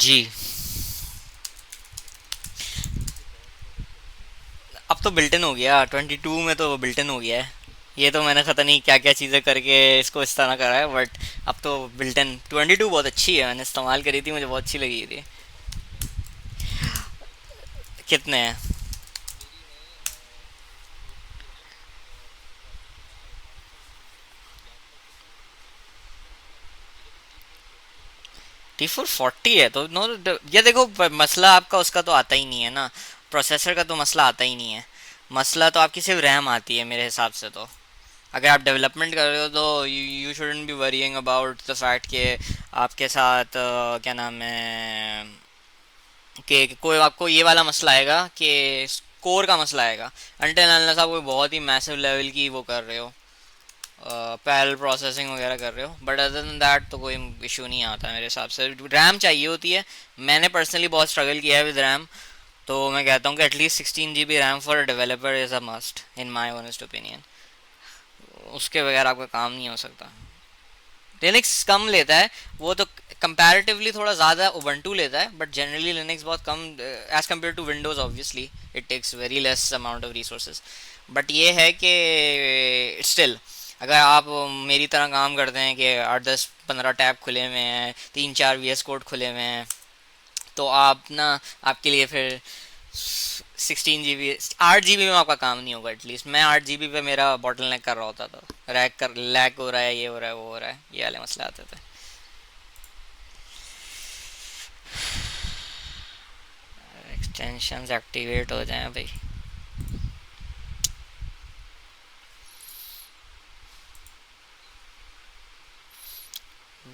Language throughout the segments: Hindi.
जी। अब तो बिल्टन हो गया, 22 में तो बिल्टन हो गया है। ये तो मैंने पता नहीं क्या क्या चीज़ें करके इसको इस तरह करा है, बट अब तो बिल्टन 22 बहुत अच्छी है, मैंने इस्तेमाल करी थी, मुझे बहुत अच्छी लगी थी। कितने हैं? T440 है तो नो, ये देखो मसला आपका उसका तो आता ही नहीं है ना, प्रोसेसर का तो मसला आता ही नहीं है। मसला तो आपकी सिर्फ रैम आती है मेरे हिसाब से। तो अगर आप डेवलपमेंट कर रहे हो तो you shouldn't be worrying about the fact कि आपके साथ क्या नाम है, कि कोई आपको ये वाला मसला आएगा कि स्कोर का मसला आएगा, अनटिल अनलेस आप कोई बहुत ही मैसिव लेवल की वो कर रहे हो, पैरेलल प्रोसेसिंग वगैरह कर रहे हो। बट अदर देन दैट तो कोई इशू नहीं आता है मेरे हिसाब से। रैम चाहिए होती है, मैंने पर्सनली बहुत स्ट्रगल किया है विद रैम। तो मैं कहता हूँ कि at least 16 GB RAM for developer is a must in my honest opinion. उसके बगैर आपका काम नहीं हो सकता। लिनक्स कम लेता है वो तो, कंपैरेटिवली थोड़ा ज़्यादा उबंटू लेता है, बट जनरली लिनक्स बहुत कम as compare to Windows. Obviously it takes very less amount of resources. But ये है कि स्टिल, अगर आप मेरी तरह काम करते हैं कि 8 10 15 टैब खुले हुए हैं, 3 4 VS कोड खुले हुए हैं, तो आप ना, आपके लिए फिर 16 GB, 8 GB में आपका काम नहीं होगा। एटलीस्ट मैं 8 GB पे मेरा बॉटल नेक कर रहा होता था, रैक कर लैग हो रहा है, ये हो रहा है, वो हो रहा है, ये वाले मसले आते थे। एक्सटेंशंस एक्टिवेट हो जाएं भाई।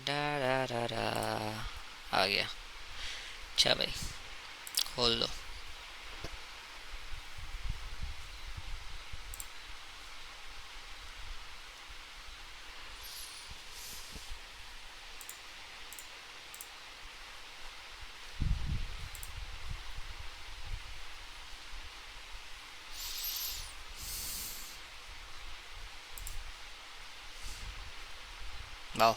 डा डा डा डा, आ गया। अच्छा भाई, खोल दो। Wow,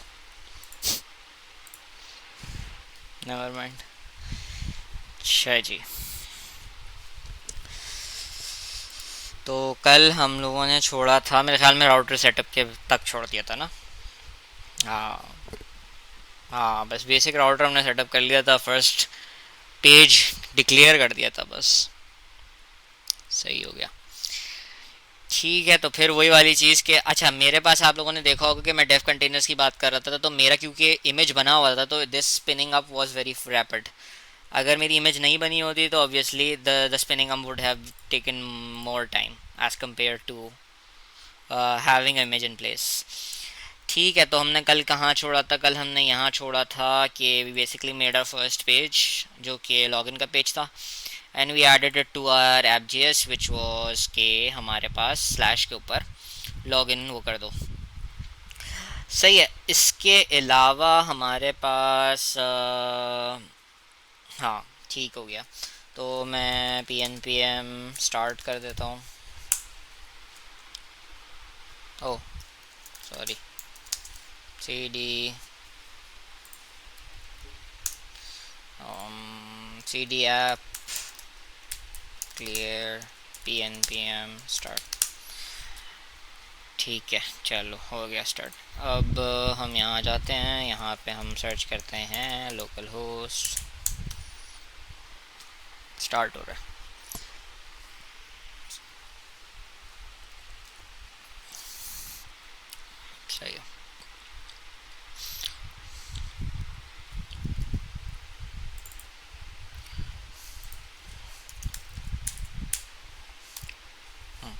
never mind. अच्छा जी। तो कल हम लोगों ने छोड़ा था मेरे ख्याल में राउटर सेटअप के तक छोड़ दिया था ना। हाँ। हाँ, बस बेसिक राउटर हमने सेटअप कर लिया था, फर्स्ट पेज डिक्लेयर कर दिया था बस। सही हो गया। ठीक है, तो फिर वही वाली चीज़ के, अच्छा मेरे पास आप लोगों ने देखा होगा कि मैं डेफ कंटेनर्स की बात कर रहा था, तो मेरा क्योंकि इमेज बना हुआ था तो this spinning up was very rapid. अगर मेरी इमेज नहीं बनी होती तो obviously the spinning up would have taken more time as compare to having image in place. ठीक है, तो हमने कल कहाँ छोड़ा था? कल हमने यहाँ छोड़ा था कि we basically made our first page, जो कि लॉगिन का पेज था, and we added it to our app G S which was के हमारे पास स्लैश के ऊपर लॉगिन वो कर दो। सही है। इसके अलावा हमारे पास हाँ, ठीक हो गया। तो मैं P N P M start कर देता हूँ। Oh, sorry. C D C D app clear P N P M start. ठीक है, चलो हो गया स्टार्ट। अब हम यहाँ जाते हैं, यहाँ पे हम सर्च करते हैं लोकल होस्ट। स्टार्ट हो रहा है। सही है। हम्म,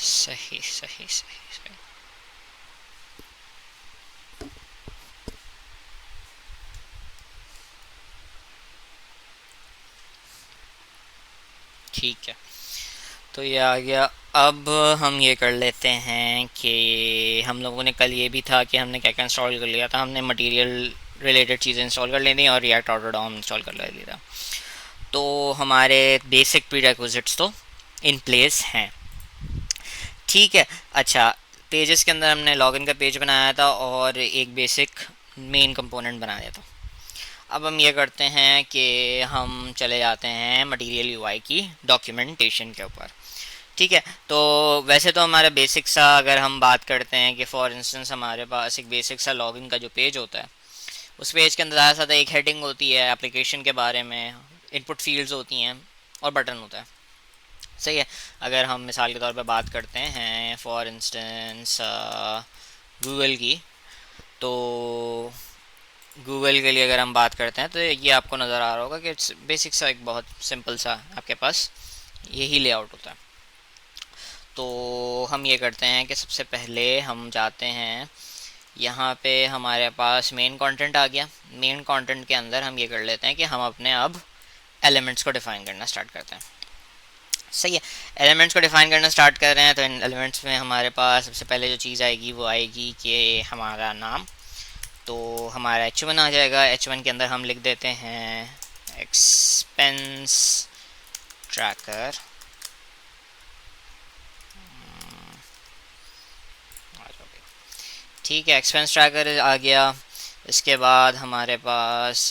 सही सही सही सही। ठीक है, तो ये आ गया। अब हम ये कर लेते हैं कि हम लोगों ने कल ये भी था कि हमने क्या क्या इंस्टॉल कर लिया था। हमने मटेरियल रिलेटेड चीज़ें इंस्टॉल कर लेनी और रिएक्ट ऑटो डॉम इंस्टॉल कर लिया था। तो हमारे बेसिक प्री तो इन प्लेस हैं। ठीक है। अच्छा, पेजेस के अंदर हमने लॉगिन का पेज बनाया था और एक बेसिक मेन कंपोनेंट बना दिया। तो अब हम ये करते हैं कि हम चले जाते हैं मटेरियल यूआई की डॉक्यूमेंटेशन के ऊपर। ठीक है, तो वैसे तो हमारा बेसिक सा अगर हम बात करते हैं कि फॉर इंस्टेंस हमारे पास एक बेसिक सा लॉगिन का जो पेज होता है, उस पेज के अंदर ज़्यादा से ज़्यादा एक हेडिंग होती है एप्लीकेशन के बारे में, इनपुट फील्ड्स होती हैं और बटन होता है। सही है। अगर हम मिसाल के तौर पे बात करते हैं फॉर इंस्टेंस गूगल की, तो गूगल के लिए अगर हम बात करते हैं तो ये आपको नज़र आ रहा होगा कि इट्स बेसिक सा एक बहुत सिंपल सा आपके पास यही लेआउट होता है। तो हम ये करते हैं कि सबसे पहले हम जाते हैं, यहाँ पे हमारे पास मेन कंटेंट आ गया। मेन कंटेंट के अंदर हम ये कर लेते हैं कि हम अपने अब एलिमेंट्स को डिफाइन करना स्टार्ट करते हैं। सही है। एलिमेंट्स को डिफाइन करना स्टार्ट कर रहे हैं तो इन एलिमेंट्स में हमारे पास सबसे पहले जो चीज़ आएगी वो आएगी कि हमारा नाम। तो हमारा H1 आ जाएगा। H1 के अंदर हम लिख देते हैं एक्सपेंस ट्रैकर। ठीक है, एक्सपेंस ट्रैकर आ गया। इसके बाद हमारे पास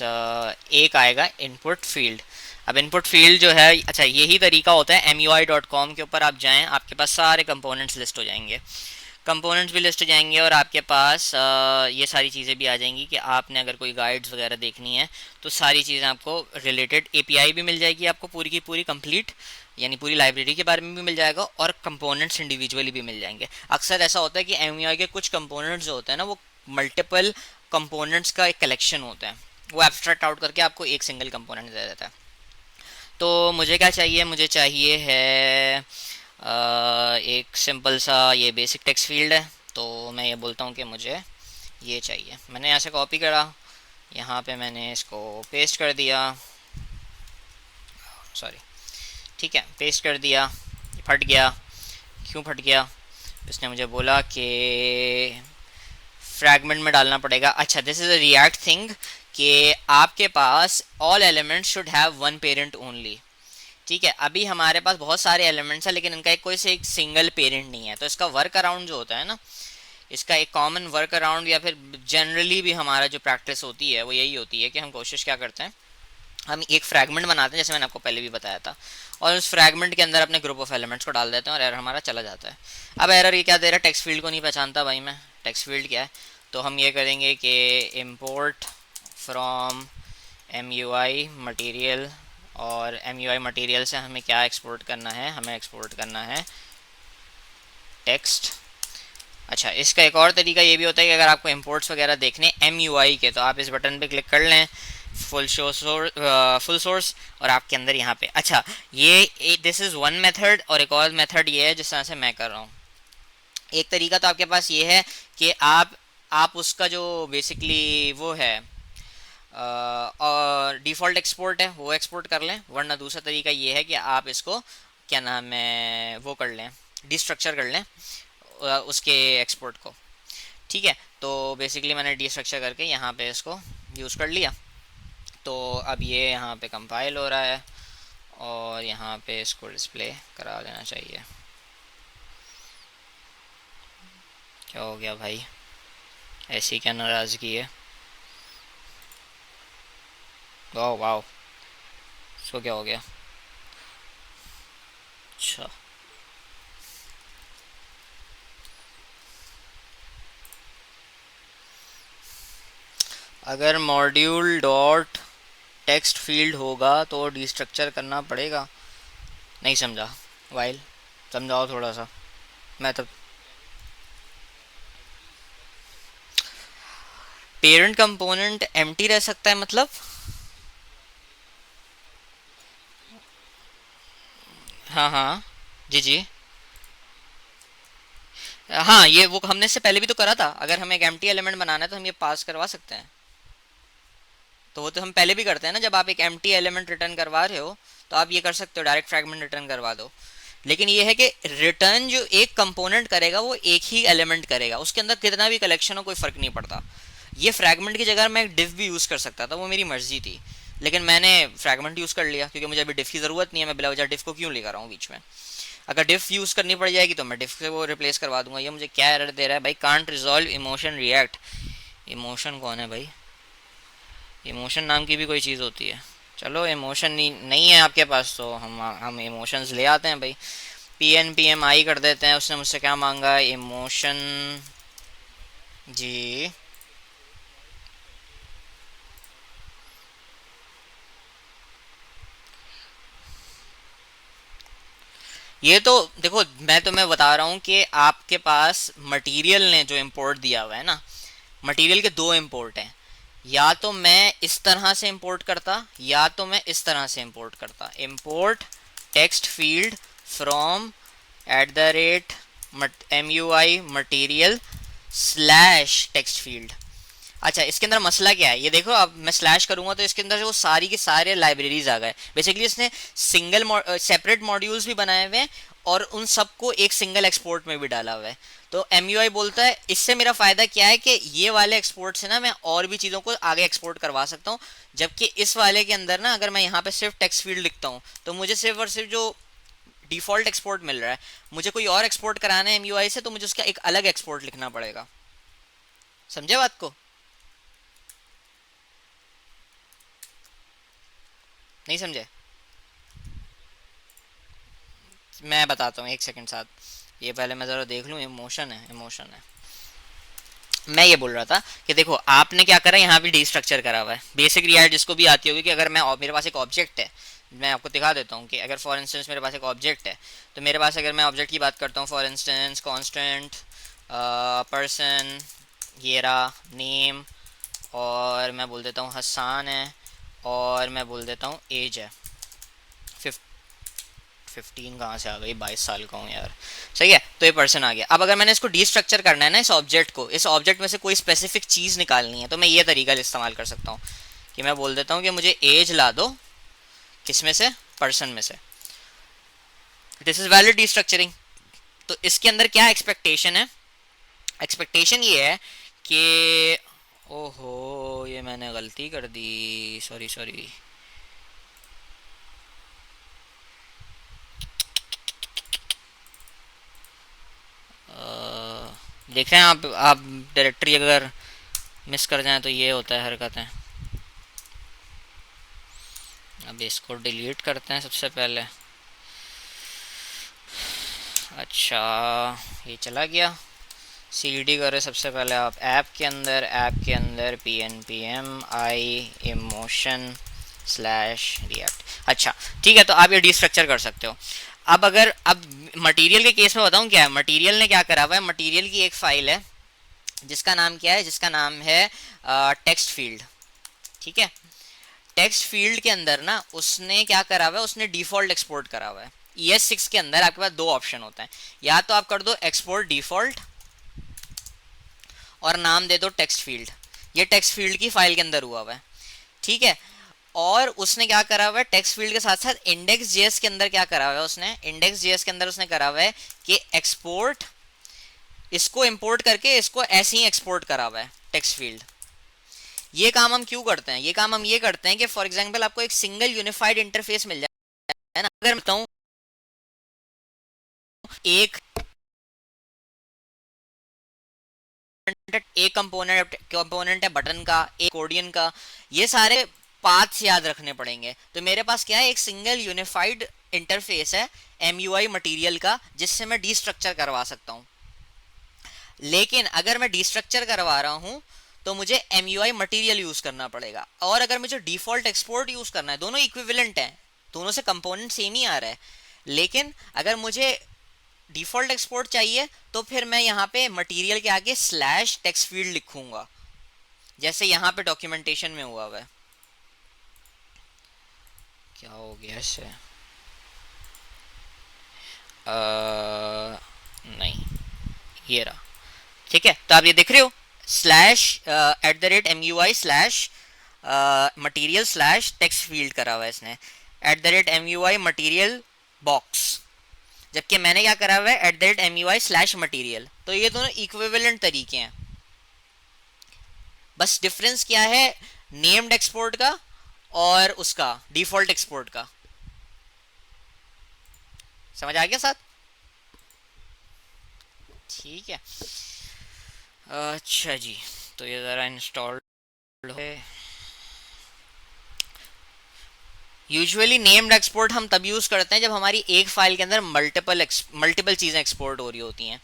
एक आएगा इनपुट फील्ड। अब इनपुट फील्ड जो है, अच्छा यही तरीका होता है, MUI.com के ऊपर आप जाएं, आपके पास सारे कंपोनेंट्स लिस्ट हो जाएंगे, कंपोनेंट्स भी लिस्ट हो जाएंगे और आपके पास ये सारी चीज़ें भी आ जाएंगी कि आपने अगर कोई गाइड्स वगैरह देखनी है तो सारी चीज़ें आपको रिलेटेड API भी मिल जाएगी, आपको पूरी की पूरी कंप्लीट, यानी पूरी लाइब्रेरी के बारे में भी मिल जाएगा और कंपोनेंट्स इंडिविजुअली भी मिल जाएंगे। अक्सर ऐसा होता है कि MUI के कुछ कंपोनेंट्स जो होते हैं ना, वो मल्टीपल कंपोनेंट्स का एक कलेक्शन होता है, वो एब्स्ट्रैक्ट आउट करके आपको एक सिंगल कंपोनेंट दे देता है। तो मुझे क्या चाहिए, मुझे चाहिए है एक सिंपल सा ये बेसिक टेक्स्ट फील्ड है। तो मैं ये बोलता हूँ कि मुझे ये चाहिए। मैंने यहाँ से कॉपी करा, यहाँ पे मैंने इसको पेस्ट कर दिया, सॉरी, ठीक है, पेस्ट कर दिया। फट गया। क्यों फट गया? इसने मुझे बोला कि फ्रैगमेंट में डालना पड़ेगा। अच्छा, this is a React thing कि आपके पास all elements should have one parent only. ठीक है, अभी हमारे पास बहुत सारे एलिमेंट्स हैं लेकिन इनका एक कोई से एक सिंगल पेरेंट नहीं है। तो इसका वर्क अराउंड जो होता है ना, इसका एक कॉमन वर्क अराउंड या फिर जनरली भी हमारा जो प्रैक्टिस होती है वो यही होती है कि हम कोशिश क्या करते हैं, हम एक फ्रैगमेंट बनाते हैं, जैसे मैंने आपको पहले भी बताया था, और उस फ्रैगमेंट के अंदर अपने ग्रुप ऑफ एलिमेंट्स को डाल देते हैं और एरर हमारा चला जाता है। अब एरर ये क्या दे रहा है, टेक्स्ट फील्ड को नहीं पहचानता भाई मैं, टेक्स्ट फील्ड क्या है। तो हम ये करेंगे कि इम्पोर्ट फ्रॉम MUI मटीरियल, और MUI मटीरियल से हमें क्या एक्सपोर्ट करना है, हमें एक्सपोर्ट करना है टेक्स्ट। अच्छा, इसका एक और तरीका ये भी होता है कि अगर आपको इंपोर्ट्स वगैरह देखने MUI के, तो आप इस बटन पे क्लिक कर लें, फुल सोर्स, और आपके अंदर यहाँ पे, अच्छा ये दिस इज़ वन मेथड, और एक और मेथड ये है जिस तरह से मैं कर रहा हूँ। एक तरीका तो आपके पास ये है कि आप उसका जो बेसिकली वो है और डिफ़ॉल्ट एक्सपोर्ट है वो एक्सपोर्ट कर लें, वरना दूसरा तरीका ये है कि आप इसको क्या नाम है वो कर लें, डिस्ट्रक्चर कर लें उसके एक्सपोर्ट को। ठीक है, तो बेसिकली मैंने डिस्ट्रक्चर करके यहाँ पे इसको यूज़ कर लिया। तो अब ये यहाँ पे कंपाइल हो रहा है और यहाँ पे इसको डिस्प्ले करा देना चाहिए। क्या हो गया भाई, ऐसी क्या नाराज़गी है? वाह वाह, इसको क्या हो गया? अच्छा, अगर मॉड्यूल डॉट टेक्स्ट फील्ड होगा तो डिस्ट्रक्चर करना पड़ेगा। नहीं समझा, वाइल समझाओ थोड़ा सा। मैं तो पेरेंट कंपोनेंट एम्प्टी रह सकता है मतलब? हाँ हाँ, जी जी, हाँ ये वो हमने इससे पहले भी तो करा था। अगर हमें एक एम्प्टी एलिमेंट बनाना है तो हम ये पास करवा सकते हैं। तो वो तो हम पहले भी करते हैं ना, जब आप एक एम्प्टी एलिमेंट रिटर्न करवा रहे हो तो आप ये कर सकते हो, डायरेक्ट फ्रैगमेंट रिटर्न करवा दो। लेकिन ये है कि रिटर्न जो एक कंपोनेंट करेगा वो एक ही एलिमेंट करेगा, उसके अंदर कितना भी कलेक्शन हो कोई फ़र्क नहीं पड़ता। ये फ्रैगमेंट की जगह मैं डिफ भी यूज़ कर सकता था, वो मेरी मर्जी थी, लेकिन मैंने फ्रैगमेंट यूज़ कर लिया क्योंकि मुझे अभी डिफ की ज़रूरत नहीं है। मैं बिला वजह डिफ को क्यों लेकर रहा हूँ बीच में? अगर डिफ यूज़ करनी पड़ जाएगी तो मैं डिफ से वो रिप्लेस करवा दूंगा। ये मुझे क्या एरर दे रहा है भाई, can't resolve emotion react. Emotion कौन है भाई? इमोशन नाम की भी कोई चीज़ होती है? चलो इमोशन नहीं है आपके पास तो हम इमोशंस ले आते हैं भाई। PNPMI कर देते हैं। उसने मुझसे क्या मांगा? इमोशन। जी। ये तो देखो, मैं तुम्हें बता रहा हूँ कि आपके पास मटेरियल ने जो इंपोर्ट दिया हुआ है ना, मटेरियल के दो इंपोर्ट हैं। या तो मैं इस तरह से इंपोर्ट करता, या तो मैं इस तरह से इंपोर्ट करता। Import text field from @ MUI material slash text field. अच्छा, इसके अंदर मसला क्या है ये देखो। अब मैं स्लैश करूंगा तो इसके अंदर वो सारी के सारे लाइब्रेरीज आ गए। बेसिकली इसने सिंगल सेपरेट मॉड्यूल्स भी बनाए हुए हैं और उन सबको एक सिंगल एक्सपोर्ट में भी डाला हुआ है। तो MUI बोलता है इससे मेरा फ़ायदा क्या है कि ये वाले एक्सपोर्ट से ना मैं और भी चीज़ों को आगे एक्सपोर्ट करवा सकता हूँ। जबकि इस वाले के अंदर ना, अगर मैं यहाँ पे सिर्फ टेक्स्ट फील्ड लिखता हूँ तो मुझे सिर्फ और सिर्फ जो डिफ़ॉल्ट एक्सपोर्ट मिल रहा है, मुझे कोई और एक्सपोर्ट कराना है MUI से तो मुझे उसका एक अलग एक्सपोर्ट लिखना पड़ेगा। समझे बात को? नहीं समझे? मैं बताता हूँ, एक सेकंड साथ। ये पहले मैं ज़रा देख लूँ। इमोशन है, इमोशन है। मैं ये बोल रहा था कि देखो आपने क्या करा, यहाँ भी डी स्ट्रक्चर करा हुआ है। बेसिक रिएक्ट जिसको भी आती होगी कि अगर मैं मेरे पास एक ऑब्जेक्ट है, मैं आपको दिखा देता हूँ कि अगर फॉर इंस्टेंस मेरे पास एक ऑब्जेक्ट है, तो मेरे पास अगर मैं ऑब्जेक्ट की बात करता हूँ, फॉर इंस्टेंस कांस्टेंट पर्सन, ये रहा नेम, और मैं बोल देता हूँ हसान है, और मैं बोल देता हूँ एज है। 15 कहाँ से आ गई? 22 साल का हूँ यार। सही है, तो ये पर्सन आ गया। अब अगर मैंने इसको डीस्ट्रक्चर करना है ना, इस ऑब्जेक्ट को, इस ऑब्जेक्ट में से कोई स्पेसिफिक चीज़ निकालनी है, तो मैं ये तरीका इस्तेमाल कर सकता हूँ कि मैं बोल देता हूँ कि मुझे एज ला दो। किस में से? पर्सन में से। This is valid destructuring. तो इसके अंदर क्या एक्सपेक्टेशन है? एक्सपेक्टेशन ये है कि ओहो, ये मैंने गलती कर दी, सॉरी सॉरी। देख रहे हैं आप डायरेक्टरी अगर मिस कर जाएं तो ये होता है हरकतें। अब इसको डिलीट करते हैं सबसे पहले। अच्छा, ये चला गया। CD करें सबसे पहले आप ऐप के अंदर PNPMI इमोशन स्लैश रिएक्ट। अच्छा ठीक है, तो आप ये डिस्ट्रक्चर कर सकते हो। अब मटेरियल के केस में बताऊं क्या है। मटेरियल ने क्या करा हुआ है, मटेरियल की एक फाइल है जिसका नाम क्या है, जिसका नाम है टेक्स्ट फील्ड। ठीक है, टेक्स्ट फील्ड के अंदर ना उसने क्या करा हुआ है, उसने डिफॉल्ट एक्सपोर्ट करा हुआ है। ES6 के अंदर आपके पास दो ऑप्शन होता है। या तो आप कर दो एक्सपोर्ट डिफॉल्ट और नाम दे दो टेक्स्ट फील्ड। ये टेक्स्ट फील्ड की फाइल के अंदर हुआ हुआ है। ठीक है, और उसने क्या करा हुआ है, टेक्स्ट फील्ड के साथ साथ इंडेक्स जेएस के अंदर क्या करा हुआ है, उसने इंडेक्स जेएस के अंदर उसने करा हुआ है कि एक्सपोर्ट, इसको इंपोर्ट करके इसको ऐसे ही एक्सपोर्ट करा हुआ है टेक्स्ट फील्ड। ये काम हम क्यों करते हैं? ये काम हम ये करते हैं कि फॉर एग्जांपल आपको एक सिंगल यूनिफाइड इंटरफेस मिल जाए ना। अगर मैं बताऊं एक एक कंपोनेंट है बटन का, एक कोडियन का, ये सारे पाथ्स याद रखने पड़ेंगे। तो मेरे पास क्या है, एक सिंगल यूनिफाइड इंटरफेस है MUI मटेरियल का, जिससे मैं डीस्ट्रक्चर करवा सकता हूँ। लेकिन अगर मैं डीस्ट्रक्चर करवा रहा हूँ तो मुझे MUI मटेरियल यूज करना पड़ेगा। और अगर मुझे डिफॉल्ट एक्सपोर्ट यूज करना है, दोनों इक्विवेलेंट है, दोनों से कंपोनेंट सेम ही आ रहा है। लेकिन अगर मुझे डिफॉल्ट एक्सपोर्ट चाहिए तो फिर मैं यहाँ पे मटेरियल के आगे स्लैश टेक्स्ट फील्ड लिखूंगा, जैसे यहाँ पे डॉक्यूमेंटेशन में हुआ हुआ है। क्या हो गया इससे? नहीं, ये रहा। ठीक है, तो आप ये देख रहे हो, slash @MUI slash material slash text field करा हुआ है इसने, @MUI मटीरियल बॉक्स। जबकि मैंने क्या करा हुआ है, @MUI स्लैश मटीरियल। तो ये दोनों इक्विवेलेंट तरीके हैं। बस डिफरेंस क्या है, नेम्ड एक्सपोर्ट का और उसका डिफॉल्ट एक्सपोर्ट का। समझ आ गया साथ? ठीक है। अच्छा जी, तो ये ज़रा इंस्टॉल है। यूजुअली नेम्ड एक्सपोर्ट हम तब यूज़ करते हैं जब हमारी एक फाइल के अंदर मल्टीपल चीज़ें एक्सपोर्ट हो रही होती हैं।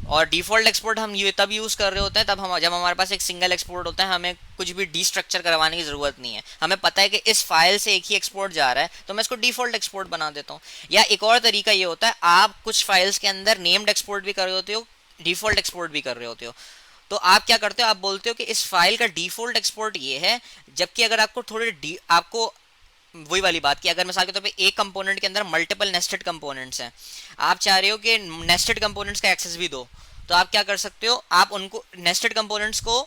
और डिफ़ॉल्ट एक्सपोर्ट हम ये तब यूज़ कर रहे होते हैं तब हम जब हमारे पास एक सिंगल एक्सपोर्ट होता है, हमें कुछ भी डीस्ट्रक्चर करवाने की ज़रूरत नहीं है, हमें पता है कि इस फाइल से एक ही एक्सपोर्ट जा रहा है, तो मैं इसको डिफ़ॉल्ट एक्सपोर्ट बना देता हूँ। या एक और तरीका ये होता है, आप कुछ फाइल्स के अंदर नेम्ड एक्सपोर्ट भी कर रहे होते हो, डिफ़ॉल्ट एक्सपोर्ट भी कर रहे होते हो। तो आप क्या करते हो, आप बोलते हो कि इस फाइल का डिफ़ॉल्ट एक्सपोर्ट ये है। जबकि अगर आपको आपको वही वाली बात कि अगर मिसाल के तौर पे एक कंपोनेंट के अंदर मल्टीपल नेस्टेड कंपोनेंट्स हैं, आप चाह रहे हो कि नेस्टेड कंपोनेंट्स का एक्सेस भी दो, तो आप क्या कर सकते हो, आप उनको नेस्टेड कंपोनेंट्स को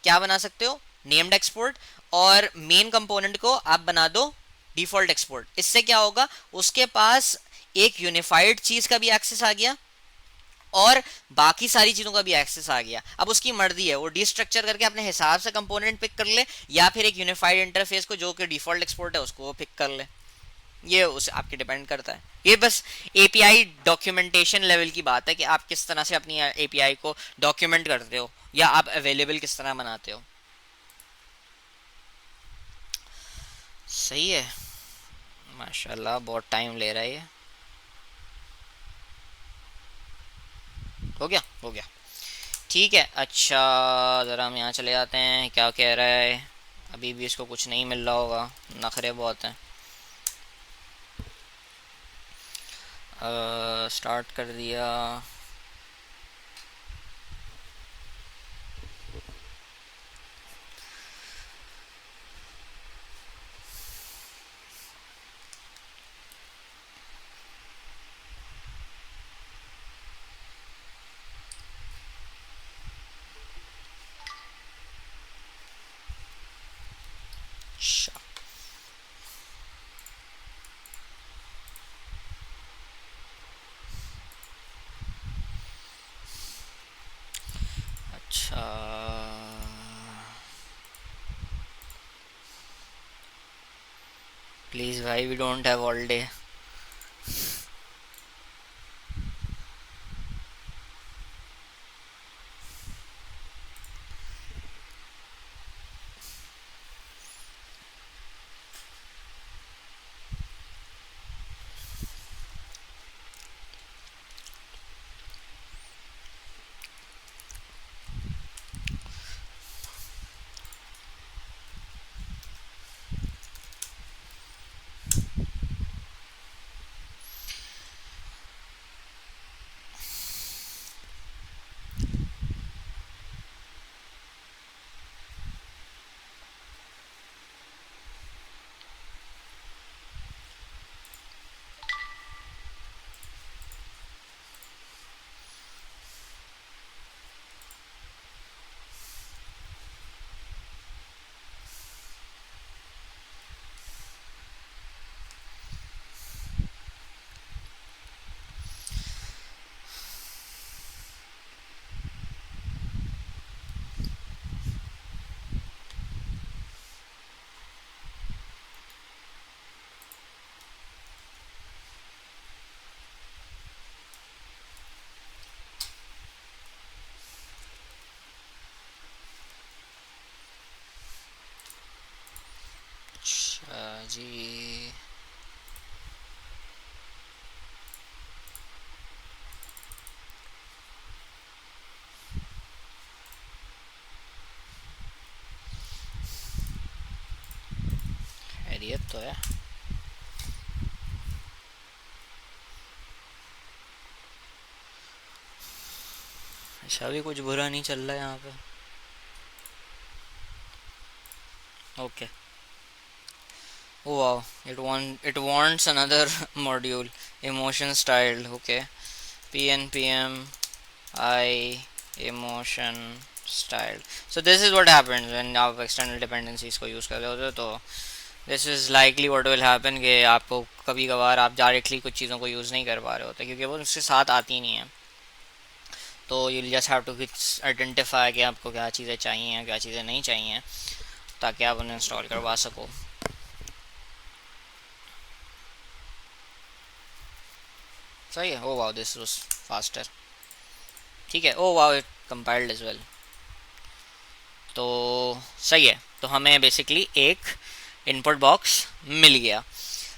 क्या बना सकते हो, नेम्ड एक्सपोर्ट, और मेन कंपोनेंट को आप बना दो डिफॉल्ट एक्सपोर्ट। इससे क्या होगा, उसके पास एक यूनिफाइड चीज का भी एक्सेस आ गया और बाकी सारी चीज़ों का भी एक्सेस आ गया। अब उसकी मर्जी है, वो डिस्ट्रक्चर करके अपने हिसाब से कंपोनेंट पिक कर ले, या फिर एक यूनिफाइड इंटरफेस को जो कि डिफॉल्ट एक्सपोर्ट है उसको वो पिक कर ले। ये उस आपके डिपेंड करता है। ये बस एपीआई डॉक्यूमेंटेशन लेवल की बात है कि आप किस तरह से अपनी एपीआई को डॉक्यूमेंट करते हो या आप अवेलेबल किस तरह बनाते हो। सही है, माशाल्लाह बहुत टाइम ले रहा है ये। हो गया, हो गया, ठीक है। अच्छा, ज़रा हम यहाँ चले जाते हैं, क्या कह रहा है। अभी भी इसको कुछ नहीं मिल रहा होगा, नखरे बहुत हैं। स्टार्ट कर दिया। अच्छा, अच्छा, प्लीज़ भाई, we don't have all day. अच्छा जी, खैरियत तो है। ऐसा भी कुछ बुरा नहीं चल रहा है यहाँ पे। Okay, oh wow, it wants another module, emotion style. Okay, pnpm I emotion style. So this is what happens when आप external dependencies को use कर रहे होते हो। तो this is likely what will happen कि आपको कभी कभार आप डायरेक्टली कुछ चीज़ों को यूज़ नहीं कर पा रहे होते क्योंकि वो उसके साथ आती नहीं है। तो you just have to identify कि आपको क्या चीज़ें चाहिए, क्या चीज़ें नहीं चाहिए, ताकि आप उन्हें इंस्टॉल करवा सको। सही है। Oh wow, this was faster. ठीक है। Oh wow, it compiled as well. तो सही है, तो हमें बेसिकली एक इनपुट बॉक्स मिल गया।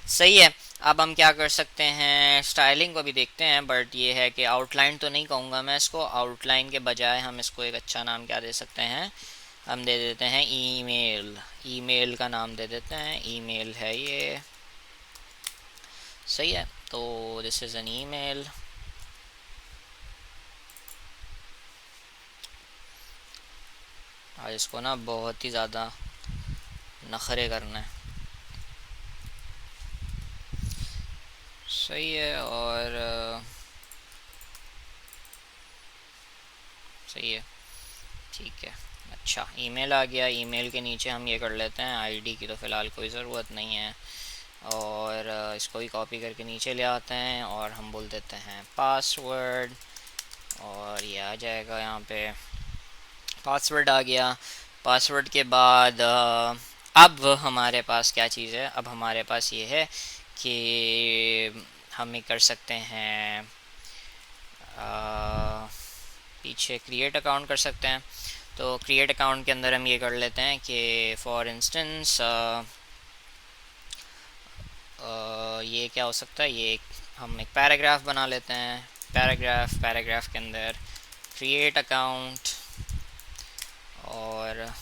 सही है। अब हम क्या कर सकते हैं, स्टाइलिंग को भी देखते हैं, बट ये है कि आउटलाइन तो नहीं कहूँगा मैं इसको, आउटलाइन के बजाय हम इसको एक अच्छा नाम क्या दे सकते हैं, हम दे देते हैं ईमेल। ईमेल का नाम दे देते हैं, ईमेल है ये। सही है, तो दिस इज़ एन ईमेल। और इसको ना बहुत ही ज़्यादा नखरे करना है। सही है, और सही है, ठीक है। अच्छा, ईमेल आ गया। ईमेल के नीचे हम ये कर लेते हैं, आईडी की तो फ़िलहाल कोई ज़रूरत नहीं है, और इसको ही कॉपी करके नीचे ले आते हैं और हम बोल देते हैं पासवर्ड, और ये आ जाएगा यहाँ पे। पासवर्ड आ गया। पासवर्ड के बाद अब हमारे पास क्या चीज़ है, अब हमारे पास ये है कि हम ये कर सकते हैं, अ, पीछे क्रिएट अकाउंट कर सकते हैं। तो क्रिएट अकाउंट के अंदर हम ये कर लेते हैं कि फॉर इंस्टेंस ये क्या हो सकता है, ये हम एक पैराग्राफ बना लेते हैं। पैराग्राफ के अंदर क्रिएट अकाउंट, और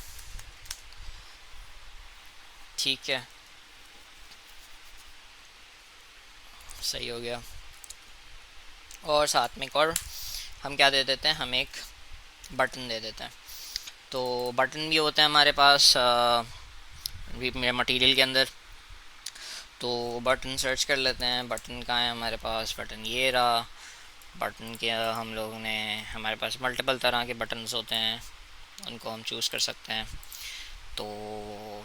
ठीक है, सही हो गया। और साथ में एक और हम क्या दे देते हैं, हम एक बटन दे देते हैं। तो बटन भी होते हैं हमारे पास मेरे मटेरियल के अंदर। तो बटन सर्च कर लेते हैं, बटन कहाँ है हमारे पास, बटन ये रहा। बटन के हम लोगों ने, हमारे पास मल्टीपल तरह के बटन्स होते हैं, उनको हम चूज़ कर सकते हैं। तो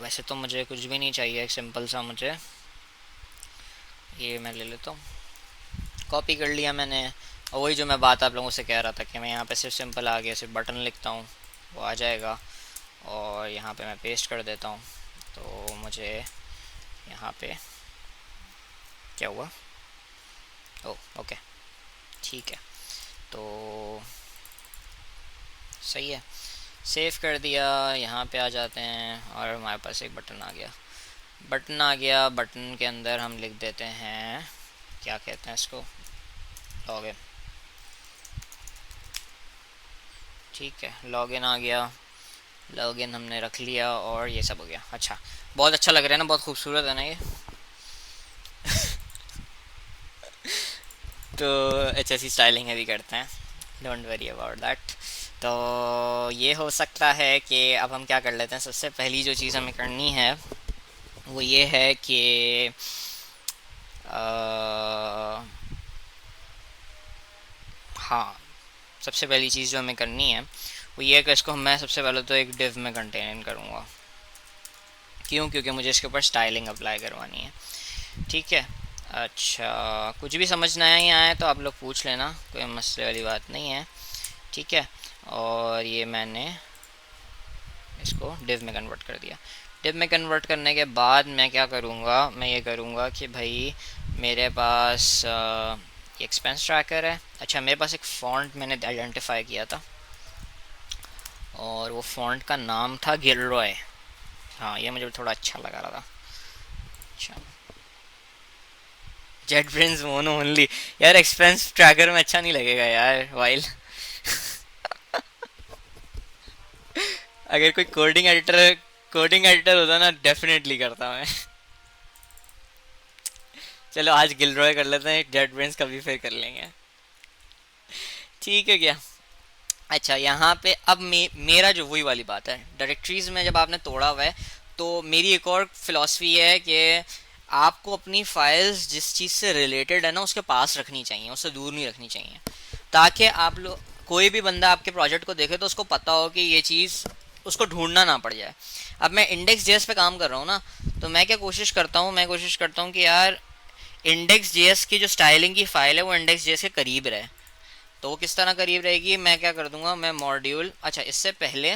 वैसे तो मुझे कुछ भी नहीं चाहिए, एक सिंपल सा मुझे ये मैं ले लेता हूँ, कॉपी कर लिया मैंने। और वही जो मैं बात आप लोगों से कह रहा था कि मैं यहाँ पे सिर्फ सिंपल आ गया, सिर्फ बटन लिखता हूँ वो आ जाएगा, और यहाँ पे मैं पेस्ट कर देता हूँ। तो मुझे यहाँ पे क्या हुआ, ओ ओके, ठीक है। तो सही है, सेव कर दिया। यहाँ पे आ जाते हैं और हमारे पास एक बटन आ गया। बटन आ गया, बटन के अंदर हम लिख देते हैं, क्या कहते हैं इसको, लॉगिन। ठीक है, लॉगिन आ गया। लॉगिन हमने रख लिया और ये सब हो गया। अच्छा, बहुत अच्छा लग रहा है ना, बहुत खूबसूरत है ना ये। तो ऐसी स्टाइलिंग अभी करते हैं, डोंट वरी अबाउट दैट। तो ये हो सकता है कि अब हम क्या कर लेते हैं, सबसे पहली जो चीज़ हमें करनी है वो ये है कि हाँ, सबसे पहली चीज़ जो हमें करनी है वो ये है कि इसको मैं सबसे पहले तो एक डिव में कंटेन करूँगा। क्यों? क्योंकि मुझे इसके ऊपर स्टाइलिंग अप्लाई करवानी है। ठीक है। अच्छा, कुछ भी समझ ना आए आए तो आप लोग पूछ लेना, कोई मसले वाली बात नहीं है। ठीक है। और ये मैंने इसको डिव में कन्वर्ट कर दिया। डिव में कन्वर्ट करने के बाद मैं क्या करूँगा, मैं ये करूँगा कि भाई मेरे पास एक्सपेंस ट्रैकर है। अच्छा, मेरे पास एक फ़ॉन्ट मैंने आइडेंटिफाई किया था, और वो फ़ॉन्ट का नाम था गिलरॉय। हाँ, ये मुझे थोड़ा अच्छा लगा रहा था। अच्छा, जेट ब्रेन्स मोनो ओनली। यार एक्सपेंस ट्रैकर में अच्छा नहीं लगेगा यार वाइल। अगर कोई कोडिंग एडिटर होता ना, डेफिनेटली करता मैं। चलो आज गिलरॉय कर लेते हैं, जेट ब्रेन्स कभी फिर कर लेंगे। ठीक है क्या? अच्छा, यहाँ पे अब मेरा जो वही वाली बात है, डायरेक्टरीज में जब आपने तोड़ा हुआ है, तो मेरी एक और फिलॉसफी है कि आपको अपनी फाइल्स जिस चीज़ से रिलेटेड है ना उसके पास रखनी चाहिए, उससे दूर नहीं रखनी चाहिए, ताकि आप लोग, कोई भी बंदा आपके प्रोजेक्ट को देखे तो उसको पता हो कि ये चीज़ उसको ढूंढना ना पड़ जाए। अब मैं इंडेक्स जेएस पे काम कर रहा हूँ ना, तो मैं क्या कोशिश करता हूँ, मैं कोशिश करता हूँ कि यार इंडेक्स जेएस की जो स्टाइलिंग की फाइल है वो इंडेक्स जेएस के करीब रहे। तो वो किस तरह करीब रहेगी, मैं क्या कर दूंगा, मैं मॉड्यूल, अच्छा इससे पहले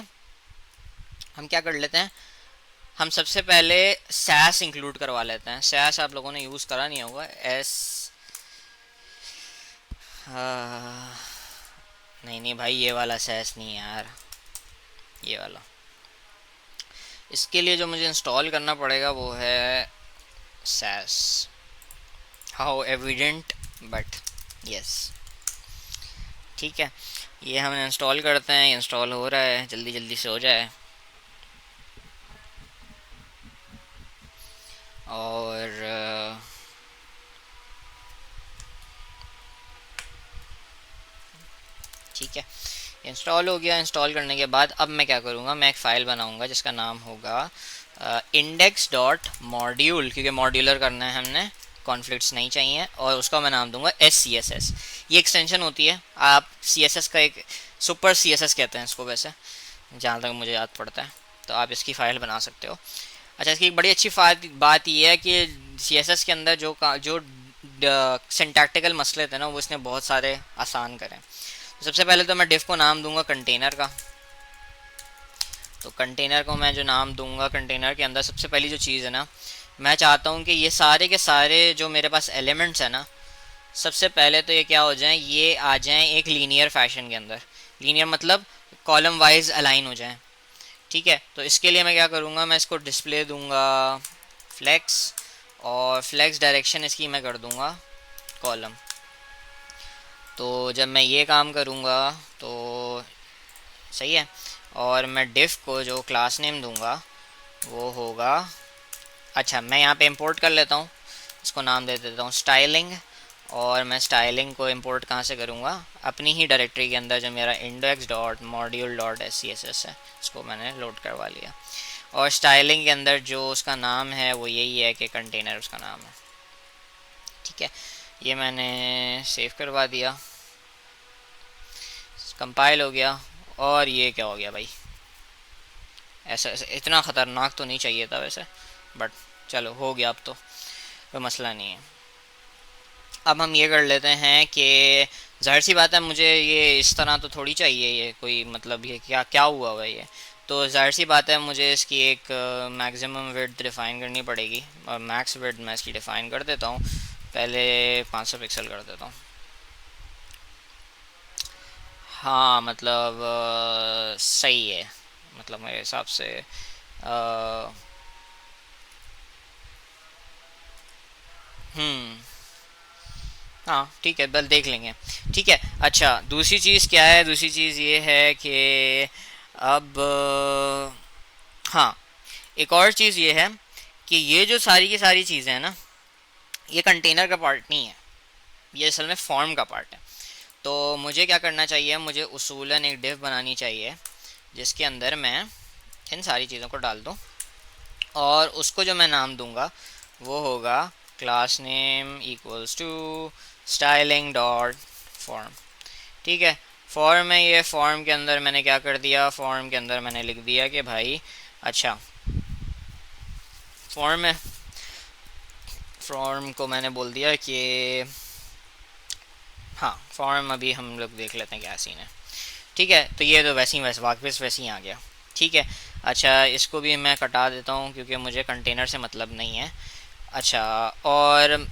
हम क्या कर लेते हैं, हम सबसे पहले सैस इंक्लूड करवा लेते हैं। सैस आप लोगों ने यूज़ करा नहीं होगा, एस, नहीं नहीं भाई, ये वाला सैस नहीं यार, ये वाला इसके लिए जो मुझे इंस्टॉल करना पड़ेगा वो है Sass. How evident, but yes. ठीक है, ये हम इंस्टॉल करते हैं, इंस्टॉल हो रहा है, जल्दी जल्दी से हो जाए। और ठीक है, इंस्टॉल हो गया। इंस्टॉल करने के बाद अब मैं क्या करूँगा, मैं एक फ़ाइल बनाऊँगा जिसका नाम होगा इंडेक्स डॉट मॉड्यूल, क्योंकि मॉड्यूलर करना है हमने, कॉन्फ्लिक्ट्स नहीं चाहिए। और उसका मैं नाम दूंगा SCSS। ये एक्सटेंशन होती है, आप CSS का एक सुपर CSS कहते हैं इसको वैसे, जहाँ तक मुझे याद पड़ता है। तो आप इसकी फ़ाइल बना सकते हो। अच्छा, इसकी एक बड़ी अच्छी बात ये है कि CSS के अंदर जो सिंटैक्टिकल मसले थे ना, वो इसने बहुत सारे आसान करें। तो सबसे पहले तो मैं डिफ को नाम दूंगा कंटेनर का। तो कंटेनर को मैं जो नाम दूंगा, कंटेनर के अंदर सबसे पहली जो चीज़ है ना, मैं चाहता हूँ कि ये सारे के सारे जो मेरे पास एलिमेंट्स हैं ना, सबसे पहले तो ये क्या हो जाएं, ये आ जाएं एक लीनियर फैशन के अंदर। लीनियर मतलब कॉलम वाइज अलाइन हो जाएं। ठीक है, तो इसके लिए मैं क्या करूँगा, मैं इसको डिस्प्ले दूंगा फ्लेक्स, और फ्लेक्स डायरेक्शन इसकी मैं कर दूंगा कॉलम। तो जब मैं ये काम करूँगा तो सही है। और मैं डिफ को जो क्लास नेम दूंगा वो होगा, अच्छा मैं यहाँ पे इंपोर्ट कर लेता हूँ, इसको नाम दे देता हूँ स्टाइलिंग। और मैं स्टाइलिंग को इंपोर्ट कहाँ से करूँगा, अपनी ही डायरेक्टरी के अंदर जो मेरा index dot module dot SCSS है, इसको मैंने लोड करवा लिया। और स्टाइलिंग के अंदर जो उसका नाम है वो यही है कि कंटेनर उसका नाम है। ठीक है, ये मैंने सेव करवा दिया, कंपाइल हो गया। और ये क्या हो गया भाई, ऐसा इतना ख़तरनाक तो नहीं चाहिए था वैसे, बट चलो हो गया, अब तो कोई मसला नहीं है। अब हम ये कर लेते हैं कि जाहिर सी बात है, मुझे ये इस तरह तो थोड़ी चाहिए, ये कोई मतलब ये क्या क्या हुआ हुआ है ये। तो जाहिर सी बात है मुझे इसकी एक मैक्सिमम विड्थ डिफ़ाइन करनी पड़ेगी, और मैक्स विड्थ मैं इसकी डिफ़ाइन कर देता हूँ। पहले 500 पिक्सल कर देता हूँ। हाँ मतलब सही है, मतलब मेरे हिसाब से अ, हम्म, हाँ ठीक है, बल देख लेंगे। ठीक है, अच्छा दूसरी चीज़ क्या है, दूसरी चीज़ ये है कि अब हाँ, एक और चीज़ ये है कि ये जो सारी की सारी चीज़ें हैं ना, ये कंटेनर का पार्ट नहीं है, ये असल में फॉर्म का पार्ट है। तो मुझे क्या करना चाहिए, मुझे उसूलन एक डिव बनानी चाहिए जिसके अंदर मैं इन सारी चीज़ों को डाल दूँ। और उसको जो मैं नाम दूंगा वो होगा class name equals to styling dot form. ठीक है, फॉर्म में ये फॉर्म के अंदर मैंने क्या कर दिया, फॉर्म के अंदर मैंने लिख दिया कि भाई अच्छा, फॉर्म में फॉर्म को मैंने बोल दिया कि हाँ, फॉर्म अभी हम लोग देख लेते हैं क्या सीन है। ठीक है, तो ये तो वैसे ही वापस वैसे ही आ गया। ठीक है, अच्छा इसको भी मैं कटा देता हूँ क्योंकि मुझे कंटेनर से मतलब नहीं है। अच्छा, और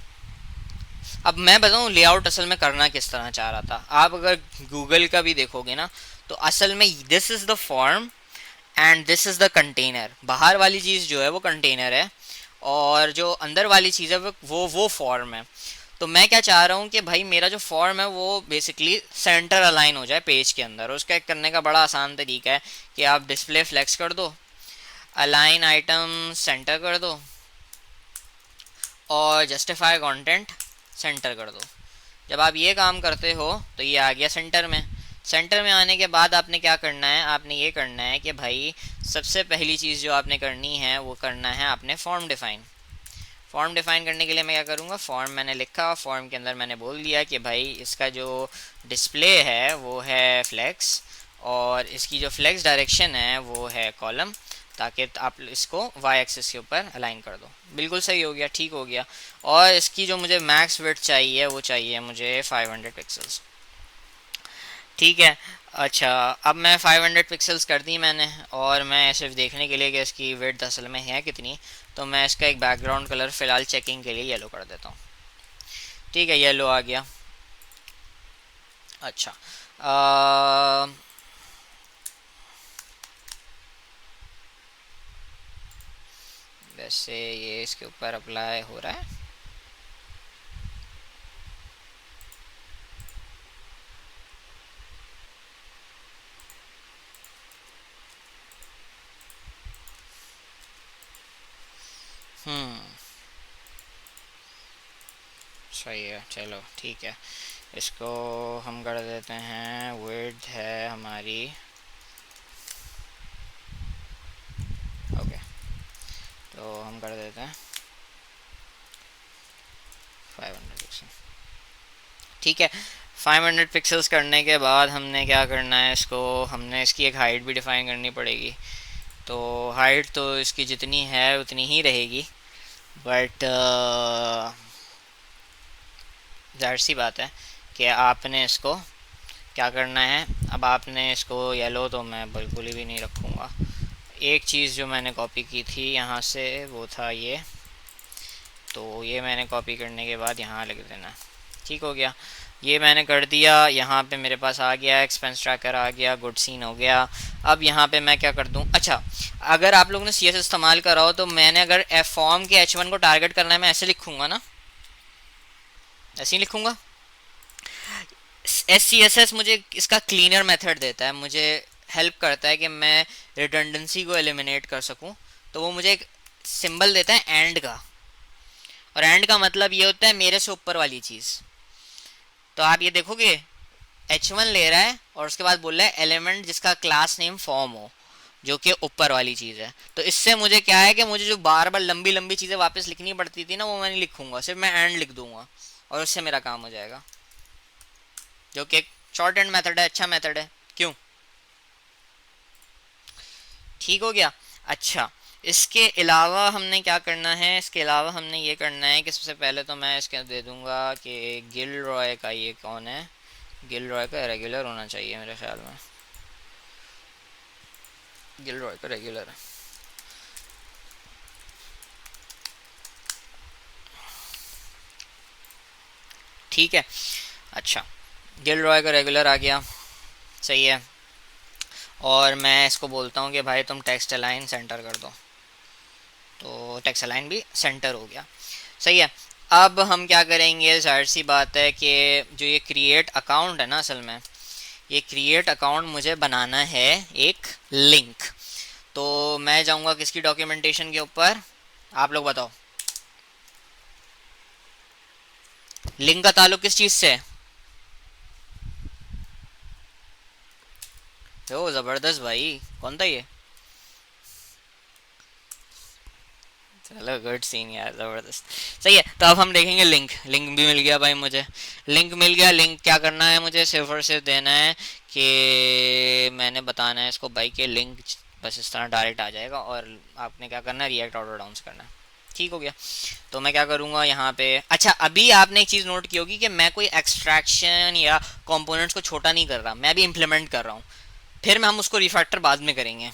अब मैं बताऊँ लेआउट असल में करना किस तरह चाह रहा था। आप अगर गूगल का भी देखोगे ना, तो असल में this is the form and this is the container. बाहर वाली चीज़ जो है वो कंटेनर है, और जो अंदर वाली चीज़ है वो फॉर्म है। तो मैं क्या चाह रहा हूँ कि भाई मेरा जो फॉर्म है वो बेसिकली सेंटर अलाइन हो जाए पेज के अंदर। उसका एक करने का बड़ा आसान तरीका है कि आप डिस्प्ले फ्लेक्स कर दो, अलाइन आइटम सेंटर कर दो, और जस्टिफाई कंटेंट सेंटर कर दो। जब आप ये काम करते हो तो ये आ गया सेंटर में। सेंटर में आने के बाद आपने क्या करना है, आपने ये करना है कि भाई सबसे पहली चीज़ जो आपने करनी है वो करना है आपने फॉर्म डिफ़ाइन। फॉर्म डिफ़ाइन करने के लिए मैं क्या करूँगा, फॉर्म मैंने लिखा, फॉर्म के अंदर मैंने बोल दिया कि भाई इसका जो डिस्प्ले है वो है फ्लेक्स, और इसकी जो फ्लेक्स डायरेक्शन है वो है कॉलम, ताकि आप इसको वाई एक्सिस के ऊपर अलाइन कर दो। बिल्कुल सही हो गया, ठीक हो गया। और इसकी जो मुझे मैक्स विड्थ चाहिए वो चाहिए मुझे 500 पिक्सल्स। ठीक है, अच्छा अब मैं 500 पिक्सल्स कर दी मैंने, और मैं सिर्फ देखने के लिए कि इसकी विड्थ असल में है कितनी, तो मैं इसका एक बैकग्राउंड कलर फ़िलहाल चेकिंग के लिए येलो कर देता हूँ। ठीक है, येलो आ गया। अच्छा, जैसे ये इसके ऊपर अप्लाई हो रहा है। हम्म, सही है, चलो ठीक है। इसको हम कर देते हैं, विड्थ है हमारी, ओके, तो हम कर देते हैं 500 पिक्सल। ठीक है, 500 पिक्सल्स करने के बाद हमने क्या करना है, इसको हमने इसकी एक हाइट भी डिफाइन करनी पड़ेगी। तो हाइट तो इसकी जितनी है उतनी ही रहेगी, बट जाहिर सी बात है कि आपने इसको क्या करना है। अब आपने इसको येलो तो मैं बिल्कुल ही भी नहीं रखूँगा। एक चीज़ जो मैंने कॉपी की थी यहाँ से वो था ये, तो ये मैंने कॉपी करने के बाद यहाँ लिख देना। ठीक हो गया, ये मैंने कर दिया। यहाँ पे मेरे पास आ गया, एक्सपेंस ट्रैकर आ गया, गुड सीन हो गया। अब यहाँ पे मैं क्या कर दूँ, अच्छा, अगर आप लोगों ने सी एस इस्तेमाल करा हो तो मैंने अगर एफ फॉर्म के H1 को टारगेट करना है, मैं ऐसे लिखूँगा ना, ऐसे ही लिखूँगा। एस सी एस एस मुझे इसका क्लीनर मेथड देता है, मुझे हेल्प करता है कि मैं रिडंडेंसी को एलिमिनेट कर सकूं। तो वो मुझे एक सिंबल देता है एंड का, और एंड का मतलब ये होता है मेरे से ऊपर वाली चीज़। तो आप ये देखोगे, H1 ले रहा है और उसके बाद बोल रहा है एलिमेंट जिसका क्लास नेम फॉर्म हो, जो कि ऊपर वाली चीज़ है। तो इससे मुझे क्या है कि मुझे जो बार बार लंबी लंबी चीज़ें वापस लिखनी पड़ती थी ना, वो मैं नहीं लिखूंगा, सिर्फ मैं एंड लिख दूंगा और उससे मेरा काम हो जाएगा, जो कि एक शॉर्ट एंड मेथड है, अच्छा मेथड है। क्यों, ठीक हो गया। अच्छा, इसके अलावा हमने क्या करना है, इसके अलावा हमने ये करना है कि सबसे पहले तो मैं इसके दे दूंगा कि गिल रॉय का ये कौन है। गिल रॉय का रेगुलर होना चाहिए मेरे ख्याल में, गिल रॉय का रेगुलर है। ठीक है, अच्छा, गिल रॉय का रेगुलर आ गया, सही है। और मैं इसको बोलता हूँ कि भाई तुम टेक्स्ट अलाइन सेंटर कर दो, तो टेक्स्ट अलाइन भी सेंटर हो गया, सही है। अब हम क्या करेंगे, जाहिर सी बात है कि जो ये क्रिएट अकाउंट है ना, असल में ये क्रिएट अकाउंट मुझे बनाना है एक लिंक। तो मैं जाऊंगा किसकी डॉक्यूमेंटेशन के ऊपर, आप लोग बताओ, लिंक का ताल्लुक किस चीज़ से है। ओ ज़बरदस्त भाई, कौन था ये, चलो गुड सीन यार, ज़बरदस्त, सही है। तो अब हम देखेंगे लिंक, लिंक भी मिल गया भाई मुझे, लिंक मिल गया। लिंक क्या करना है मुझे, सिर्फ और सिर्फ देना है कि मैंने बताना है इसको भाई के लिंक, बस इस तरह डायरेक्ट आ जाएगा। और आपने क्या करना है, रिएक्ट ऑटो डाउन्स करना है। ठीक हो गया, तो मैं क्या करूँगा यहाँ पे, अच्छा अभी आपने एक चीज़ नोट की होगी कि मैं कोई एक्सट्रैक्शन या कंपोनेंट्स को छोटा नहीं कर रहा, मैं भी इम्प्लीमेंट कर रहा हूँ। फिर मैं हम उसको रिफैक्टर बाद में करेंगे।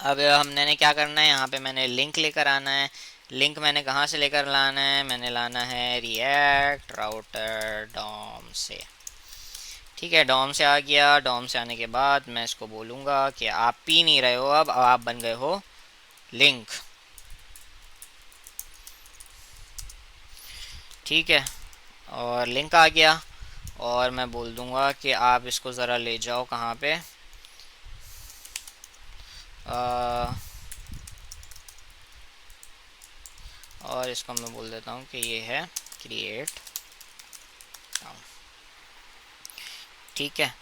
अब हमने क्या करना है, यहाँ पे मैंने लिंक लेकर आना है। लिंक मैंने कहाँ से लेकर लाना है, मैंने लाना है रिएक्ट राउटर डॉम से। ठीक है, डॉम से आ गया। डॉम से आने के बाद मैं इसको बोलूँगा कि आप पी नहीं रहे हो, अब आप बन गए हो लिंक। ठीक है, और लिंक आ गया। और मैं बोल दूँगा कि आप इसको ज़रा ले जाओ कहाँ पे, और इसको मैं बोल देता हूँ कि ये है क्रिएट। ठीक है,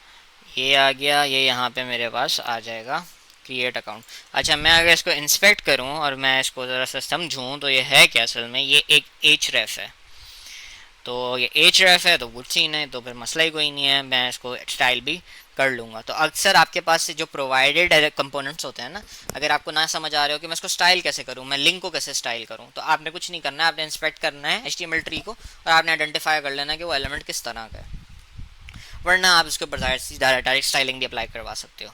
ये आ गया, ये यहाँ पे मेरे पास आ जाएगा क्रिएट अकाउंट। अच्छा, मैं अगर इसको इंस्पेक्ट करूँ और मैं इसको ज़रा सा समझूँ तो ये है क्या, असल में ये एक एच रेफ है। तो ये एच रेफ है तो गुड सीन है, तो फिर मसला ही कोई नहीं है, मैं इसको स्टाइल भी कर लूँगा। तो अक्सर आपके पास से जो प्रोवाइडेड कंपोनेंट्स होते हैं ना, अगर आपको ना समझ आ रहे हो कि मैं इसको स्टाइल कैसे करूँ, मैं लिंक को कैसे स्टाइल करूँ, तो आपने कुछ नहीं करना है, आपने इंस्पेक्ट करना है HTML ट्री को और आपने आइडेंटिफाई कर लेना है कि वो एलिमेंट किस तरह का है। वरना आप उसके ऊपर डायरेक्ट स्टाइलिंग भी अप्लाई करवा सकते हो।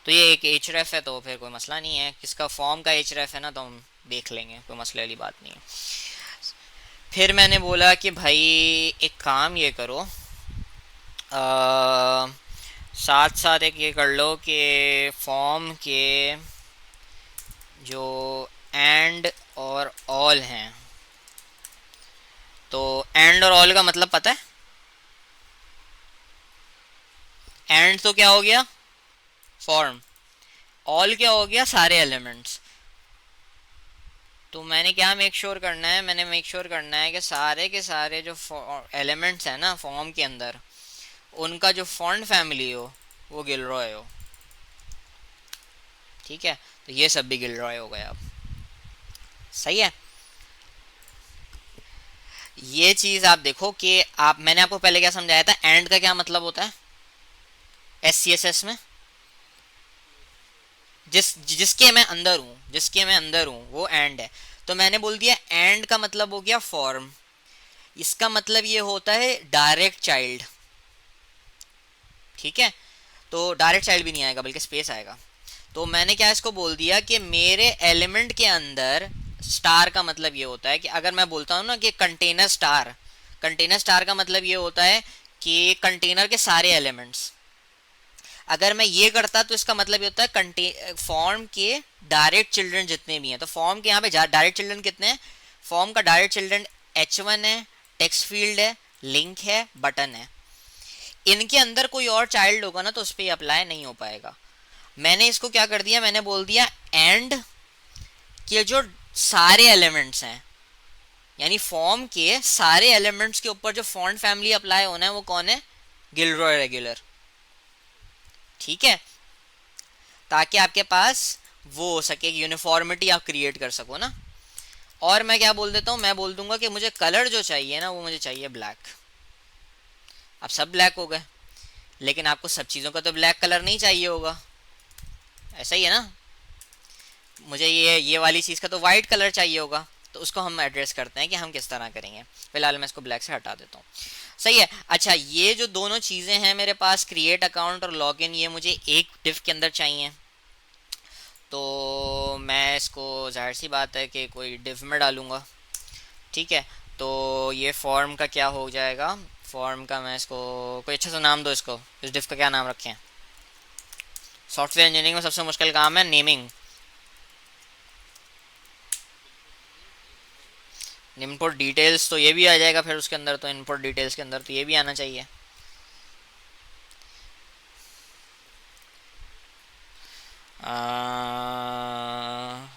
तो ये एक एच रेफ है, तो फिर कोई मसला नहीं है। किसका फॉर्म का एच रेफ है ना, तो हम देख लेंगे, कोई मसले वाली बात नहीं है। फिर मैंने बोला कि भाई एक काम ये करो, साथ साथ एक ये कर लो कि फॉर्म के जो एंड और ऑल हैं, तो एंड और ऑल का मतलब पता है? एंड तो क्या हो गया, फॉर्म, ऑल क्या हो गया, सारे एलिमेंट्स। तो मैंने क्या मेक श्योर करना है, मैंने मेक श्योर करना है कि सारे के सारे जो एलिमेंट्स हैं ना फॉर्म के अंदर, उनका जो फॉन्ट फैमिली हो वो गिलरॉय हो। ठीक है, तो ये सब भी गिलरॉय हो गया अब। सही है। ये चीज आप देखो कि आप, मैंने आपको पहले क्या समझाया था, एंड का क्या मतलब होता है SCSS में? जिसके मैं अंदर हूँ, जिसके मैं अंदर हूँ वो एंड है। तो मैंने बोल दिया एंड का मतलब हो गया फॉर्म, इसका मतलब ये होता है डायरेक्ट चाइल्ड। ठीक है, तो डायरेक्ट चाइल्ड भी नहीं आएगा बल्कि स्पेस आएगा। तो मैंने क्या इसको बोल दिया कि मेरे एलिमेंट के अंदर स्टार का मतलब ये होता है कि अगर मैं बोलता हूँ ना कि कंटेनर स्टार, कंटेनर स्टार का मतलब ये होता है कि कंटेनर के सारे एलिमेंट्स। अगर मैं ये करता तो इसका मतलब ये होता है फॉर्म के डायरेक्ट चिल्ड्रन जितने भी हैं। तो फॉर्म के यहाँ पे डायरेक्ट चिल्ड्रन कितने हैं? फॉर्म का डायरेक्ट चिल्ड्रन H1 है, टेक्स्ट फील्ड है, लिंक है, बटन है। इनके अंदर कोई और चाइल्ड होगा ना तो उस पर अप्लाई नहीं हो पाएगा। मैंने इसको क्या कर दिया, मैंने बोल दिया एंड के जो सारे एलिमेंट्स हैं, यानी फॉर्म के सारे एलिमेंट्स के ऊपर जो फॉन्ट फैमिली अप्लाई होना है वो कौन है? Gilroy regular. ठीक है, ताकि आपके पास वो हो सके, यूनिफॉर्मिटी आप क्रिएट कर सको ना। और मैं क्या बोल देता हूँ, मैं बोल दूंगा कि मुझे कलर जो चाहिए ना वो मुझे चाहिए ब्लैक। अब सब ब्लैक हो गए, लेकिन आपको सब चीज़ों का तो ब्लैक कलर नहीं चाहिए होगा, ऐसा ही है ना। मुझे ये वाली चीज़ का तो वाइट कलर चाहिए होगा, तो उसको हम एड्रेस करते हैं कि हम किस तरह करेंगे। फिलहाल मैं इसको ब्लैक से हटा देता हूँ। सही है। अच्छा, ये जो दोनों चीज़ें हैं मेरे पास, क्रिएट अकाउंट और लॉगिन, ये मुझे एक डिफ के अंदर चाहिए। तो मैं इसको जाहिर सी बात है कि कोई डिव में डालूँगा। ठीक है, तो ये फॉर्म का क्या हो जाएगा, फॉर्म का मैं इसको कोई अच्छा सा नाम दो, इसको इस डिफ का क्या नाम रखें? सॉफ्टवेयर इंजीनियरिंग में सबसे मुश्किल काम है नेमिंग। इनपुट डिटेल्स तो ये भी आ जाएगा फिर उसके अंदर, तो इनपुट डिटेल्स के अंदर तो ये भी आना चाहिए।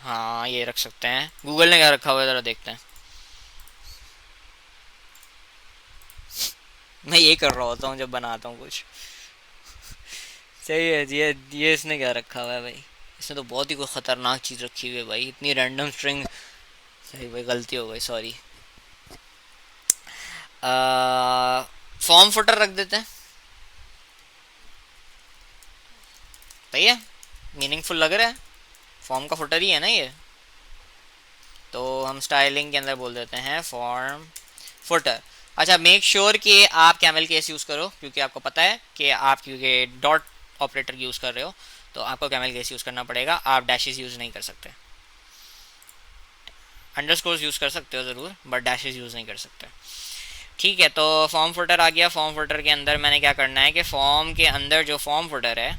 हाँ ये रख सकते हैं। गूगल ने क्या रखा हुआ है ज़रा देखते हैं। मैं ये कर रहा होता हूँ जब बनाता हूँ कुछ। सही है। ये इसने क्या रखा हुआ है भाई? इसने तो बहुत ही कोई ख़तरनाक चीज़ रखी हुई है भाई, इतनी रैंडम स्ट्रिंग। सही भाई, गलती हो गई, सॉरी। फॉर्म फुटर रख देते हैं। सही है, मीनिंगफुल लग रहा है। फॉर्म का फुटर ही है ना ये। तो हम स्टाइलिंग के अंदर बोल देते हैं फॉर्म फुटर। अच्छा, मेक श्योर कि आप कैमल केस यूज़ करो, क्योंकि आपको पता है कि आप क्योंकि डॉट ऑपरेटर यूज़ कर रहे हो तो आपको कैमल केस यूज़ करना पड़ेगा। आप डैशेस यूज़ नहीं कर सकते। अंडरस्कोर्स यूज़ कर सकते हो ज़रूर, बट डैशेस यूज़ नहीं कर सकते। ठीक है, तो फॉर्म फुटर आ गया। फॉर्म फुटर के अंदर मैंने क्या करना है कि फॉर्म के अंदर जो फॉर्म फुटर है,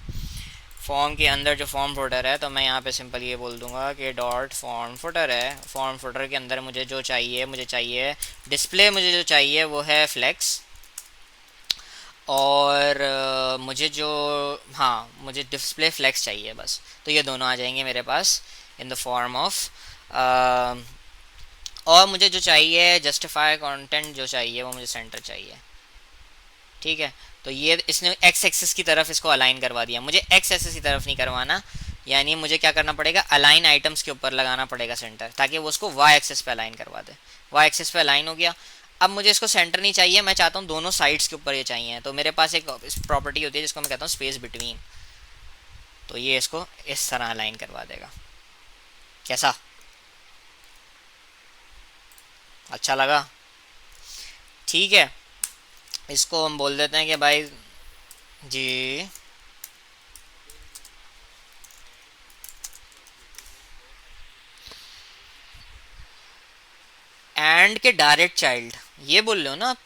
फॉर्म के अंदर जो फॉर्म फुटर है, तो मैं यहाँ पे सिंपल ये बोल दूंगा कि डॉट फॉर्म फुटर है। फॉर्म फुटर के अंदर मुझे जो चाहिए, मुझे चाहिए डिस्प्ले, मुझे जो चाहिए वो है फ्लेक्स। और मुझे जो, हाँ मुझे डिस्प्ले फ्लेक्स चाहिए बस। तो ये दोनों आ जाएंगे मेरे पास इन द फॉर्म ऑफ। और मुझे जो चाहिए जस्टिफाई कंटेंट जो चाहिए वो मुझे सेंटर चाहिए। ठीक है, तो ये इसने एक्स एक्सिस की तरफ इसको अलाइन करवा दिया, मुझे एक्स एक्सिस की तरफ नहीं करवाना। यानी मुझे क्या करना पड़ेगा, अलाइन आइटम्स के ऊपर लगाना पड़ेगा सेंटर, ताकि वो उसको वाई एक्सिस पे अलाइन करवा दे। वाई एक्सिस पे अलाइन हो गया। अब मुझे इसको सेंटर नहीं चाहिए, मैं चाहता हूँ दोनों साइड्स के ऊपर ये चाहिए। तो मेरे पास एक प्रॉपर्टी होती है जिसको मैं कहता हूँ स्पेस बिटवीन। तो ये इसको इस तरह अलाइन करवा देगा। कैसा, अच्छा लगा? ठीक है, इसको हम बोल देते हैं कि भाई जी, एंड के डायरेक्ट चाइल्ड, ये बोल रहे हो ना आप?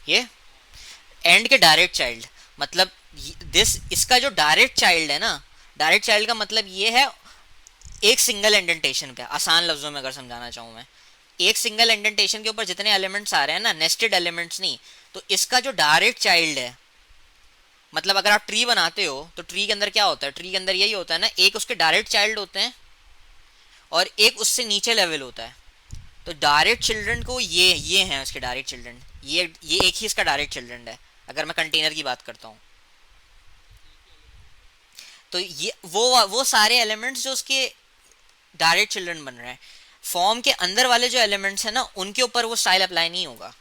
ये एंड के डायरेक्ट चाइल्ड मतलब इसका जो डायरेक्ट चाइल्ड है ना, डायरेक्ट चाइल्ड का मतलब ये है एक सिंगल इंडेंटेशन पे, आसान लफ्जों में अगर समझाना चाहूँ मैं, एक सिंगल इंडेंटेशन के ऊपर जितने एलिमेंट्स आ रहे हैं ना, नेस्टेड एलिमेंट्स नहीं, तो इसका जो डायरेक्ट चाइल्ड है, मतलब अगर आप ट्री बनाते हो तो ट्री के अंदर क्या होता है, ट्री के अंदर यही होता है ना, एक उसके डायरेक्ट चाइल्ड होते हैं और एक उससे नीचे लेवल होता है। तो डायरेक्ट चिल्ड्रन को ये हैं उसके डायरेक्ट चिल्ड्रन, ये एक ही इसका डायरेक्ट चिल्ड्रन है अगर मैं कंटेनर की बात करता हूँ। तो ये वो सारे एलिमेंट्स जो उसके डायरेक्ट चिल्ड्रन बन रहे हैं, फॉर्म के अंदर वाले जो एलिमेंट्स हैं ना, उनके ऊपर वो स्टाइल अप्लाई नहीं होगा।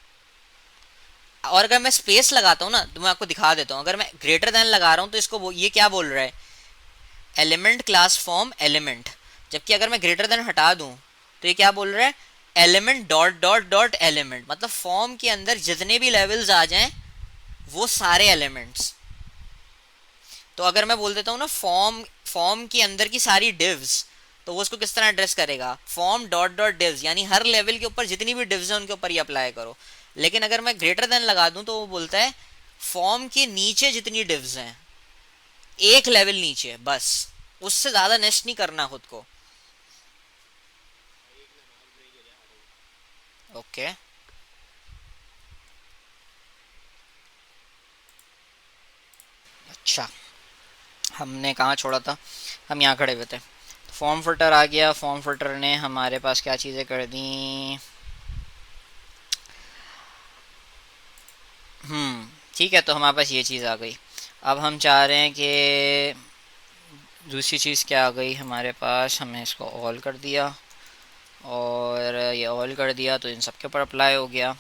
और अगर मैं स्पेस लगाता हूँ ना, तो मैं आपको दिखा देता हूँ, अगर मैं ग्रेटर देन लगा रहा हूँ तो इसको ये क्या बोल रहा है, एलिमेंट क्लास फॉर्म एलिमेंट। जबकि अगर मैं ग्रेटर देन हटा दूँ तो ये क्या बोल रहा है, element dot dot dot element. मतलब फॉर्म के अंदर जितने भी लेवल्स आ जाएं वो सारे एलिमेंट्स। तो अगर मैं बोल देता हूँ ना फॉर्म फॉर्म के अंदर की सारी डिव्स, तो वो उसको किस तरह एड्रेस करेगा, फॉर्म डॉट डॉट डिव्स, यानी हर लेवल के ऊपर जितनी भी डिव्स हैं उनके ऊपर ही अप्लाई करो। लेकिन अगर मैं ग्रेटर देन लगा दूं तो वो बोलता है फॉर्म के नीचे जितनी डिव्स हैं, एक लेवल नीचे बस, उससे ज्यादा नेस्ट नहीं करना खुद को। ओके, अच्छा, हमने कहाँ छोड़ा था, हम यहाँ खड़े हुए थे। फॉर्म फिल्टर आ गया, फॉर्म फिल्टर ने हमारे पास क्या चीज़ें कर दी। ठीक है, तो हमारे पास ये चीज़ आ गई। अब हम चाह रहे हैं कि दूसरी चीज़ क्या आ गई हमारे पास, हमने इसको ऑल कर दिया और ये ऑल कर दिया तो इन सब के ऊपर अप्लाई हो गया।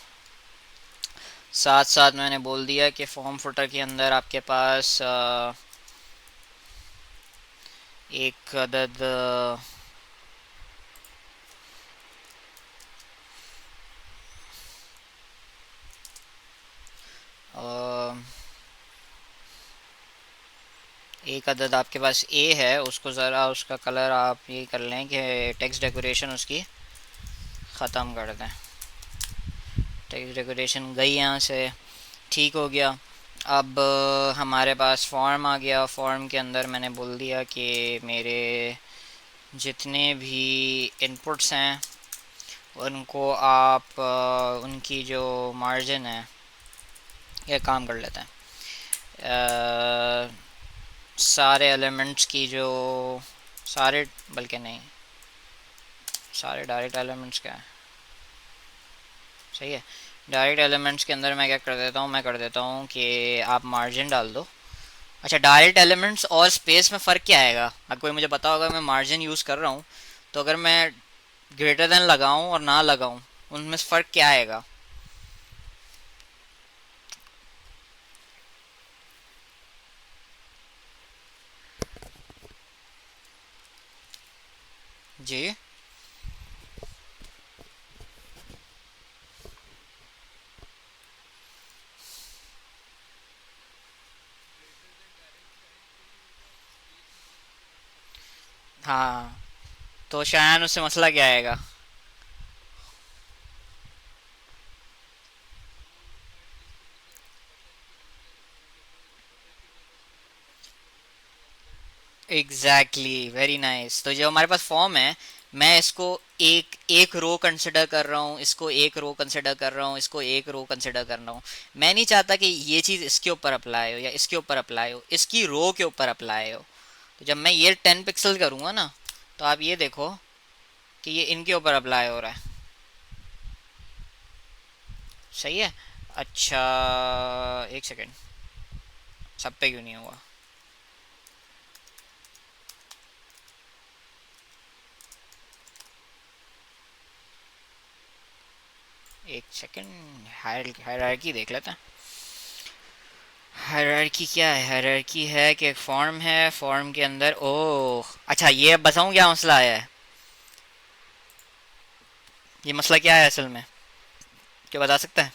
साथ साथ मैंने बोल दिया कि फॉर्म फुटर के अंदर आपके पास एक अदद एक अदद आपके पास ए है, उसको ज़रा उसका कलर आप ये कर लें कि टेक्स्ट डेकोरेशन उसकी ख़त्म कर दें। टेक्स्ट डेकोरेशन गई यहाँ से, ठीक हो गया। अब हमारे पास फॉर्म आ गया। फॉर्म के अंदर मैंने बोल दिया कि मेरे जितने भी इनपुट्स हैं उनको आप उनकी जो मार्जिन है, ये काम कर लेते हैं। सारे एलिमेंट्स की जो सारे, बल्कि नहीं, सारे डायरेक्ट एलिमेंट्स क्या है, सही है। डायरेक्ट एलिमेंट्स के अंदर मैं क्या कर देता हूँ, मैं कर देता हूँ कि आप मार्जिन डाल दो। अच्छा, डायरेक्ट एलिमेंट्स और स्पेस में फ़र्क क्या आएगा, अगर कोई मुझे पता होगा, मैं मार्जिन यूज़ कर रहा हूँ तो अगर मैं ग्रेटर देन लगाऊँ और ना लगाऊँ उनमें फ़र्क क्या आएगा। जी, हाँ, तो शायद उससे मसला क्या आएगा। Exactly, very nice. तो जो हमारे पास फॉर्म है, मैं इसको एक एक रो कंसिडर कर रहा हूँ, इसको एक रो कंसिडर कर रहा हूँ, इसको एक रो कंसिडर कर रहा हूँ। मैं नहीं चाहता कि ये चीज़ इसके ऊपर अप्लाई हो या इसके ऊपर अप्लाई हो, इसकी रो के ऊपर अप्लाई हो। तो जब मैं ये 10 पिक्सल करूँगा ना, तो आप ये देखो कि ये इनके ऊपर अप्लाई हो रहा है। सही है। अच्छा, एक सेकेंड, सब पे क्यों नहीं हुआ। एक सेकेंड, हायरार्की देख लेते हैं। हायरार्की क्या है, हायरार्की है कि एक फॉर्म है, फॉर्म के अंदर, ओह अच्छा, ये अब बताऊँ क्या मसला आया है। ये मसला क्या है असल में, क्या बता सकता है।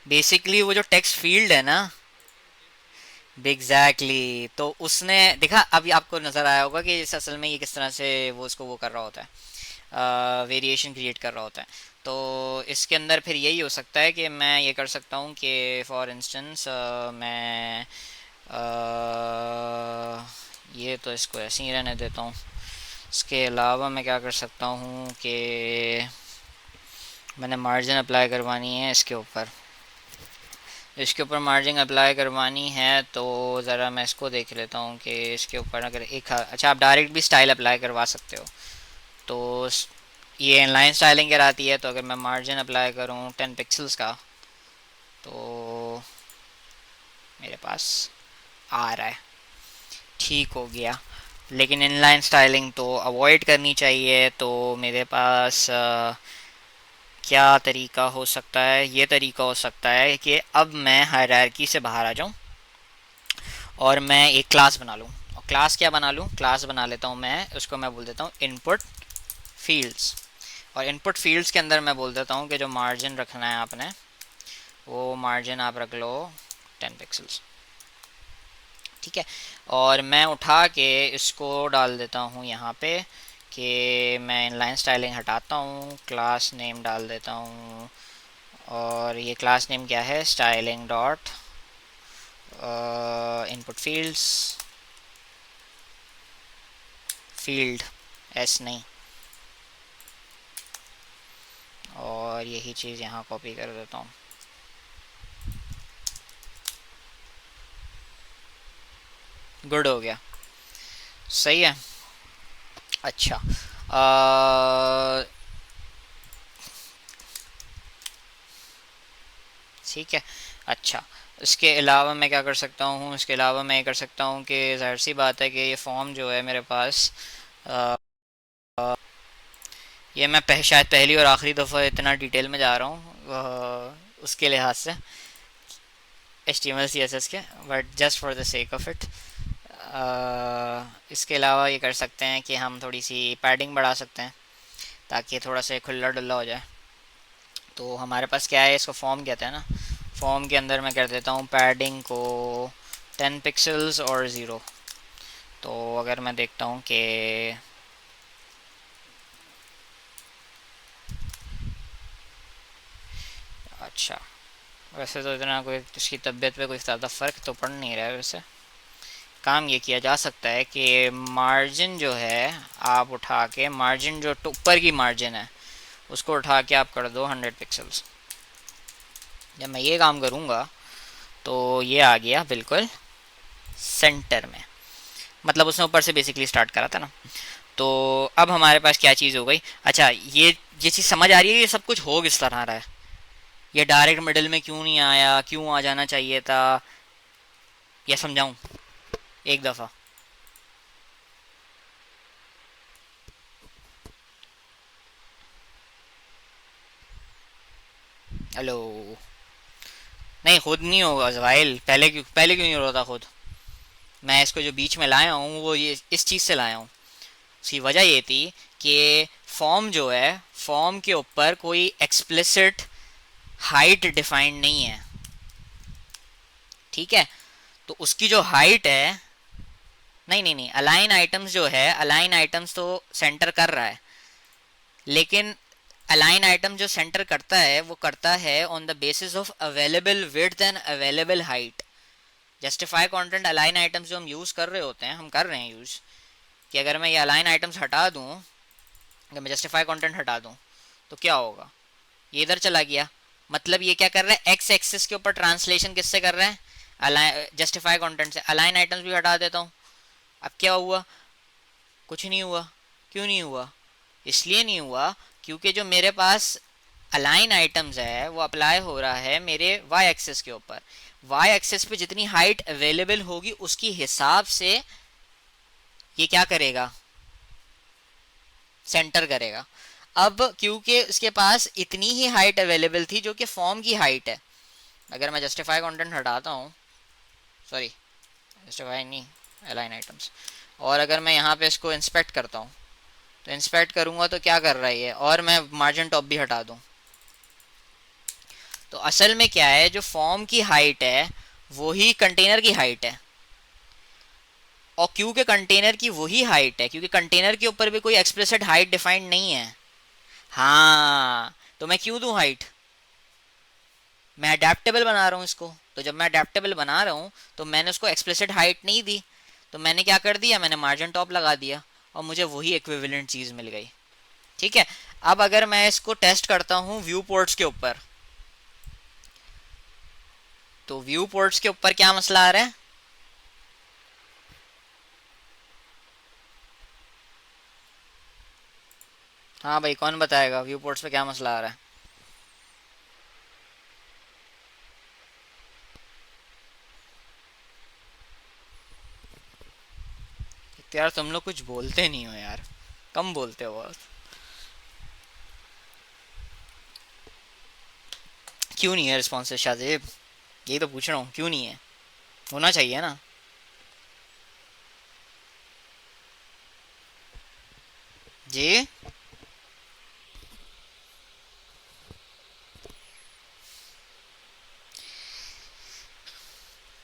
बेसिकली वो जो टेक्स्ट फील्ड है ना, एग्जैक्टली exactly, तो उसने देखा, अभी आपको नज़र आया होगा कि इस असल में ये किस तरह से वो उसको वो कर रहा होता है, वेरिएशन क्रिएट कर रहा होता है। तो इसके अंदर फिर यही हो सकता है कि मैं ये कर सकता हूँ कि फॉर इंस्टेंस मैं ये तो इसको ऐसे ही रहने देता हूँ। इसके अलावा मैं क्या कर सकता हूँ कि मैंने मार्जिन अप्लाई करवानी है इसके ऊपर मार्जिन अप्लाई करवानी है, तो ज़रा मैं इसको देख लेता हूँ कि इसके ऊपर अगर एक अच्छा, आप डायरेक्ट भी स्टाइल अप्लाई करवा सकते हो। तो ये इनलाइन स्टाइलिंग कराती है, तो अगर मैं मार्जिन अप्लाई करूँ 10 पिक्सल्स का, तो मेरे पास आ रहा है, ठीक हो गया। लेकिन इनलाइन स्टाइलिंग तो अवॉइड करनी चाहिए। तो मेरे पास क्या तरीका हो सकता है? ये तरीका हो सकता है कि अब मैं हायरार्की से बाहर आ जाऊं और मैं एक क्लास बना लूं। और क्लास क्या बना लूं? क्लास बना लेता हूं मैं, उसको मैं बोल देता हूं इनपुट फील्ड्स। और इनपुट फील्ड्स के अंदर मैं बोल देता हूं कि जो मार्जिन रखना है आपने, वो मार्जिन आप रख लो 10 पिक्सल्स। ठीक है। और मैं उठा के इसको डाल देता हूँ यहाँ पे कि मैं इनलाइन स्टाइलिंग हटाता हूँ, क्लास नेम डाल देता हूँ। और ये क्लास नेम क्या है? Styling dot input fields, field S नहीं। और यही चीज़ यहाँ कॉपी कर देता हूँ। गुड हो गया, सही है। अच्छा, ठीक है। अच्छा, इसके अलावा मैं क्या कर सकता हूँ? इसके अलावा मैं ये कर सकता हूँ कि जाहिर सी बात है कि ये फॉर्म जो है मेरे पास, ये मैं शायद पहली और आखिरी दफ़ा इतना डिटेल में जा रहा हूँ उसके लिहाज से, HTML CSS के, but just for the sake of it. इसके अलावा ये कर सकते हैं कि हम थोड़ी सी पैडिंग बढ़ा सकते हैं ताकि थोड़ा सा खुला डुल्ला हो जाए। तो हमारे पास क्या है, इसको फॉर्म कहते हैं ना। फॉर्म के अंदर मैं कर देता हूँ पैडिंग को 10 पिक्सल्स और 0। तो अगर मैं देखता हूँ कि अच्छा, वैसे तो इतना कोई इसकी तबीयत पे कोई ज़्यादा फ़र्क तो पड़ नहीं रहा है। वैसे काम ये किया जा सकता है कि मार्जिन जो है, आप उठा के मार्जिन जो ऊपर की मार्जिन है उसको उठा के आप कर दो 100 पिक्सल्स। जब मैं ये काम करूँगा तो ये आ गया बिल्कुल सेंटर में, मतलब उसने ऊपर से बेसिकली स्टार्ट करा था ना। तो अब हमारे पास क्या चीज़ हो गई? अच्छा, ये चीज़ समझ आ रही है ये सब कुछ हो किस तरह रहा है? ये डायरेक्ट मिडिल में क्यों नहीं आया, क्यों आ जाना चाहिए था? या समझाऊं एक दफ़ा? हेलो? नहीं, खुद नहीं होगा जवाइल, पहले क्यों नहीं हो रहा था खुद? मैं इसको जो बीच में लाया हूँ वो ये इस चीज़ से लाया हूँ। उसकी वजह ये थी कि फॉर्म जो है, फॉर्म के ऊपर कोई एक्सप्लिसिट हाइट डिफाइंड नहीं है। ठीक है। तो उसकी जो हाइट है, नहीं नहीं नहीं, अलाइन आइटम्स जो है, अलाइन आइटम्स तो सेंटर कर रहा है, लेकिन अलाइन आइटम जो सेंटर करता है वो करता है on the basis of available width and available height. Justify content align items जो हम यूज़ कर रहे होते हैं, हम कर रहे हैं यूज़, कि अगर मैं ये अलाइन आइटम्स हटा दूँ, अगर मैं जस्टिफाई कंटेंट हटा दूँ तो क्या होगा? ये इधर चला गया। मतलब ये क्या कर रहा है? एक्स एक्सिस के ऊपर ट्रांसलेशन किससे कर रहा है? अलाइन जस्टिफाई कंटेंट से। अलाइन आइटम्स भी हटा देता हूँ, अब क्या हुआ? कुछ नहीं हुआ। क्यों नहीं हुआ? इसलिए नहीं हुआ क्योंकि जो मेरे पास अलाइन आइटम्स है वो अप्लाई हो रहा है मेरे वाई एक्सिस के ऊपर। वाई एक्सिस पे जितनी हाइट अवेलेबल होगी उसकी हिसाब से ये क्या करेगा? सेंटर करेगा। अब क्योंकि उसके पास इतनी ही हाइट अवेलेबल थी जो कि फॉर्म की हाइट है, अगर मैं जस्टिफाई कंटेंट हटाता हूँ, सॉरी जस्टिफाई नहीं, अलाइन आइटम्स, और अगर मैं यहाँ पे इसको इंस्पेक्ट करता हूँ, तो इंस्पेक्ट करूँगा तो क्या कर रहा है ये, और मैं मार्जिन टॉप भी हटा दूँ, तो असल में क्या है, जो फॉर्म की हाइट है वही कंटेनर की हाइट है। और क्योंकि कंटेनर की वही हाइट है, क्योंकि कंटेनर के ऊपर भी कोई एक्सप्लिसिट हाइट डिफाइंड नहीं है। हाँ, तो मैं क्यों दूं हाइट? मैं अडेप्टेबल बना रहा हूँ इसको, तो जब मैं अडेप्टेबल बना रहा हूँ तो मैंने उसको एक्सप्लिसिट हाइट नहीं दी, तो मैंने क्या कर दिया, मैंने मार्जिन टॉप लगा दिया और मुझे वही इक्विवेलेंट चीज़ मिल गई। ठीक है। अब अगर मैं इसको टेस्ट करता हूँ व्यू पोर्ट्स के ऊपर, तो व्यू पोर्ट्स के ऊपर क्या मसला आ रहा है? हाँ भाई, कौन बताएगा व्यू पोर्ट्स पे क्या मसला आ रहा है? तो यार तुम लोग कुछ बोलते नहीं हो यार, कम बोलते हो बहुत। क्यों नहीं है रिस्पॉन्सेज शाहजेब? यही तो पूछ रहा हूँ, क्यों नहीं है? होना चाहिए ना। जी।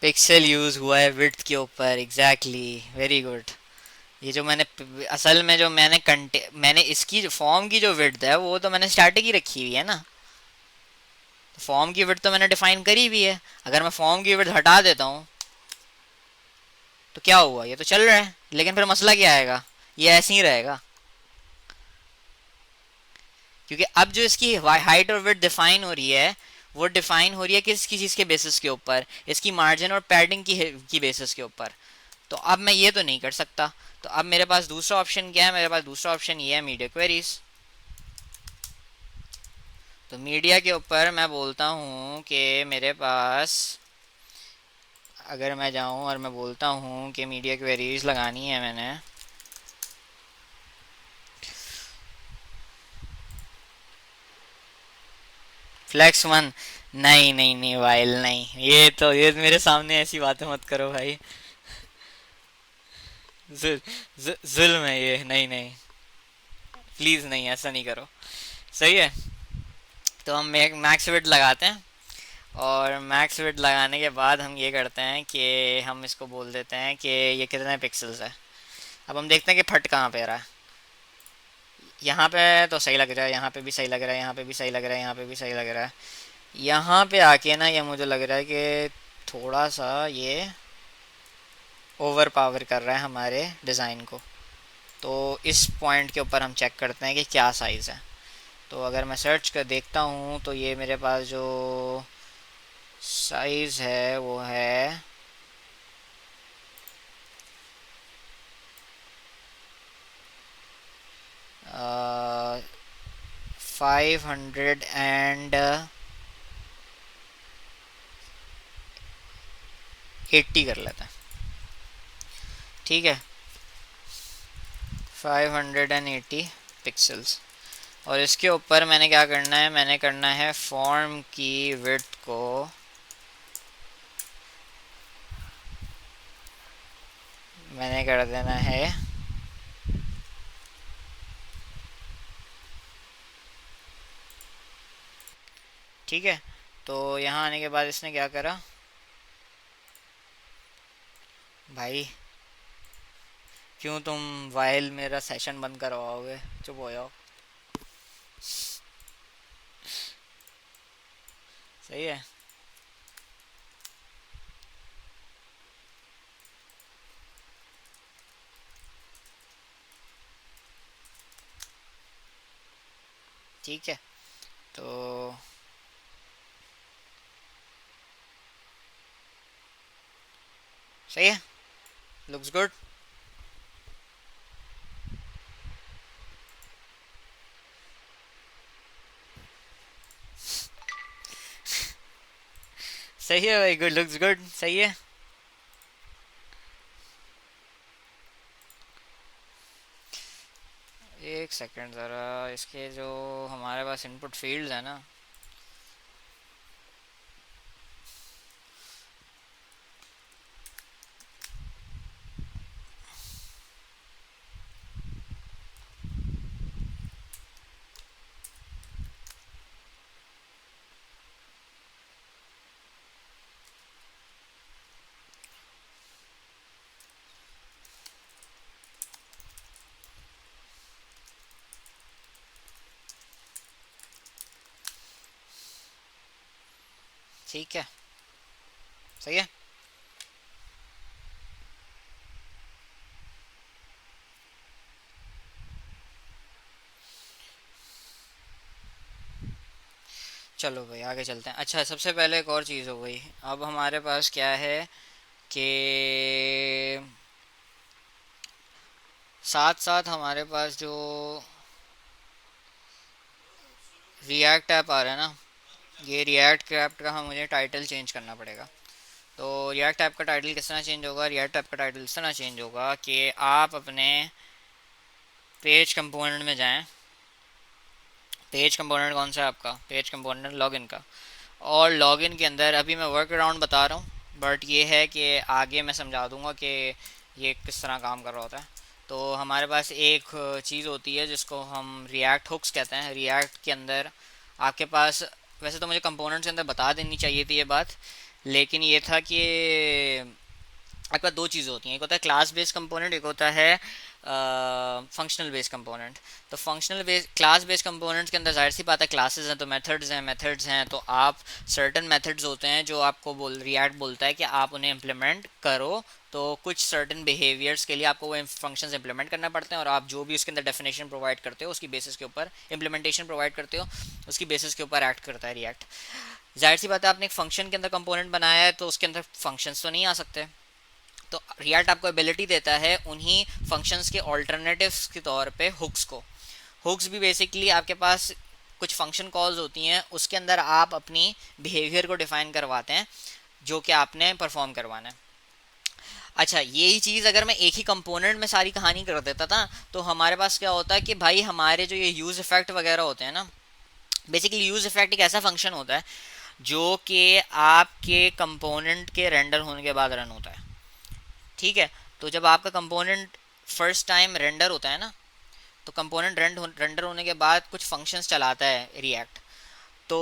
पिक्सल यूज हुआ है विड्थ के ऊपर, एग्जैक्टली, वेरी गुड। ये जो मैंने असल में जो मैंने इसकी जो फॉर्म की जो विड्थ है वो तो मैंने स्टैटिक ही रखी हुई है ना। फॉर्म की विड्थ तो मैंने डिफाइन करी भी है। अगर मैं फॉर्म की विड्थ हटा देता हूँ तो क्या हुआ, ये तो चल रहा है, लेकिन फिर मसला क्या आएगा? ये ऐसे ही रहेगा, क्योंकि अब जो इसकी हाइट और विड्थ डिफाइन हो रही है, वो डिफाइन हो रही है किसकी चीज़ के बेसिस के ऊपर? इसकी मार्जिन और पैडिंग की बेसिस के ऊपर। तो अब मैं ये तो नहीं कर सकता। तो अब मेरे पास दूसरा ऑप्शन क्या है? मेरे पास दूसरा ऑप्शन ये है, मीडिया क्वेरीज। तो मीडिया के ऊपर मैं बोलता हूँ कि मेरे पास, अगर मैं जाऊँ और मैं बोलता हूँ कि मीडिया क्वेरीज लगानी है मैंने, फ्लैक्स वन, नहीं नहीं नहीं वाइल नहीं, ये मेरे सामने ऐसी बातें मत करो भाई। जुल्म है ये, नहीं नहीं, प्लीज़ नहीं, ऐसा नहीं करो। सही है। तो हम मैक्स विड्थ लगाते हैं, और मैक्स विड्थ लगाने के बाद हम ये करते हैं कि हम इसको बोल देते हैं कि ये कितने पिक्सल्स है। अब हम देखते हैं कि फट कहाँ पे रहा है। यहाँ पे तो सही लग रहा है, यहाँ पे भी सही लग रहा है, यहाँ पे भी सही लग रहा है, यहाँ पे भी सही लग रहा है। यहाँ पे आके ना ये मुझे लग रहा है कि थोड़ा सा ये ओवर पावर कर रहा है हमारे डिज़ाइन को। तो इस पॉइंट के ऊपर हम चेक करते हैं कि क्या साइज़ है। तो अगर मैं सर्च कर देखता हूँ तो ये मेरे पास जो साइज़ है वो है 580 कर लेते हैं। ठीक है, 580 पिक्सल्स। और इसके ऊपर मैंने क्या करना है, मैंने करना है फॉर्म की विड्थ को मैंने कर देना है, ठीक है। तो यहाँ आने के बाद इसने क्या करा, भाई क्यों तुम वाइल मेरा सेशन बंद करवाओगे? चुप हो जाओ। सही है। ठीक है। तो सही है, लुक्स गुड। सही है भाई, गुड, लुक्स गुड, सही है। एक सेकंड ज़रा, इसके जो हमारे पास इनपुट फील्ड्स है ना, ठीक है, सही है। चलो भाई आगे चलते हैं। अच्छा, सबसे पहले एक और चीज़ हो गई। अब हमारे पास क्या है कि साथ साथ हमारे पास जो रिएक्ट ऐप आ रहा है ना, ये रिएक्ट ऐप का हम मुझे टाइटल चेंज करना पड़ेगा। तो रिएक्ट ऐप का टाइटल किस तरह चेंज होगा? रिएक्ट ऐप का टाइटल इस तरह चेंज होगा कि आप अपने पेज कंपोनेंट में जाएं। पेज कंपोनेंट कौन सा है आपका? पेज कंपोनेंट लॉगिन का। और लॉगिन के अंदर अभी मैं वर्क अराउंड बता रहा हूँ, बट ये है कि आगे मैं समझा दूंगा कि ये किस तरह काम कर रहा होता है। तो हमारे पास एक चीज़ होती है जिसको हम रिएक्ट हुक्स कहते हैं। रिएक्ट के अंदर आपके पास, वैसे तो मुझे कंपोनेंट्स के अंदर बता देनी चाहिए थी ये बात, लेकिन ये था कि आपके पास दो चीज़ें होती हैं। एक होता है क्लास बेस्ड कंपोनेंट, एक होता है फंक्शनल बेस्ड कंपोनेंट। तो functional base class based components के अंदर जाहिर सी बात है क्लासेस हैं, तो मेथड्स हैं। तो आप सर्टन मेथड्स होते हैं जो आपको रिएक्ट बोलता है कि आप उन्हें इम्प्लीमेंट करो। तो कुछ सर्टन बिहेवियर्स के लिए आपको वो फंक्शंस इंप्लीमेंट करना पड़ते हैं, और आप जो भी उसके अंदर डेफिनेशन प्रोवाइड करते हो उसकी बेसिस के ऊपर, इम्प्लीमेंटेशन प्रोवाइड करते हो उसकी बेसिस के ऊपर एक्ट करता है रिएक्ट। जाहिर सी बात है आपने एक फंक्शन के अंदर कंपोनेंट बनाया है तो उसके अंदर फंक्शंस तो नहीं आ सकते। तो रिएक्ट आपको एबिलिटी देता है उन्हीं फंक्शंस के ऑल्टरनेटिव्स के तौर पे हुक्स को। हुक्स भी बेसिकली आपके पास कुछ फंक्शन कॉल्स होती हैं, उसके अंदर आप अपनी बिहेवियर को डिफाइन करवाते हैं जो कि आपने परफॉर्म करवाना है। अच्छा, यही चीज़ अगर मैं एक ही कंपोनेंट में सारी कहानी कर देता था तो हमारे पास क्या होता है कि भाई हमारे जो ये यूज़ इफेक्ट वगैरह होते हैं ना, बेसिकली यूज़ इफेक्ट एक ऐसा फंक्शन होता है जो कि आपके कंपोनेंट के रेंडर होने के बाद रन होता है। ठीक है, तो जब आपका कंपोनेंट फर्स्ट टाइम रेंडर होता है ना, तो कंपोनेंट रेंडर होने के बाद कुछ फंक्शंस चलाता है रिएक्ट। तो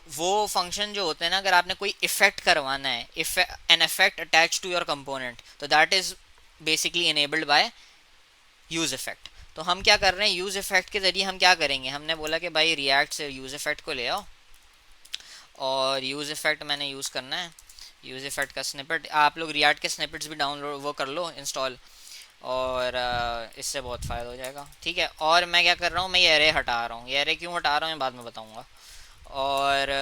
वो फंक्शन जो होते हैं ना, अगर आपने कोई इफेक्ट करवाना है, if an effect attach to your component, तो that is basically enabled by use effect. तो हम क्या कर रहे हैं, यूज इफेक्ट के जरिए हम क्या करेंगे, हमने बोला कि भाई रिएक्ट से यूज इफेक्ट को ले आओ, और यूज इफेक्ट मैंने यूज़ करना है। यूज इफेक्ट का स्निपेट, आप लोग रिएक्ट के स्निपेट्स भी डाउनलोड वो कर लो, इंस्टॉल, और इससे बहुत फ़ायदा हो जाएगा। ठीक है, और मैं क्या कर रहा हूँ, मैं ये एरे हटा रहा हूँ। ये एरे क्यों हटा रहा हूँ मैं बाद में बताऊँगा। और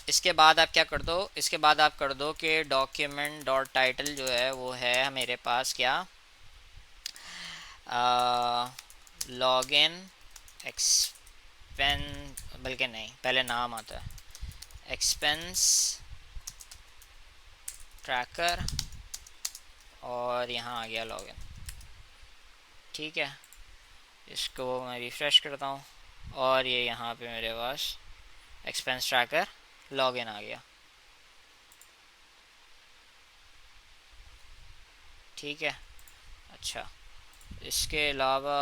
इसके बाद आप क्या कर दो, इसके बाद आप कर दो कि डॉक्यूमेंट डॉट टाइटल जो है वो है मेरे पास क्या, लॉगिन एक्सपेन, बल्कि नहीं, पहले नाम आता है एक्सपेंस ट्रैकर, और यहाँ आ गया लॉगिन। ठीक है, इसको मैं रिफ़्रेश करता हूँ और ये यहाँ पे मेरे पास एक्सपेंस ट्रैकर लॉगिन आ गया। ठीक है, अच्छा, इसके अलावा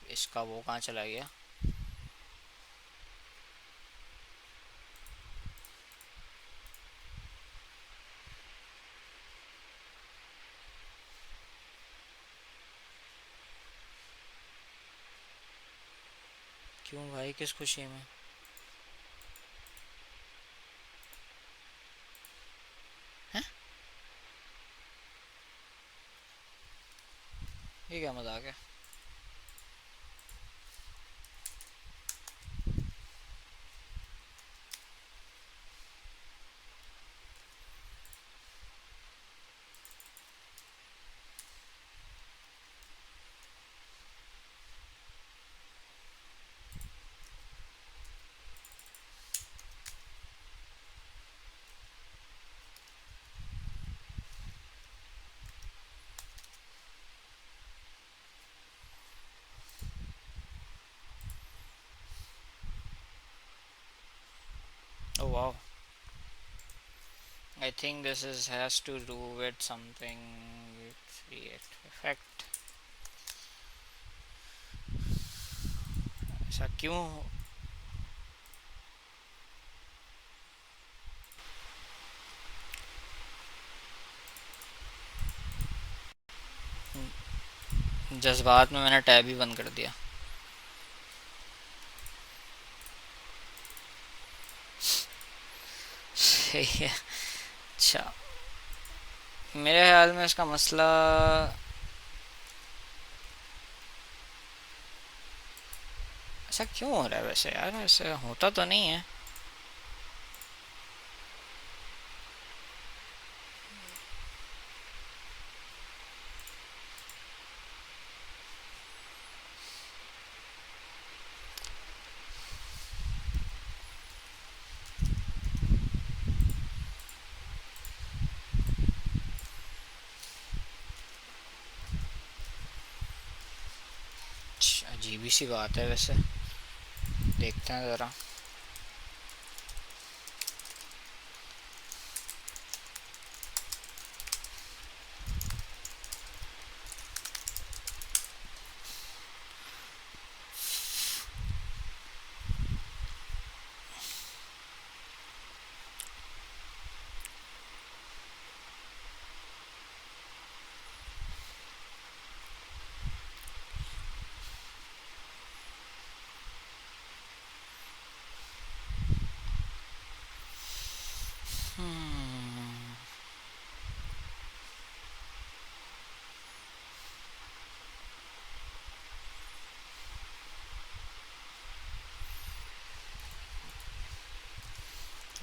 इसका वो कहाँ चला गया? क्यों भाई, किस खुशी में? हैं? ये क्या मजाक है? Oh wow, I think this is has to do with something with create effect। ऐसा क्यों? जज्बात में मैंने टैब ही बंद कर दिया। ये अच्छा, मेरे ख्याल में इसका मसला ऐसा क्यों हो रहा है वैसे यार, ऐसे होता तो नहीं है। अच्छा, अजीब ही सी बात है वैसे, देखते हैं ज़रा।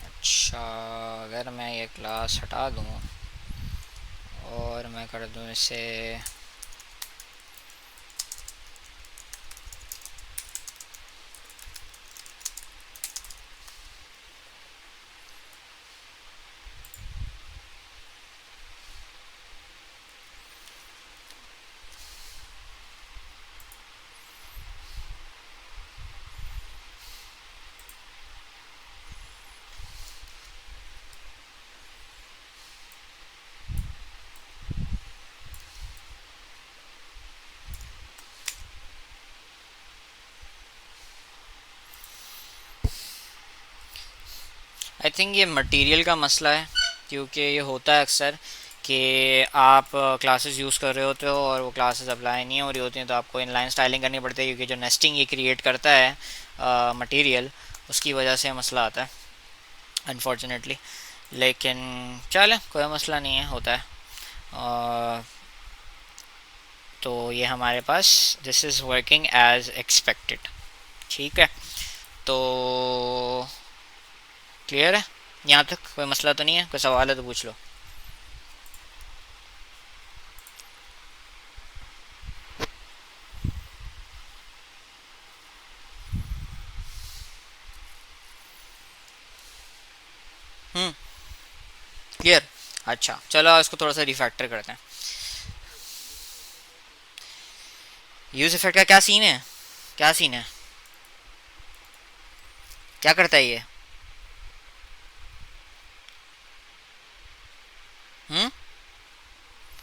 अच्छा, अगर मैं ये क्लास हटा दूँ और मैं कर दूँ इसे आई थिंक ये मटेरियल का मसला है, क्योंकि ये होता है अक्सर कि आप क्लासेस यूज़ कर रहे होते हो और वो क्लासेस अप्लाई नहीं हो रही होती हैं, तो आपको इनलाइन स्टाइलिंग करनी पड़ती है, क्योंकि जो नेस्टिंग ये क्रिएट करता है मटेरियल, उसकी वजह से मसला आता है अनफॉर्चुनेटली। लेकिन चले, कोई मसला नहीं है, होता है। अ, तो ये हमारे पास this is working as expected. ठीक है, तो क्लियर है यहाँ तक, कोई मसला तो नहीं है, कोई सवाल है तो पूछ लो। हम्म, क्लियर। अच्छा चलो, इसको थोड़ा सा रिफैक्टर करते हैं। यूज इफेक्ट का क्या सीन है, क्या सीन है, क्या करता है ये? हम्म,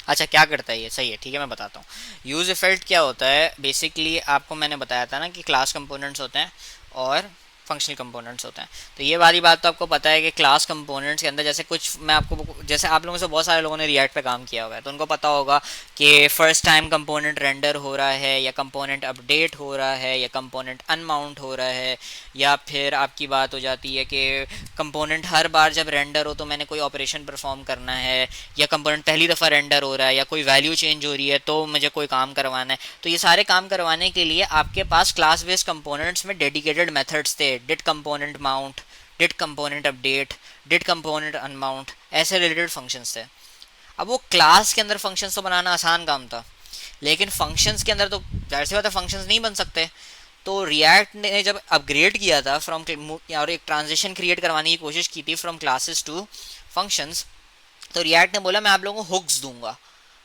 अच्छा क्या करता है ये, सही है, ठीक है मैं बताता हूँ। यूज इफेक्ट क्या होता है, बेसिकली आपको मैंने बताया था ना कि क्लास कंपोनेंट्स होते हैं और फंक्शनल कंपोनेंट्स होते हैं। तो ये वाली बात तो आपको पता है कि क्लास कंपोनेंट्स के अंदर जैसे कुछ, मैं आपको जैसे आप लोगों से बहुत सारे लोगों ने रिएक्ट पे काम किया हुआ है, तो उनको पता होगा कि फर्स्ट टाइम कंपोनेंट रेंडर हो रहा है, या कंपोनेंट अपडेट हो रहा है, या कंपोनेंट अनमाउंट हो रहा है, या फिर आपकी बात हो जाती है कि कंपोनेंट हर बार जब रेंडर हो तो मैंने कोई ऑपरेशन परफॉर्म करना है, या कंपोनेंट पहली दफ़ा रेंडर हो रहा है, या कोई वैल्यू चेंज हो रही है तो मुझे कोई काम करवाना है। तो ये सारे काम करवाने के लिए आपके पास क्लास बेस्ड कंपोनेंट्स में डेडिकेटेड मेथड्स थे, did component mount, did component update, did component unmount, ऐसे रिलेटेड फंक्शंस थे। अब वो क्लास के अंदर फंक्शंस तो बनाना आसान काम था, लेकिन फंक्शंस के अंदर तो जाहिर सी बात है फंक्शंस नहीं बन सकते। तो रिएक्ट ने जब अपग्रेड किया था फ्रॉम, और एक ट्रांजिशन क्रिएट करवाने की कोशिश की थी फ्रॉम क्लासेस टू फंक्शंस, तो रिएक्ट ने बोला मैं आप लोगों को हुक्स दूंगा।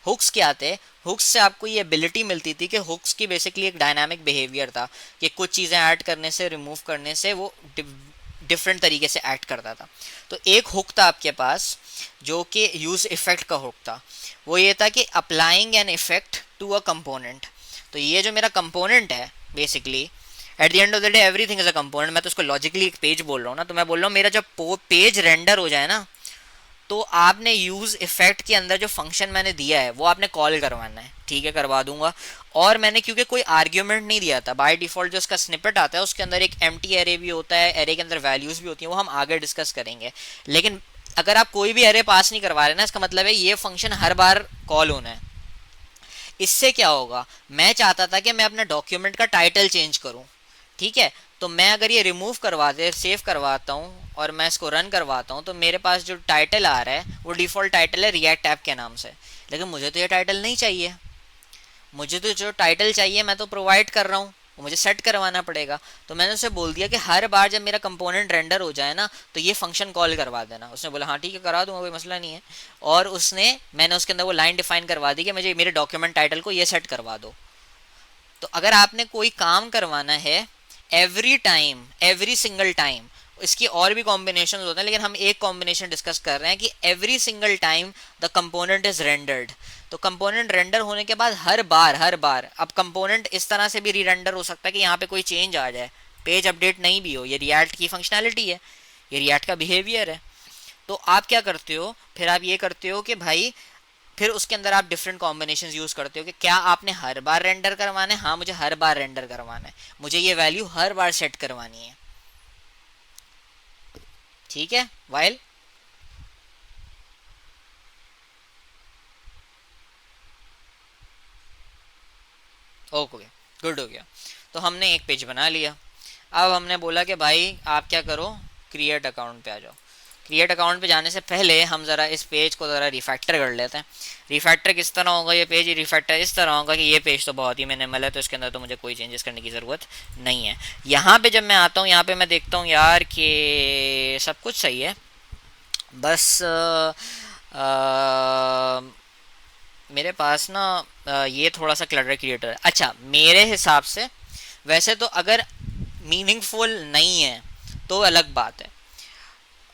हुक्स क्या थे? हुक्स से आपको ये एबिलिटी मिलती थी कि हुक्स की बेसिकली एक डायनामिक बिहेवियर था, कि कुछ चीज़ें ऐड करने से, रिमूव करने से वो डिफरेंट तरीके से एक्ट करता था। तो एक हुक था आपके पास जो कि यूज इफेक्ट का हुक था। वो ये था कि applying an effect to a component. तो ये जो मेरा कंपोनेंट है basically, at the end of the day everything is a component. मैं तो उसको लॉजिकली एक पेज बोल रहा हूँ ना, तो मैं बोल रहा हूँ मेरा जब पेज रेंडर हो जाए ना, तो आपने यूज इफेक्ट के अंदर जो फंक्शन मैंने दिया है वो आपने कॉल करवाना है। ठीक है, करवा दूंगा। और मैंने क्योंकि कोई आर्ग्यूमेंट नहीं दिया था, बाय डिफॉल्ट जो उसका स्निपेट आता है उसके अंदर एक एम्प्टी एरे भी होता है, एरे के अंदर वैल्यूज भी होती हैं, वो हम आगे डिस्कस करेंगे। लेकिन अगर आप कोई भी एरे पास नहीं करवा रहे ना, इसका मतलब है ये फंक्शन हर बार कॉल होना है। इससे क्या होगा, मैं चाहता था कि मैं अपने डॉक्यूमेंट का टाइटल चेंज करूं, ठीक है, तो मैं अगर ये रिमूव करवा दे, सेव करवाता हूँ और मैं इसको रन करवाता हूँ, तो मेरे पास जो टाइटल आ रहा है वो डिफ़ॉल्ट टाइटल है रिएक्ट ऐप के नाम से। लेकिन मुझे तो ये टाइटल नहीं चाहिए, मुझे तो जो टाइटल चाहिए मैं तो प्रोवाइड कर रहा हूँ, वो मुझे सेट करवाना पड़ेगा। तो मैंने उसे बोल दिया कि हर बार जब मेरा कंपोनेंट रेंडर हो जाए ना, तो ये फंक्शन कॉल करवा देना। उसने बोला हाँ ठीक है करा दूंगा, कोई मसला नहीं है। और मैंने उसके अंदर वो लाइन डिफाइन करवा दी कि मुझे मेरे डॉक्यूमेंट टाइटल को ये सेट करवा दो। तो अगर आपने कोई काम करवाना है every time, every single time, इसकी और भी कॉम्बिनेशन होते हैं लेकिन हम एक कॉम्बिनेशन डिस्कस कर रहे हैं कि every single time the component is rendered. तो कंपोनेंट रेंडर होने के बाद हर बार अब कंपोनेंट इस तरह से भी री रेंडर हो सकता है कि यहाँ पे कोई चेंज आ जाए, पेज अपडेट नहीं भी हो। ये रिएक्ट की फंक्शनैलिटी है, ये रिएक्ट का बिहेवियर है। तो आप क्या करते हो फिर, आप ये करते हो कि भाई फिर उसके अंदर आप डिफरेंट कॉम्बिनेशन यूज करते हो कि क्या आपने हर बार रेंडर करवाना है, हाँ मुझे हर बार रेंडर करवाना है, मुझे ये वैल्यू हर बार सेट करवानी है, ठीक है वाइल। ओके, गुड हो गया। तो हमने एक पेज बना लिया। अब हमने बोला कि भाई आप क्या करो, क्रिएट अकाउंट पे आ जाओ। क्रिएट अकाउंट पे जाने से पहले हम ज़रा इस पेज को ज़रा रिफैक्टर कर लेते हैं। रिफैक्टर किस तरह होगा, ये पेज रिफैक्टर इस तरह होगा कि ये पेज तो बहुत ही मिनिमल है, तो इसके अंदर तो मुझे कोई चेंजेस करने की ज़रूरत नहीं है। यहाँ पे जब मैं आता हूँ, यहाँ पे मैं देखता हूँ यार कि सब कुछ सही है, बस आ, मेरे पास ना ये थोड़ा सा क्लटर क्रिएटर है। अच्छा, मेरे हिसाब से वैसे तो अगर मीनिंगफुल नहीं है तो अलग बात है,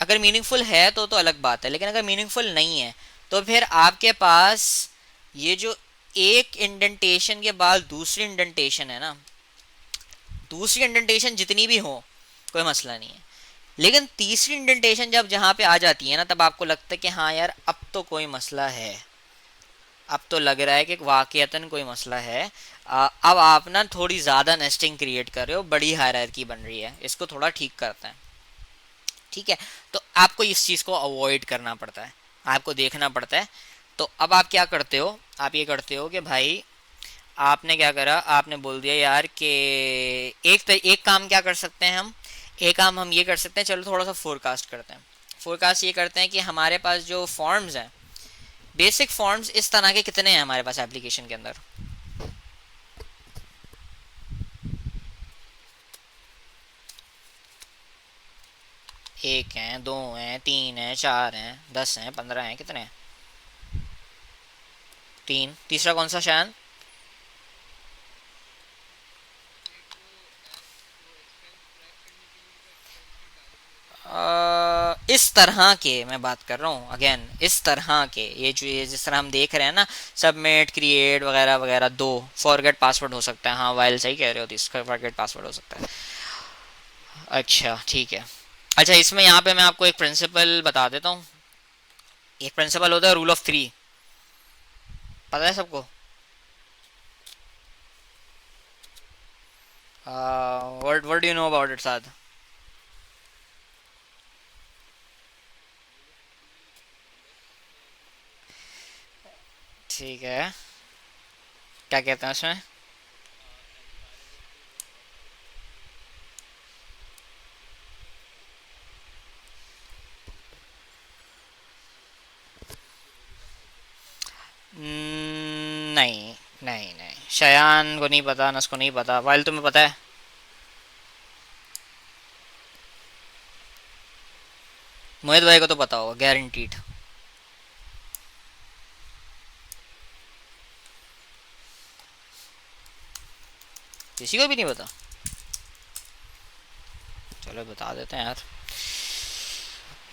अगर मीनिंगफुल है तो अलग बात है, लेकिन अगर मीनिंगफुल नहीं है तो फिर आपके पास ये जो एक इंडेंटेशन के बाद दूसरी इंडेंटेशन है ना, दूसरी इंडेंटेशन जितनी भी हो कोई मसला नहीं है, लेकिन तीसरी इंडेंटेशन जब जहाँ पे आ जाती है ना, तब आपको लगता है कि हाँ यार अब तो कोई मसला है, अब तो लग रहा है कि वाकईतन कोई मसला है। अब आप ना थोड़ी ज़्यादा नेस्टिंग क्रिएट कर रहे हो, बड़ी हायरार्की बन रही है, इसको थोड़ा ठीक करते हैं, ठीक है। तो आपको इस चीज़ को अवॉइड करना पड़ता है, आपको देखना पड़ता है। तो अब आप क्या करते हो, आप ये करते हो कि भाई आपने क्या करा, आपने बोल दिया यार कि एक काम क्या कर सकते हैं हम, एक काम हम ये कर सकते हैं, चलो थोड़ा सा फोरकास्ट करते हैं। फोरकास्ट ये करते हैं कि हमारे पास जो फॉर्म्स हैं, बेसिक फॉर्म्स इस तरह के कितने हैं हमारे पास एप्लीकेशन के अंदर। एक हैं, दो हैं, तीन हैं, चार हैं, 10 हैं, 15 हैं, कितने हैं? तीन, तीसरा कौन सा शायद? इस तरह के मैं बात कर रहा हूँ, अगेन इस तरह के, ये जिस तरह हम देख रहे हैं ना, सबमिट क्रिएट वगैरह वगैरह, दो फॉरगेट पासवर्ड हो सकता है, हाँ वाइल सही कह रहे हो, इसका फॉरगेट पासवर्ड हो सकता है। अच्छा ठीक है। अच्छा, इसमें यहाँ पे मैं आपको एक प्रिंसिपल बता देता हूँ। एक प्रिंसिपल होता है रूल ऑफ थ्री, पता है सबको? What do you know about it साद? ठीक है, क्या कहते हैं उसमें? नहीं नहीं नहीं, शयान को नहीं पता, अनस को नहीं पता, वाइल तुम्हें पता है? मोहित भाई को तो पता होगा गारंटीड। किसी को भी नहीं पता? चलो बता देते हैं यार।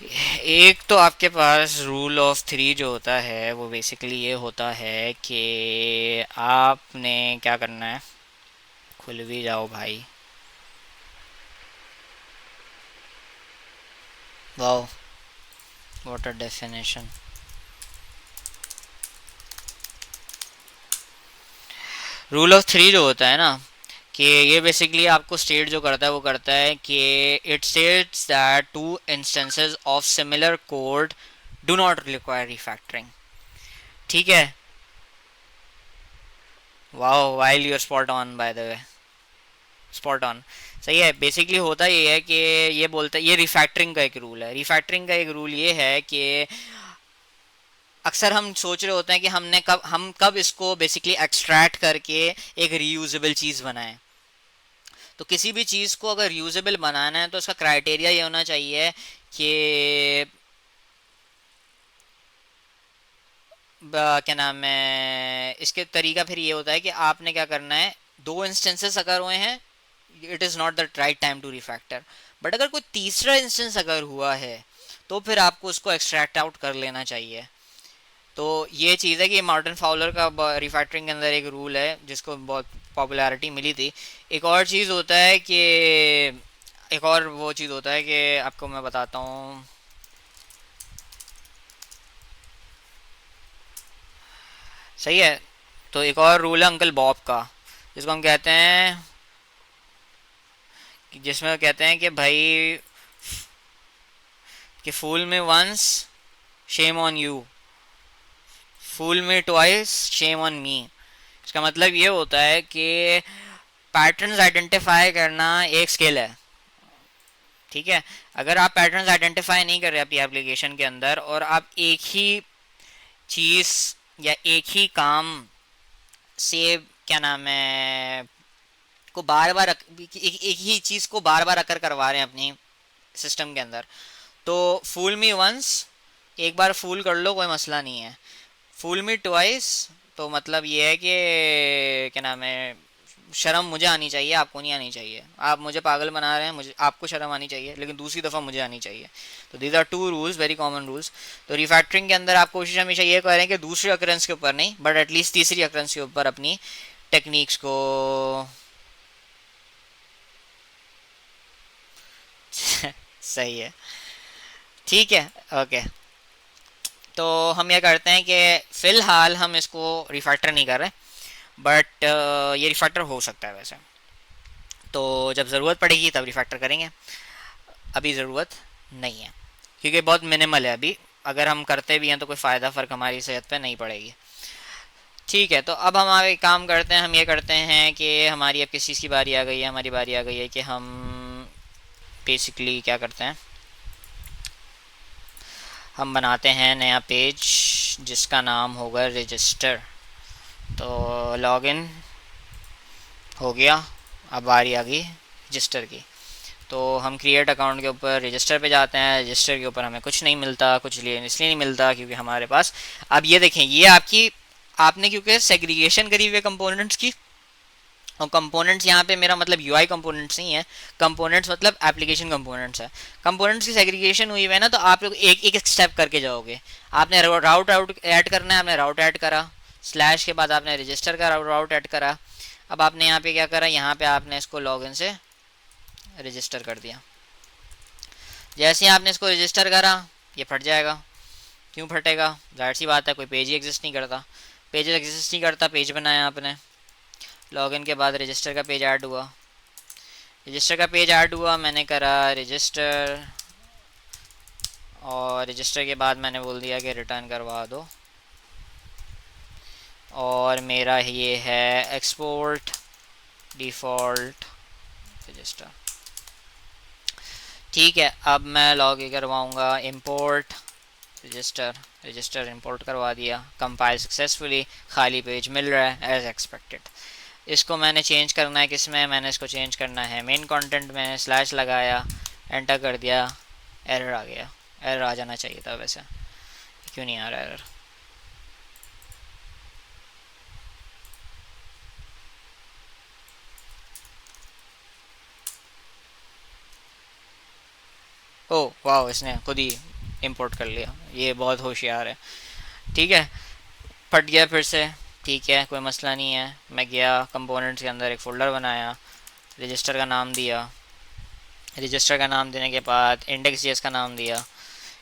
एक तो आपके पास रूल ऑफ थ्री जो होता है वो बेसिकली ये होता है कि आपने क्या करना है, खुल भी जाओ भाई, wow what a definition. Rule of three जो होता है ना, कि ये बेसिकली आपको स्टेट जो करता है वो करता है कि it states that two instances of similar code do not require refactoring. ठीक है। Wow, while you are spot on by the way, spot on. सही है। बेसिकली होता ये है कि ये बोलता है, ये रिफैक्टरिंग का एक रूल है। रिफैक्टरिंग का एक रूल ये है कि अक्सर हम सोच रहे होते हैं कि हम कब इसको बेसिकली एक्सट्रैक्ट करके एक रीयूजेबल चीज़ बनाएं। तो किसी भी चीज़ को अगर यूजेबल बनाना है तो उसका क्राइटेरिया ये होना चाहिए कि क्या नाम है, इसके तरीका फिर ये होता है कि आपने क्या करना है, दो इंस्टेंसेस अगर हुए हैं, it is not the right time to refactor. But अगर कोई तीसरा इंस्टेंस अगर हुआ है तो फिर आपको उसको एक्सट्रैक्ट आउट कर लेना चाहिए। तो ये चीज़ है कि मार्टिन फाउलर का रिफैक्टरिंग के अंदर एक रूल है जिसको बहुत पॉपुलैरिटी मिली थी। एक और चीज़ होता है कि एक और वो चीज़ होता है कि आपको मैं बताता हूँ। सही है। तो एक और रूल है अंकल बॉब का, जिसको हम कहते हैं, जिसमें कहते हैं कि भाई कि फूल में वंस शेम ऑन यू, फूल में ट्वाइस शेम ऑन मी। इसका मतलब ये होता है कि पैटर्न्स आइडेंटिफाई करना एक स्किल है। ठीक है। अगर आप पैटर्न्स आइडेंटिफाई नहीं कर रहे अपनी एप्लीकेशन के अंदर और आप एक ही चीज़ या एक ही काम से क्या नाम है को बार बार एक ही चीज़ को बार बार अकर करवा रहे हैं अपनी सिस्टम के अंदर, तो फूल मी वंस, एक बार फूल कर लो कोई मसला नहीं है। फूल मी ट्वाइस तो मतलब ये है कि क्या नाम है, शर्म मुझे आनी चाहिए, आपको नहीं आनी चाहिए। आप मुझे पागल बना रहे हैं, मुझे आपको शर्म आनी चाहिए, लेकिन दूसरी दफ़ा मुझे आनी चाहिए। तो these are two rules, very common rules. तो रिफैक्टरिंग के अंदर आप कोशिश हमेशा ये करें कि दूसरी अकरेंस के ऊपर नहीं, बट एटलीस्ट तीसरी अकरेंस के ऊपर अपनी टेक्निक्स को सही है। ठीक है। ओके। तो हम ये करते हैं कि फ़िलहाल हम इसको रिफैक्टर नहीं कर रहे, बट ये रिफैक्टर हो सकता है वैसे। तो जब ज़रूरत पड़ेगी तब रिफैक्टर करेंगे, अभी ज़रूरत नहीं है क्योंकि बहुत मिनिमल है अभी। अगर हम करते भी हैं तो कोई फ़ायदा फ़र्क हमारी सेहत पे नहीं पड़ेगी। ठीक है। तो अब हम आगे काम करते हैं, हम ये करते हैं कि हमारी अब किस चीज़ की बारी आ गई है, हमारी बारी आ गई है कि हम बेसिकली क्या करते हैं, हम बनाते हैं नया पेज जिसका नाम होगा रजिस्टर। तो लॉगिन हो गया, अब बारी आ गई रजिस्टर की। तो हम क्रिएट अकाउंट के ऊपर रजिस्टर पे जाते हैं। रजिस्टर के ऊपर हमें कुछ नहीं मिलता, कुछ लिए इसलिए नहीं मिलता क्योंकि हमारे पास, अब ये देखें, ये आपकी, आपने क्योंकि सेग्रीगेशन करी हुई है कंपोनेंट्स की, और कंपोनेंट्स यहाँ पे मेरा मतलब यूआई कंपोनेंट्स नहीं है, कंपोनेंट्स मतलब एप्लीकेशन कंपोनेंट्स है। कंपोनेंट्स की सेग्रीगेशन हुई है ना, तो आप लोग एक एक स्टेप करके जाओगे। आपने राउट आउट ऐड करना है, आपने राउट ऐड करा, स्लैश के बाद आपने रजिस्टर का राउट ऐड करा। अब आपने यहाँ पे क्या करा, यहाँ पे आपने इसको लॉगिन से रजिस्टर कर दिया। जैसे ही आपने इसको रजिस्टर करा, ये फट जाएगा। क्यों फटेगा, जाहिर सी बात है, कोई पेज ही एग्जिस्ट नहीं करता। पेज एग्जिस्ट नहीं करता, पेज बनाया आपने, लॉगिन के बाद रजिस्टर का पेज ऐड हुआ। रजिस्टर का पेज ऐड हुआ, मैंने करा रजिस्टर, और रजिस्टर के बाद मैंने बोल दिया कि रिटर्न करवा दो, और मेरा ये है एक्सपोर्ट डिफ़ॉल्ट रजिस्टर। ठीक है। अब मैं लॉग करवाऊँगा इंपोर्ट रजिस्टर, रजिस्टर इंपोर्ट करवा दिया, कंपाइल सक्सेसफुली, खाली पेज मिल रहा है एज एक्सपेक्टेड। इसको मैंने चेंज करना है किस में, मैंने इसको चेंज करना है मेन कंटेंट में, स्लैश लगाया, एंटर कर दिया, एरर आ गया। एरर आ जाना चाहिए था वैसे, क्यों नहीं आ रहा एरर। ओ वाह, इसने खुद ही इंपोर्ट कर लिया, ये बहुत होशियार है। ठीक है। फट गया फिर से। ठीक है, कोई मसला नहीं है। मैं गया कंपोनेंट्स के अंदर एक फ़ोल्डर बनाया, रजिस्टर का नाम दिया, रजिस्टर का नाम देने के बाद इंडेक्स जेएस का नाम दिया,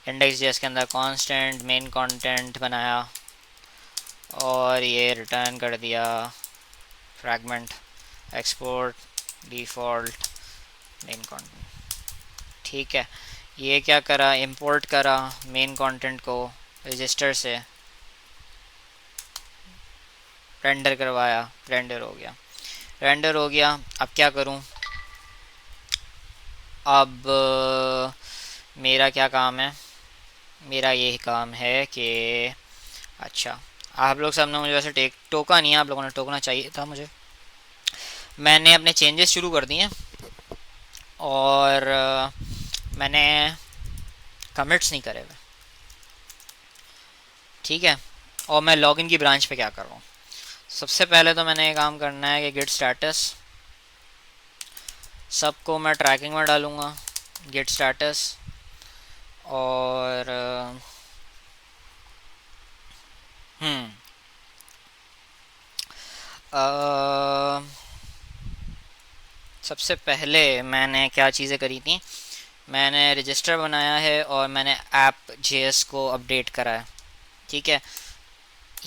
इंडेक्स जेएस के अंदर कांस्टेंट मेन कंटेंट बनाया, और ये रिटर्न कर दिया fragment export default main content. ठीक है, ये क्या करा, इंपोर्ट करा मेन कंटेंट को रजिस्टर से, रेंडर करवाया, रेंडर हो गया, रेंडर हो गया। अब क्या करूं, अब मेरा क्या काम है, मेरा ये काम है कि अच्छा, आप लोग सबने मुझे वैसे टोका नहीं है, आप लोगों ने टोकना चाहिए था मुझे। मैंने अपने चेंजेस शुरू कर दिए और मैंने कमिट्स नहीं करे हुए, ठीक है। और मैं लॉगिन की ब्रांच पे क्या कर रहा हूँ, सबसे पहले तो मैंने ये काम करना है कि गिट स्टेटस, सबको मैं ट्रैकिंग में डालूँगा गिट स्टेटस। और हम्म अ, सबसे पहले मैंने क्या चीज़ें करी थी, मैंने रजिस्टर बनाया है और मैंने ऐप जेएस को अपडेट करा है, ठीक है।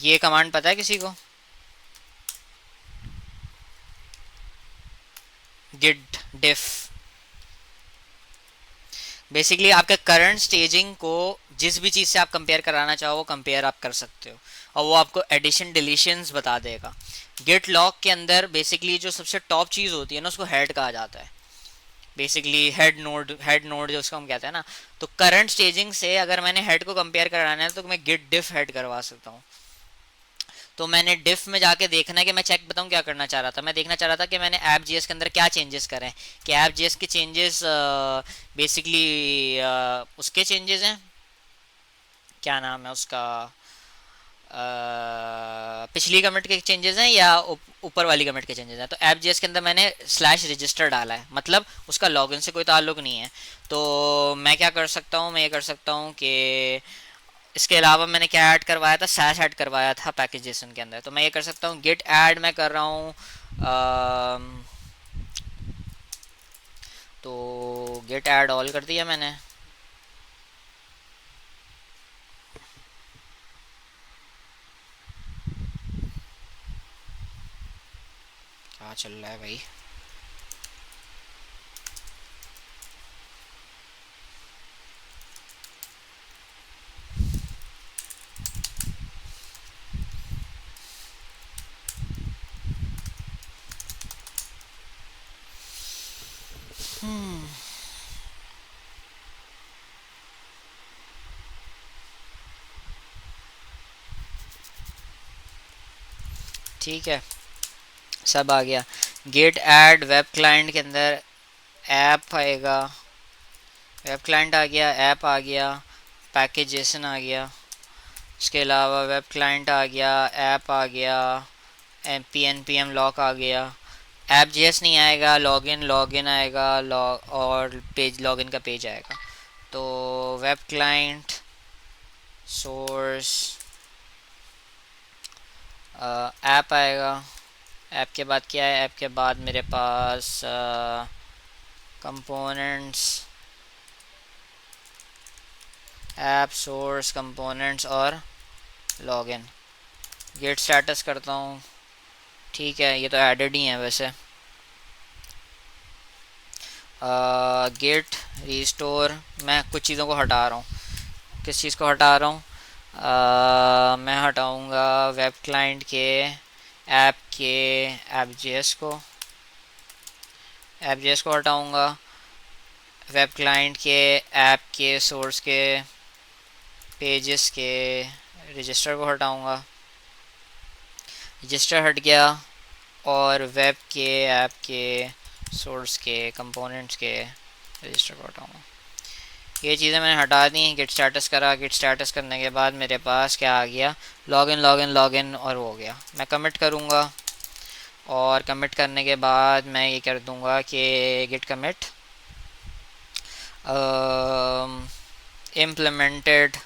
ये कमांड पता है किसी को, गिट डिफ, बेसिकली आपके करंट स्टेजिंग को जिस भी चीज़ से आप कंपेयर कराना चाहो वो कंपेयर आप कर सकते हो, और वो आपको एडिशन डिलीशंस बता देगा। गिट लॉग के अंदर बेसिकली जो सबसे टॉप चीज़ होती है ना, उसको हेड कहा जाता है, बेसिकली हेड नोड जो उसको हम कहते हैं ना। तो करंट स्टेजिंग से अगर मैंने हेड को कंपेयर कराना है तो मैं गिट डिफ हेड करवा सकता हूँ। तो मैंने डिफ में जाके देखना है कि मैं चेक बताऊँ क्या करना चाह रहा था, मैं देखना चाह रहा था कि मैंने ऐप जीएस के अंदर क्या चेंजेस करें, कि ऐप जीएस के चेंजेस बेसिकली उसके चेंजेस हैं, क्या नाम है उसका, पिछली कमिट के चेंजेस हैं या ऊपर वाली कमिट के चेंजेस हैं। तो ऐप जीएस के अंदर मैंने स्लैश रजिस्टर डाला है, मतलब उसका लॉगिन से कोई ताल्लुक नहीं है। तो मैं क्या कर सकता हूँ, मैं ये कर सकता हूँ कि इसके अलावा मैंने क्या ऐड करवाया था, सैश ऐड करवाया था पैकेज जेसन के अंदर, तो मैं ये कर सकता हूँ गिट ऐड मैं कर रहा हूँ। तो गिट ऐड ऑल कर दिया मैंने। क्या चल रहा है भाई, ठीक है, सब आ गया। गेट ऐड वेब क्लाइंट के अंदर ऐप आएगा, वेब क्लाइंट आ गया, ऐप आ गया, पैकेज जेसन आ गया, इसके अलावा वेब क्लाइंट आ गया, ऐप आ गया, M P N P M lock आ गया। ऐप जेएस नहीं आएगा, लॉगिन लॉगिन आएगा, लॉग और पेज लॉगिन का पेज आएगा। तो वेब क्लाइंट सोर्स ऐप आएगा, ऐप के बाद क्या है, ऐप के बाद मेरे पास कंपोनेंट्स, ऐप सोर्स कंपोनेंट्स और लॉगिन। गेट स्टेटस करता हूँ, ठीक है, ये तो एडेड ही है वैसे। गेट रिस्टोर, मैं कुछ चीज़ों को हटा रहा हूँ, किस चीज़ को हटा रहा हूँ, मैं हटाऊँगा वेब क्लाइंट के ऐप जेएस को, ऐप जेएस को हटाऊँगा, वेब क्लाइंट के ऐप के सोर्स के पेजेस के रजिस्टर को हटाऊँगा, रजिस्टर हट गया, और वेब के ऐप के सोर्स के कंपोनेंट्स के रजिस्टर को हटाऊँगा। ये चीज़ें मैंने हटा दी। गिट स्टेटस करा, गिट स्टेटस करने के बाद मेरे पास क्या आ गया, लॉगिन लॉगिन लॉगिन, और वो हो गया। मैं कमिट करूँगा और कमिट करने के बाद मैं ये कर दूँगा कि git commit implemented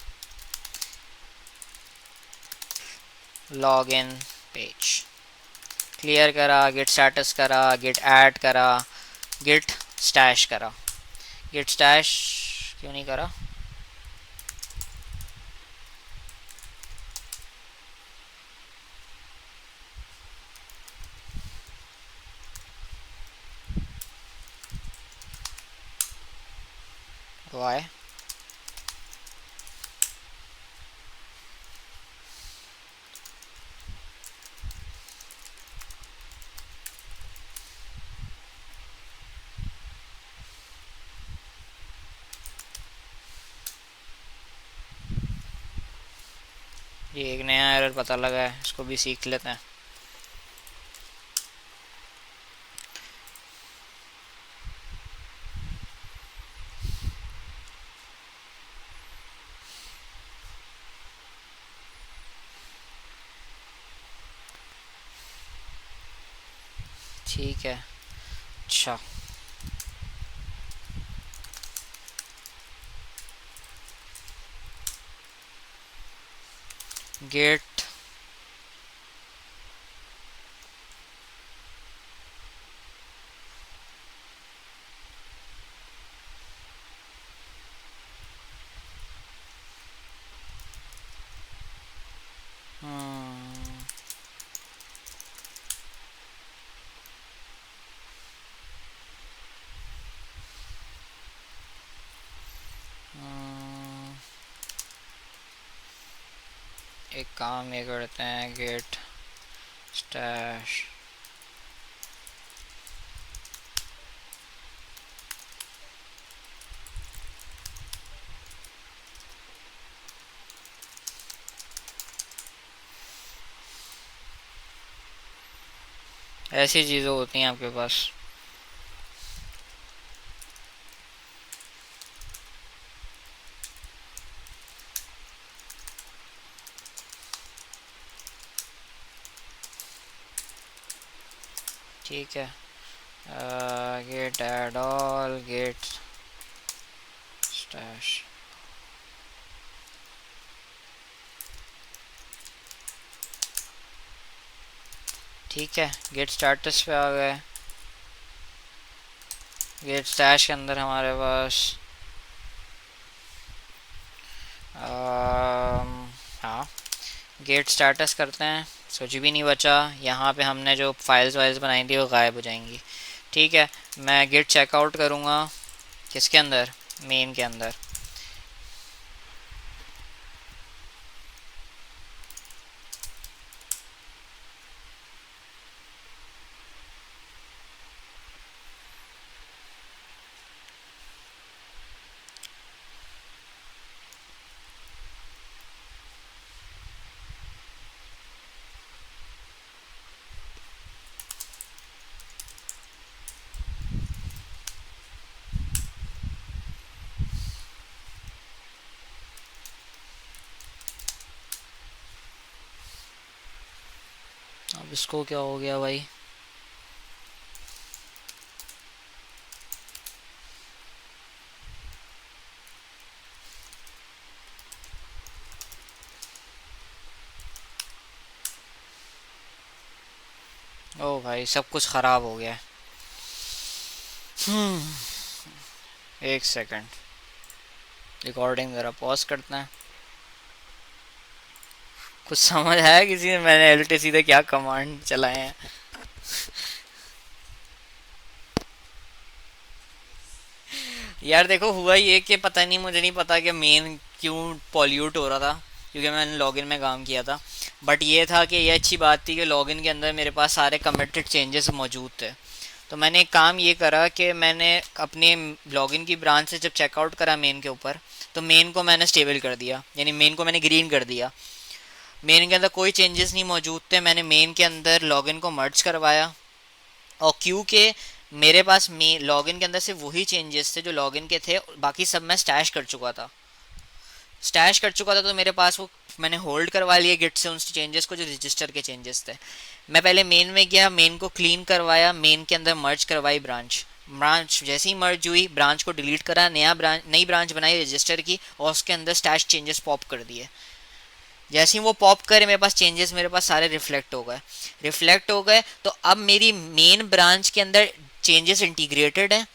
login page, clear करा, गिट स्टेटस करा, गिट ऐड करा, गिट स्टैश करा। गिट स्टैश क्यों नहीं करा, वाई? ये एक नया एरर पता लगा है, इसको भी सीख लेते हैं। ठीक है। अच्छा, गेट। एक काम ये करते हैं, गेट स्टैश। ऐसी चीज़ें होती हैं आपके पास। ठीक है। Git add all, git stash. ठीक है, गेट स्टार्टस पे आ गए। गेट स्टैश के अंदर हमारे पास हाँ, गेट स्टार्टस करते हैं। कुछ भी नहीं बचा यहाँ पे, हमने जो फाइल्स वाइल्स बनाई थी वो गायब हो जाएंगी। ठीक है, मैं गेट चेकआउट करूँगा। किसके अंदर? मेन के अंदर। अब इसको क्या हो गया भाई? ओ भाई, सब कुछ ख़राब हो गया है। एक सेकंड, रिकॉर्डिंग ज़रा पॉज करते हैं। कुछ समझ आया किसी ने मैंने एलटीसी से क्या कमांड चलाए हैं? यार देखो, हुआ ये कि पता नहीं, मुझे नहीं पता कि मेन क्यों पॉल्यूट हो रहा था, क्योंकि मैंने लॉगिन में काम किया था। बट ये था कि ये अच्छी बात थी कि लॉगिन के अंदर मेरे पास सारे कमिटेड चेंजेस मौजूद थे। तो मैंने एक काम ये करा कि मैंने अपने लॉगिन की ब्रांच से जब चेकआउट करा मेन के ऊपर, तो मेन को मैंने स्टेबल कर दिया, यानी मेन को मैंने ग्रीन कर दिया। मेन के अंदर कोई चेंजेस नहीं मौजूद थे, मैंने मेन के अंदर लॉगिन को मर्ज करवाया। और क्योंकि मेरे पास लॉगिन के अंदर सिर्फ वही चेंजेस थे जो लॉगिन के थे, बाकी सब मैं स्टैश कर चुका था, तो मेरे पास वो मैंने होल्ड करवा लिया गिट से उन चेंजेस को जो रजिस्टर के चेंजेस थे। मैं पहले मेन में गया, मेन को क्लीन करवाया, मेन के अंदर मर्ज करवाई ब्रांच। ब्रांच जैसे ही मर्ज हुई, ब्रांच को डिलीट करा, नई ब्रांच बनाई रजिस्टर की, और उसके अंदर स्टैश चेंजेस पॉप कर दिए। जैसे ही वो पॉप करे, मेरे पास चेंजेस मेरे पास सारे रिफ्लेक्ट हो गए। तो अब मेरी मेन ब्रांच के अंदर चेंजेस इंटीग्रेटेड है।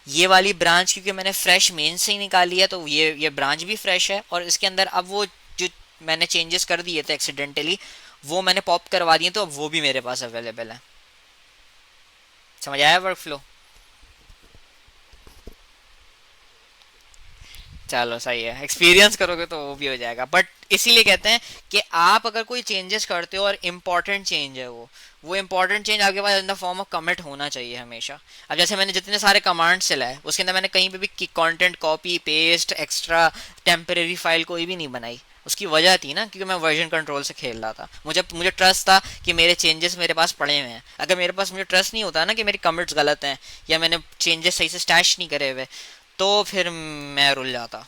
ये वाली ब्रांच क्योंकि मैंने फ्रेश मेन से ही निकाली है, तो ये ब्रांच भी फ्रेश है, और इसके अंदर अब वो जो मैंने चेंजेस कर दिए थे एक्सीडेंटली, वो मैंने पॉप करवा दिए, तो अब वो भी मेरे पास अवेलेबल है। समझ आया वर्क फ्लो? चलो सही है, एक्सपीरियंस करोगे तो वो भी हो जाएगा। बट इसीलिए कहते हैं कि आप अगर कोई चेंजेस करते हो और इम्पोर्टेंट चेंज है वो इम्पोर्टेंट चेंज आपके पास in the form of commit होना चाहिए हमेशा। अब जैसे मैंने जितने सारे कमांड्स चलाए उसके अंदर मैंने कहीं पे भी content copy paste extra temporary file कोई भी नहीं बनाई। उसकी वजह थी ना, क्योंकि मैं वर्जन कंट्रोल से खेल रहा था, मुझे मुझे ट्रस्ट था कि मेरे चेंजेस मेरे पास पड़े हुए हैं। अगर मेरे पास मुझे ट्रस्ट नहीं होता ना कि मेरी कमिट्स गलत हैं या मैंने चेंजेस सही से स्टैश नहीं करे हुए, तो फिर मैं रुल जाता।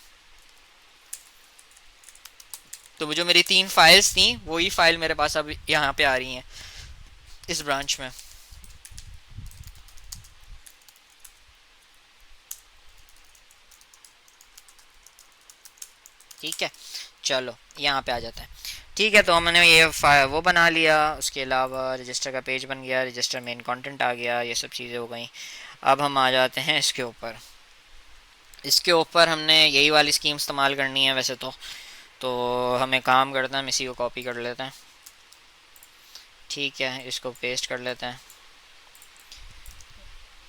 तो वो जो मेरी 3 फाइल्स थी वही फाइल मेरे पास अब यहाँ पे आ रही हैं इस ब्रांच में। ठीक है, चलो यहाँ पे आ जाते हैं। ठीक है, तो हमने ये वो बना लिया, उसके अलावा रजिस्टर का पेज बन गया, रजिस्टर मेन कंटेंट आ गया, ये सब चीज़ें हो गई। अब हम आ जाते हैं इसके ऊपर। इसके ऊपर हमने यही वाली स्कीम इस्तेमाल करनी है वैसे तो हमें काम करते हैं, हम इसी को कॉपी कर लेते हैं। ठीक है, इसको पेस्ट कर लेते हैं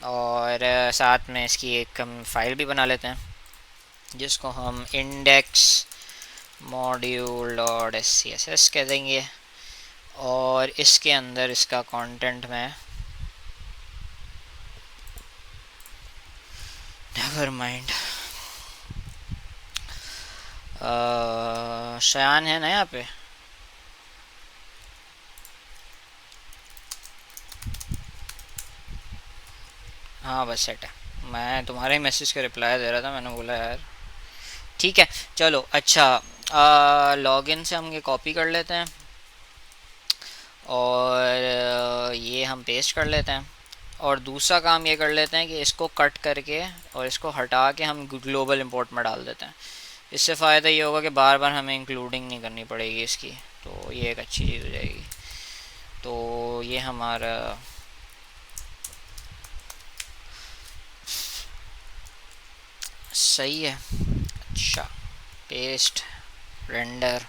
और साथ में इसकी एक हम फाइल भी बना लेते हैं जिसको हम index module dot S C S S कह देंगे। और इसके अंदर इसका कंटेंट में नेवर माइंड शयान है ना यहाँ पे। हाँ बस सेट है, मैं तुम्हारे ही मैसेज का रिप्लाई दे रहा था, मैंने बोला यार ठीक है। चलो अच्छा, लॉगिन से हम ये कॉपी कर लेते हैं और ये हम पेस्ट कर लेते हैं। और दूसरा काम ये कर लेते हैं कि इसको कट करके और इसको हटा के हम ग्लोबल इंपोर्ट में डाल देते हैं। इससे फ़ायदा ये होगा कि बार बार हमें इंक्लूडिंग नहीं करनी पड़ेगी इसकी, तो ये एक अच्छी चीज़ हो जाएगी। तो ये हमारा सही है। अच्छा, पेस्ट रेंडर,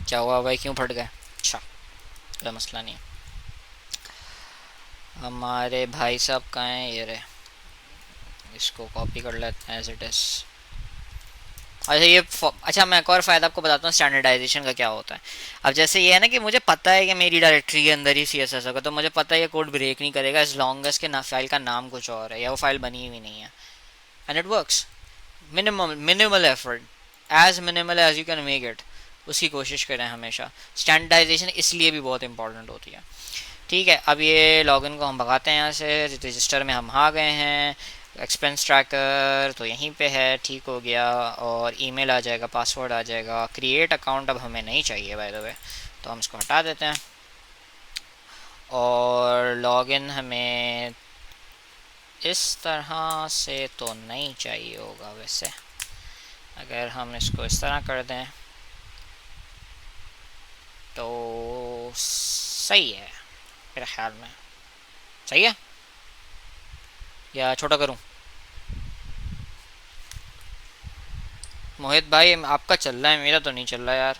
क्या हुआ भाई, क्यों फट गए? अच्छा, कोई मसला नहीं है। हमारे भाई साहब कहाँ हैं, ये रहे, इसको कॉपी कर लेते हैं एज इट इज़। अच्छा अच्छा, मैं एक और फ़ायदा आपको बताता हूँ स्टैंडर्डाइजेशन का क्या होता है। अब जैसे ये है ना कि मुझे पता है कि मेरी डायरेक्टरी के अंदर ही सी एस एस होगा, तो मुझे पता है ये कोड ब्रेक नहीं करेगा एज लॉन्ग एज के ना फाइल का नाम कुछ और है या वो फाइल बनी हुई नहीं है। And it works. Minimal effort, as minimal as you can make it, उसकी कोशिश करें हमेशा। स्टैंडर्डाइजेशन इसलिए भी बहुत इंपॉर्टेंट होती है। ठीक है, अब ये लॉगिन को हम भगाते हैं यहाँ से, रजिस्टर में हम आ गए हैं, एक्सपेंस ट्रैकर तो यहीं पे है, ठीक हो गया। और ईमेल आ जाएगा, पासवर्ड आ जाएगा। क्रिएट अकाउंट अब हमें नहीं चाहिए बाय द वे, तो हम इसको हटा देते हैं। और लॉगिन हमें इस तरह से तो नहीं चाहिए होगा वैसे, अगर हम इसको इस तरह कर दें तो सही है मेरे ख्याल में। सही है या छोटा करूं? मोहित भाई आपका चल रहा है, मेरा तो नहीं चल रहा यार।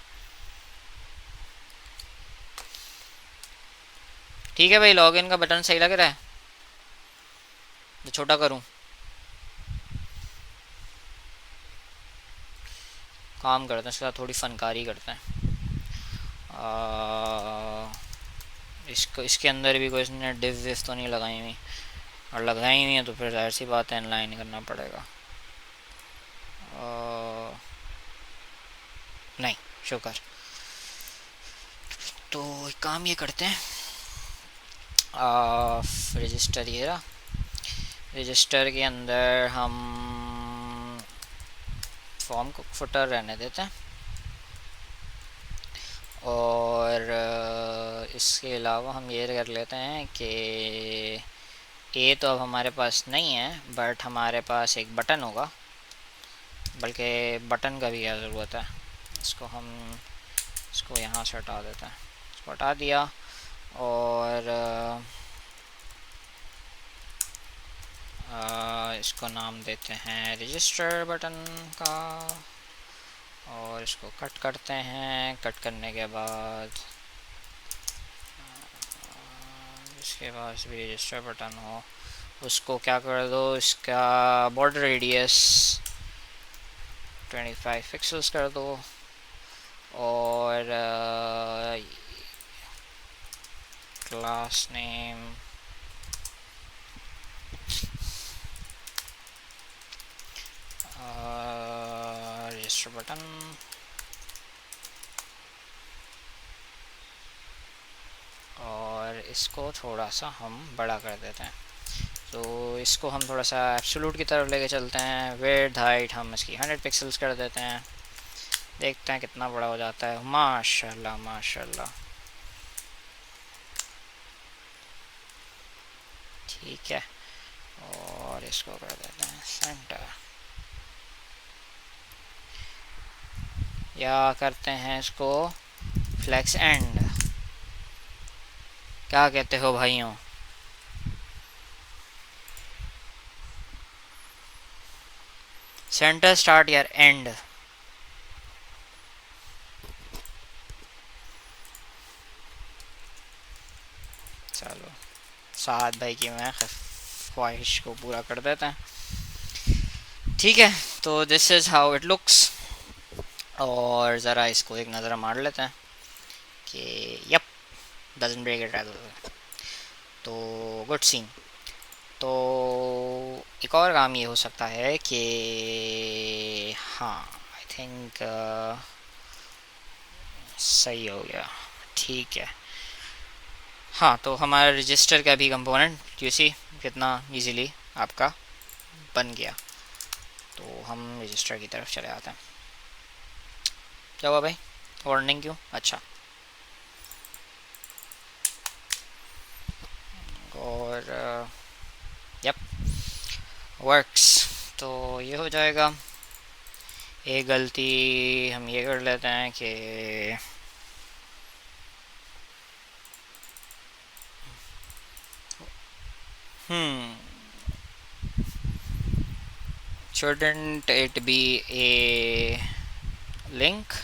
ठीक है भाई, लॉगिन का बटन सही लग रहा है तो छोटा करूं? काम करते हैं इसके साथ, थोड़ी फनकारी करते हैं। इसको इसके अंदर भी कोई इसने डिव विव तो नहीं लगाई हुई, और लगाई हुई है तो फिर जाहिर सी बात है इनलाइन करना पड़ेगा। नहीं, शुक्र। तो एक काम ये करते हैं, रजिस्टर ये रहा, रजिस्टर के अंदर हम फॉर्म को फुटर रहने देते हैं। और इसके अलावा हम ये कर लेते हैं कि ए तो अब हमारे पास नहीं है, बट हमारे पास एक बटन होगा, बल्कि बटन का भी क्या ज़रूरत है। इसको हम इसको यहाँ से हटा देते हैं, इसको हटा दिया। और इसको नाम देते हैं रजिस्टर बटन का। और इसको कट करते हैं, कट करने के बाद इसके पास भी रजिस्टर बटन हो, उसको क्या कर दो, इसका बॉर्डर रेडियस 25 पिक्सल्स कर दो। और क्लास नेम रजिस्टर बटन, और इसको थोड़ा सा हम बड़ा कर देते हैं। तो इसको हम थोड़ा सा एब्सोल्यूट की तरफ लेके चलते हैं। विड्थ हाइट हम इसकी 100 पिक्सल्स कर देते हैं। देखते हैं कितना बड़ा हो जाता है। माशाल्लाह माशाल्लाह, ठीक है। और इसको कर देते हैं सेंटर, या करते हैं इसको फ्लेक्स एंड। क्या कहते हो भाइयों? सेंटर, स्टार्ट या एंड? चलो, साद भाई की मैं ख्वाहिश को पूरा कर देते हैं। ठीक है, तो this is how it looks. और ज़रा इसको एक नज़र मार लेते हैं कि yup, doesn't break it at. तो गुड सीन। तो एक और काम ये हो सकता है कि हाँ, आई थिंक सही हो गया, ठीक है। हाँ, तो हमारा रजिस्टर का भी कंपोनेंट यू सी कितना इजीली आपका बन गया। तो हम रजिस्टर की तरफ चले आते हैं। क्या हुआ भाई, वार्निंग क्यों? अच्छा, और यप वर्क्स। तो ये हो जाएगा। एक गलती हम ये कर लेते हैं कि hmm shouldn't it be a link?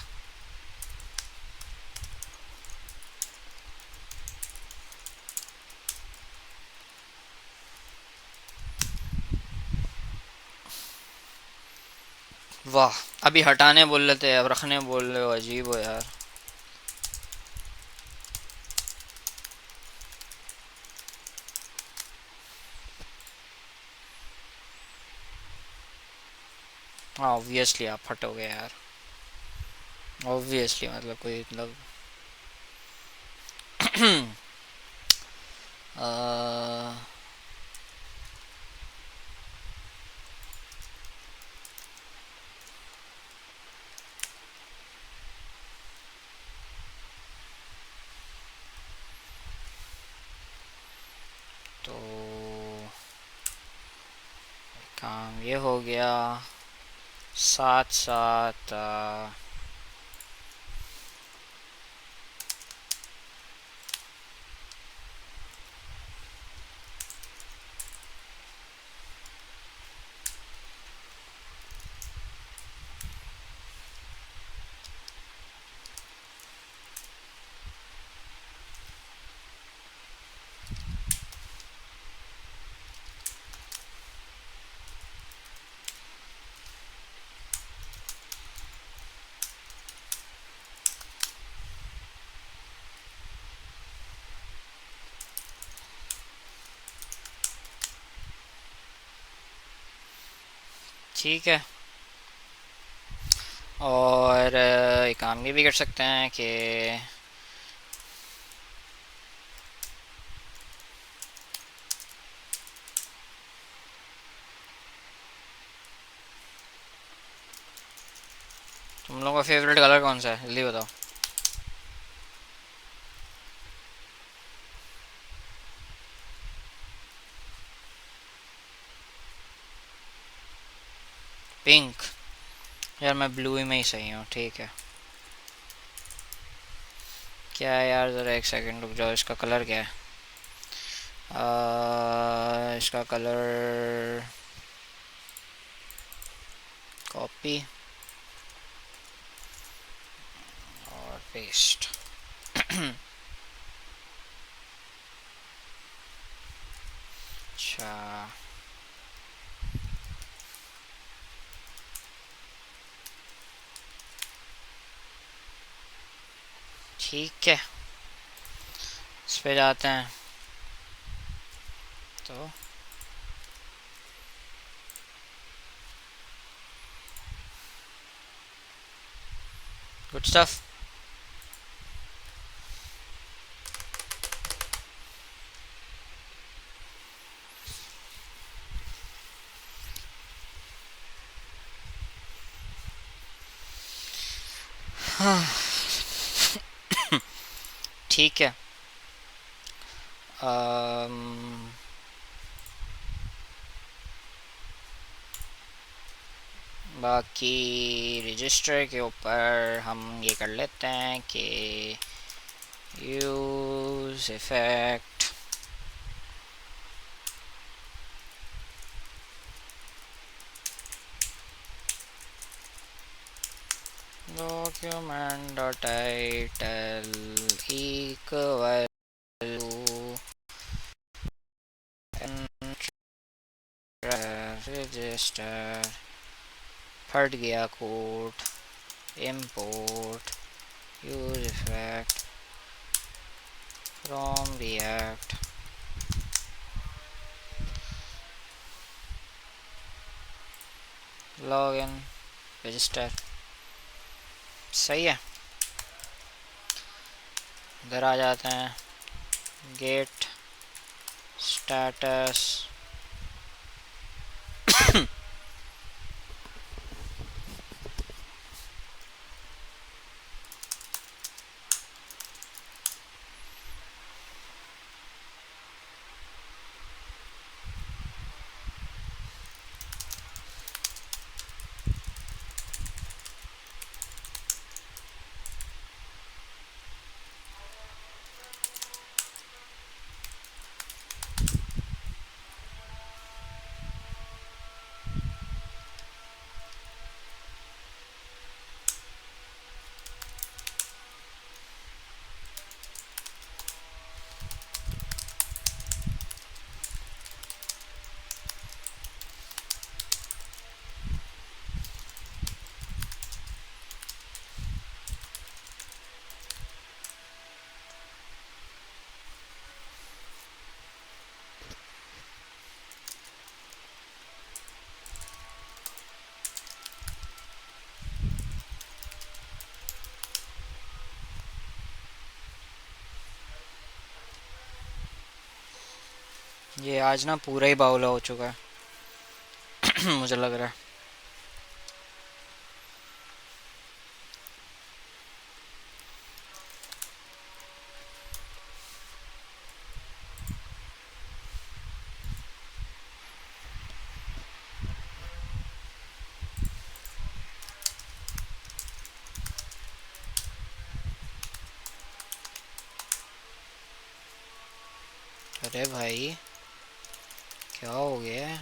वाह, अभी हटाने बोल रहे थे, अब रखने बोल रहे हो, अजीब हो यार। हाँ, ऑब्वियसली आप फटोगे यार, ऑब्वियसली, मतलब कोई मतलब अ, तो काम ये हो गया। साथ साथ ठीक है। और एक काम ये भी कर सकते हैं कि तुम लोगों का फेवरेट कलर कौन सा है, जल्दी बताओ। पिंक? यार मैं ब्लू ही में ही सही हूँ, ठीक है। क्या है यार, ज़रा एक सेकंड रुक जाओ, इसका कलर क्या है? इसका कलर कॉपी और पेस्ट। अच्छा, ठीक है, इस पे जाते हैं। तो गुड स्टफ। ठीक है। अम, बाकी रजिस्टर के ऊपर हम ये कर लेते हैं कि use effect document dot title equal to register, फट गया code, import use effect from react, login register। सही है। इधर आ जाते हैं, गेट स्टेटस। ये आज ना पूरा ही बाउला हो चुका है। मुझे लग रहा है। अरे भाई, क्या हो गया है?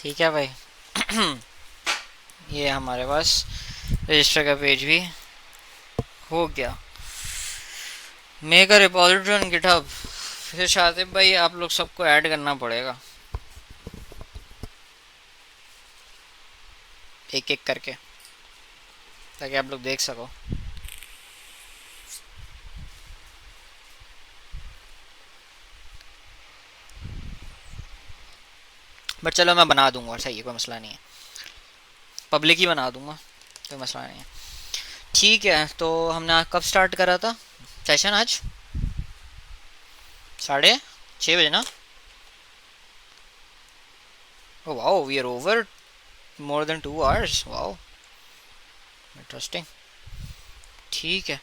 ठीक है भाई। ये हमारे पास रजिस्टर का पेज भी हो गया। Make a repository on GitHub. फिर शातिब भाई आप लोग सबको ऐड करना पड़ेगा एक एक करके, ताकि आप लोग देख सको। बट चलो मैं बना दूंगा, सही है, कोई मसला नहीं है। पब्लिक ही बना दूंगा, कोई मसला नहीं है। ठीक है, तो हमने आज कब स्टार्ट करा था सेशन? आज 6:30 बजे ना? Oh wow, we are over more than 2 hours. Wow, interesting. ठीक है,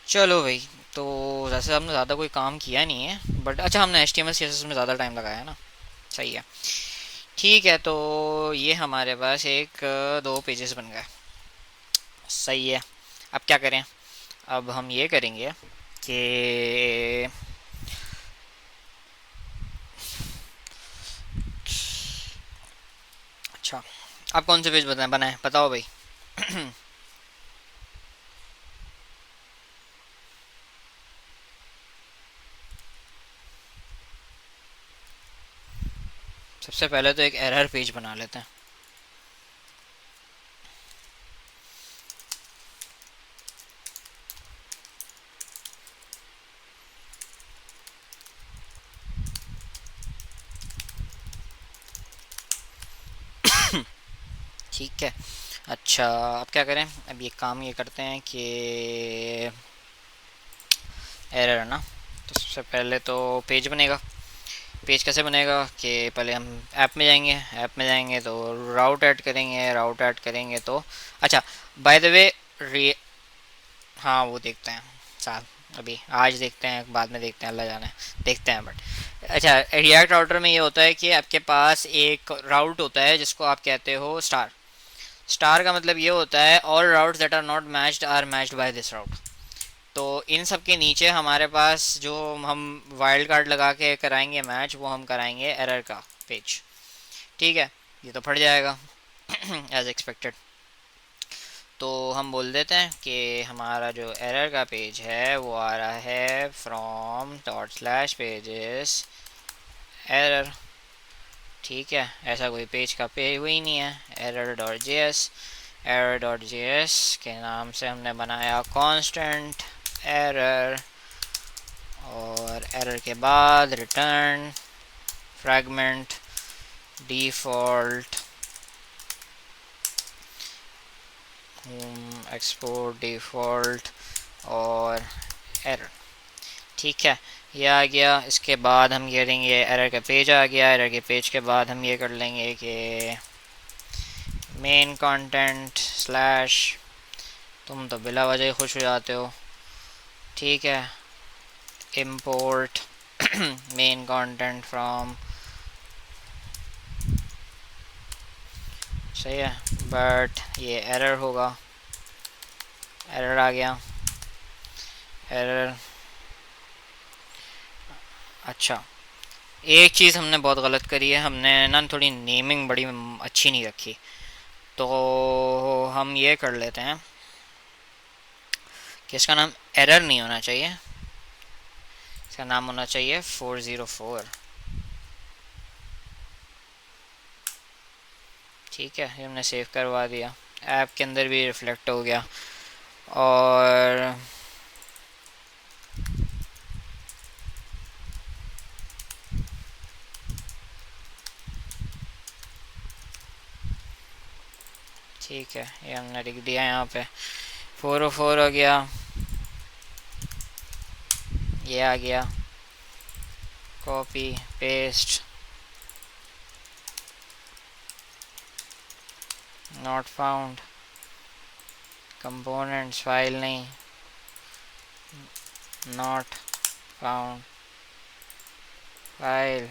चलो भाई। तो वैसे हमने ज़्यादा कोई काम किया नहीं है, बट अच्छा हमने H T M L C S S में ज़्यादा टाइम लगाया है ना। सही है। ठीक है, तो ये हमारे पास एक 2 पेजेस बन गए। सही है। अब क्या करें? अब हम ये करेंगे कि अच्छा, आप कौन से पेज बनाए बताओ भाई। सबसे पहले तो एक एरर पेज बना लेते हैं। ठीक है। अच्छा, अब क्या करें? अब ये काम ये करते हैं कि एरर है ना, तो सबसे पहले तो पेज बनेगा। पेज कैसे बनेगा कि पहले हम ऐप में जाएंगे तो राउट ऐड करेंगे, राउट ऐड करेंगे तो अच्छा, बाय द वे, रे हाँ वो देखते हैं साहब, अभी आज देखते हैं, बाद में देखते हैं, अल्लाह जाने, देखते हैं। बट अच्छा, रिएक्ट राउटर में ये होता है कि आपके पास एक राउट होता है जिसको आप कहते हो स्टार। स्टार का मतलब ये होता है all routes that are matched by this route. तो इन सब के नीचे हमारे पास जो हम वाइल्ड कार्ड लगा के कराएंगे मैच, वो हम कराएंगे एरर का पेज। ठीक है, ये तो फट जाएगा एज एक्सपेक्टेड। तो हम बोल देते हैं कि हमारा जो एरर का पेज है वो आ रहा है from dot slash pages error. ठीक है, ऐसा कोई पेज का पेज हुई नहीं है। Error dot J S, error dot J S के नाम से हमने बनाया कांस्टेंट एरर, और एरर के बाद return fragment default export default और एरर। ठीक है, ये आ गया। इसके बाद हम करेंगे एरर का पेज आ गया। एरर के पेज के बाद हम ये कर लेंगे कि मेन कंटेंट स्लैश, तुम तो बिला वजह ही खुश हो जाते हो। ठीक है, import main content from, सही है, बट ये एरर होगा। एरर आ गया, एरर। अच्छा, एक चीज़ हमने बहुत गलत करी है, हमने ना थोड़ी नेमिंग बड़ी अच्छी नहीं रखी। तो हम ये कर लेते हैं कि इसका नाम एरर नहीं होना चाहिए, इसका नाम होना चाहिए 404। ठीक है, ये हमने सेव करवा दिया, ऐप के अंदर भी रिफ्लेक्ट हो गया। और ठीक है, ये हमने लिख दिया यहाँ पे 404 हो गया। ये आ गया, copy paste, not found, components file नहीं, not found file,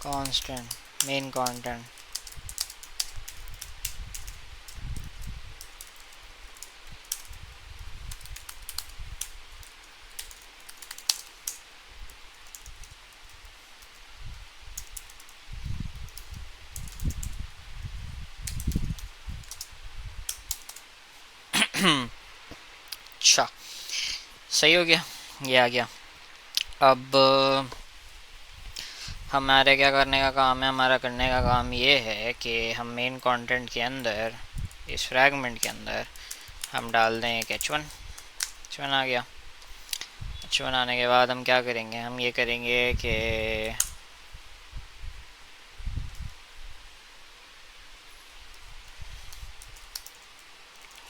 constant main content. अच्छा, सही हो गया, ये आ गया। अब हमारे क्या करने का काम है, हमारा करने का काम ये है कि हम मेन कंटेंट के अंदर, इस फ्रैगमेंट के अंदर हम डाल दें एक एच वन। एच वन आ गया। एच वन आने के बाद हम क्या करेंगे, हम ये करेंगे कि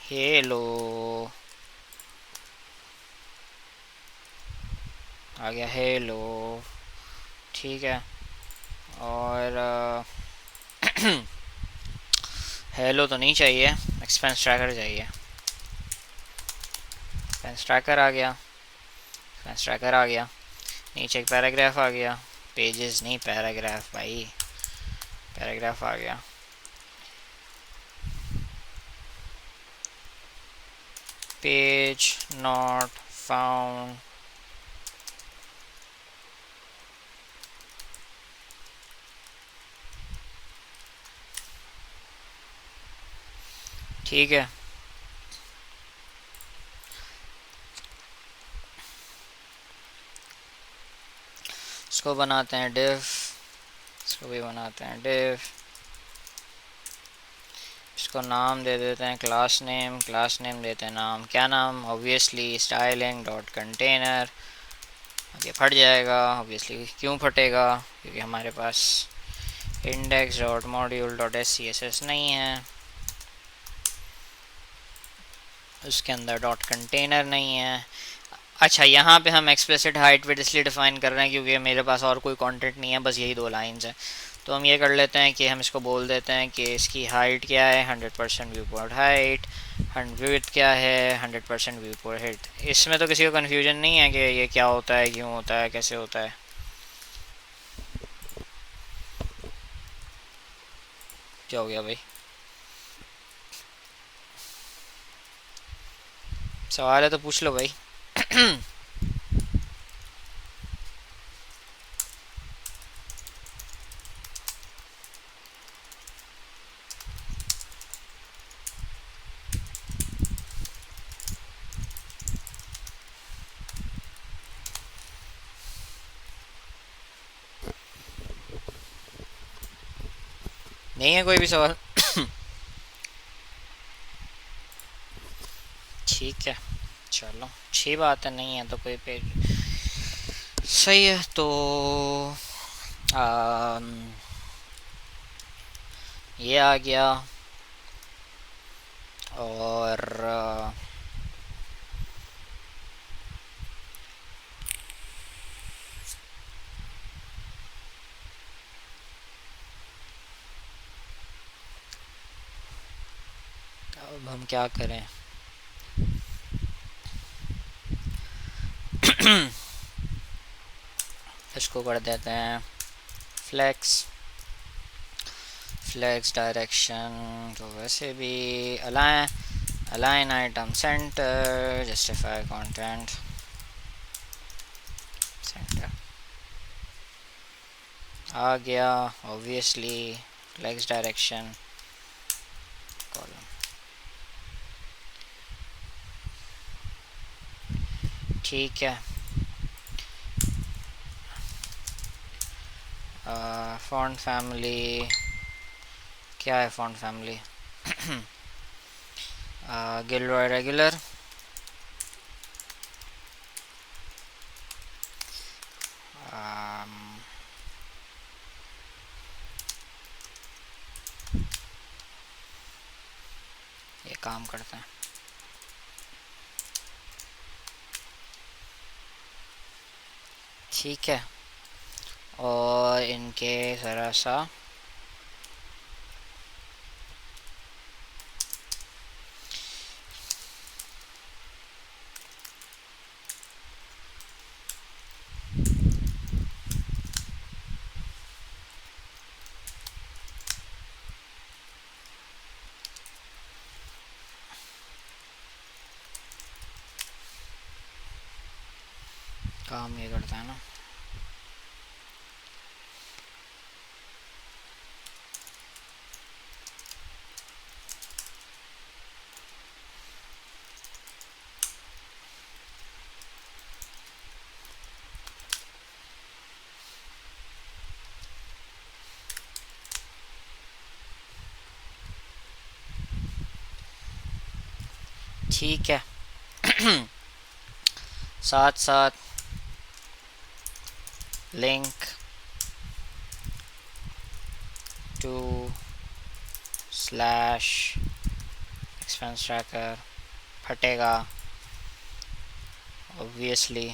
हेलो आ गया, हेलो। ठीक है। और हेलो तो नहीं चाहिए, एक्सपेंस ट्रैकर चाहिए। एक्सपेंस ट्रैकर आ गया, एक्सपेंस ट्रैकर आ गया। नीचे एक पैराग्राफ आ गया, पेजेस नहीं पैराग्राफ भाई, पैराग्राफ आ गया। Page not found. ठीक है। इसको बनाते हैं div, इसको भी बनाते हैं div। इसको नाम दे देते हैं क्लास नेम, क्लास नेम देते हैं नाम, क्या नाम, ऑब्वियसली स्टाइलिंग डॉट कंटेनर। अब ये फट जाएगा, ऑब्वियसली क्यों फटेगा, क्योंकि हमारे पास index dot module dot S C S S नहीं है, उसके अंदर डॉट कंटेनर नहीं है। अच्छा, यहाँ पे हम एक्सप्लिसिट हाइट विड्थ इसलिए डिफाइन कर रहे हैं क्योंकि मेरे पास और कोई कंटेंट नहीं है, बस यही दो लाइंस हैं। तो हम ये कर लेते हैं कि हम इसको बोल देते हैं कि इसकी हाइट क्या है, 100% व्यू पोर्ट हाइट। विड्थ क्या है, 100% व्यू पोर्ट हाइट। इसमें तो किसी को कन्फ्यूजन नहीं है कि ये क्या होता है, क्यों होता है, कैसे होता है। क्या हो गया भाई, सवाल है तो पूछ लो भाई। नहीं है कोई भी सवाल? ठीक है, चलो अच्छी बात है, नहीं है तो कोई पेज सही है। तो आम, ये आ गया। और अब हम क्या करें, इसको कर देते हैं फ्लेक्स, फ्लेक्स डायरेक्शन। तो वैसे भी align, align item center, justify content center आ गया, ऑब्वियसली फ्लेक्स डायरेक्शन कॉलम। ठीक है। फॉन्ट फैमिली क्या है, फॉन्ट फैमिली गिलरॉय रेगुलर। ये काम करते हैं। ठीक है। और इनके ज़रा सा काम ये करता है ना। ठीक है। साथ साथ link to slash expense tracker फटेगा ऑब्वियसली।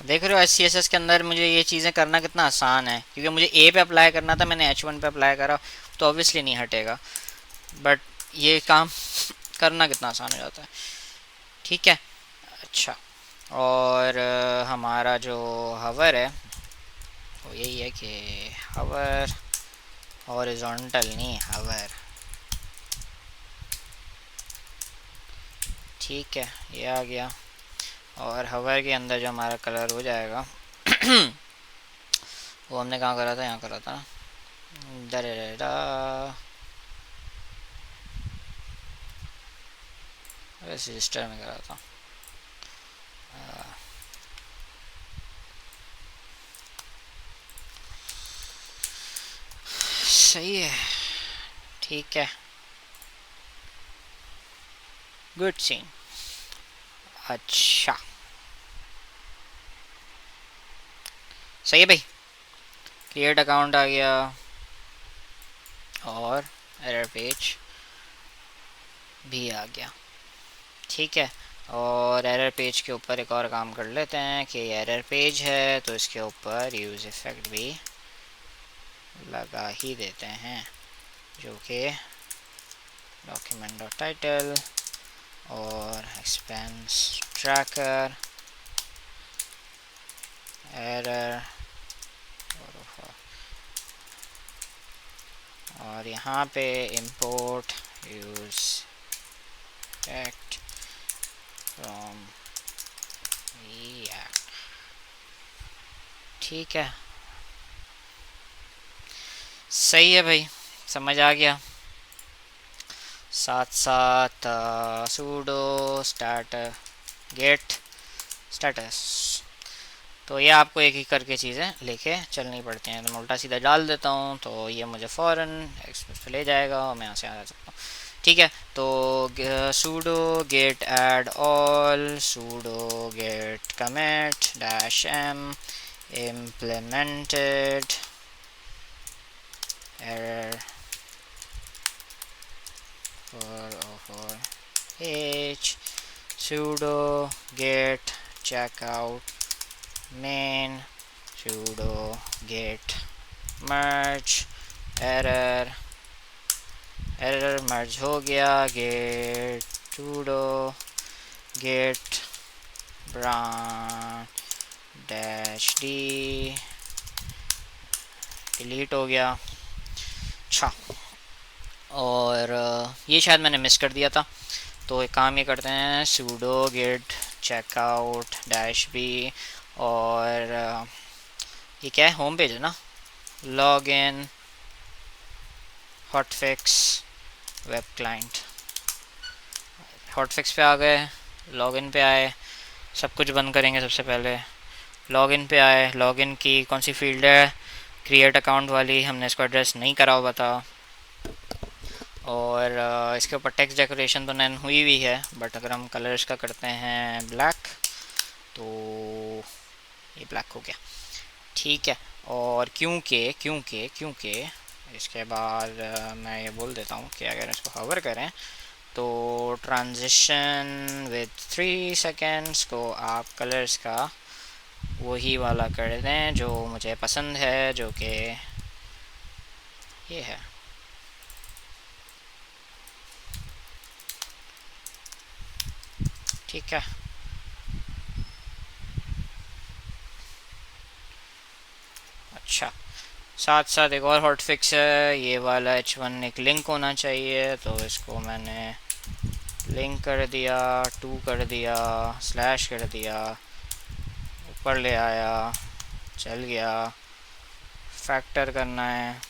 देख रहे हो एच सी एस एस के अंदर मुझे ये चीज़ें करना कितना आसान है, क्योंकि मुझे ए पे अप्लाई करना था, मैंने एच वन पे अप्लाई करा, तो ऑब्वियसली नहीं हटेगा। बट ये काम करना कितना आसान हो जाता है। ठीक है। अच्छा, और हमारा जो हवर है वो यही है कि हवर हॉरिजॉन्टल नहीं, हवर। ठीक है, ये आ गया। और हवर के अंदर जो हमारा कलर हो जाएगा वो हमने कहाँ करा था, यहाँ करा था ना, डरेडा, रजिस्टर में करा था। सही है, ठीक है, गुड सीन। अच्छा, सही है भाई, क्रिएट अकाउंट आ गया और एरर पेज भी आ गया। ठीक है, और एरर पेज के ऊपर एक और काम कर लेते हैं कि एरर पेज है तो इसके ऊपर यूज़ इफ़ेक्ट भी लगा ही देते हैं, जो कि डॉक्यूमेंट डॉट टाइटल और एक्सपेंस ट्रैकर एरर, और यहाँ पे इंपोर्ट यूज़ इफेक्ट फ्रॉम। ठीक है, सही है भाई, समझ आ गया। साथ साथ सूडो स्टार्ट गेट स्टेटस, तो ये आपको एक एक करके चीज़ें लेके चलनी पड़ती हैं। तो मैं उल्टा सीधा डाल देता हूँ तो ये मुझे फ़ौरन एक्सप्रेस पे ले जाएगा और मैं यहाँ से आ सकता हूँ। ठीक है, तो sudo git add all, sudo git commit dash M implemented error for h, sudo get checkout main, sudo get merge error, error merge हो गया, get sudo get branch dash D delete हो गया। अच्छा, और ये शायद मैंने मिस कर दिया था, तो एक काम ये करते हैं, sudo git checkout dash B, और ये क्या है, होम पेज है ना, login hotfix web client, hotfix पे आ गए, लॉगिन पे आए, सब कुछ बंद करेंगे। सबसे पहले लॉगिन पे आए, लॉगिन की कौन सी फील्ड है, क्रिएट अकाउंट वाली, हमने इसको एड्रेस नहीं करा हुआ था। और इसके ऊपर टेक्स्ट डेकोरेशन तो नैन हुई हुई है, बट अगर हम कलर्स का करते हैं ब्लैक तो ये ब्लैक हो गया। ठीक है, और क्योंकि क्योंकि क्योंकि इसके बाद मैं ये बोल देता हूँ कि अगर इसको हवर करें तो ट्रांजिशन विद 3 सेकेंड्स को आप कलर्स का वही वाला कर दें जो मुझे पसंद है, जो कि ये है। ठीक है, अच्छा, साथ साथ एक और हॉट फिक्स है, ये वाला H1 एक लिंक होना चाहिए, तो इसको मैंने लिंक कर दिया, टू कर दिया, स्लैश कर दिया, ऊपर ले आया, चल गया, फैक्टर करना है,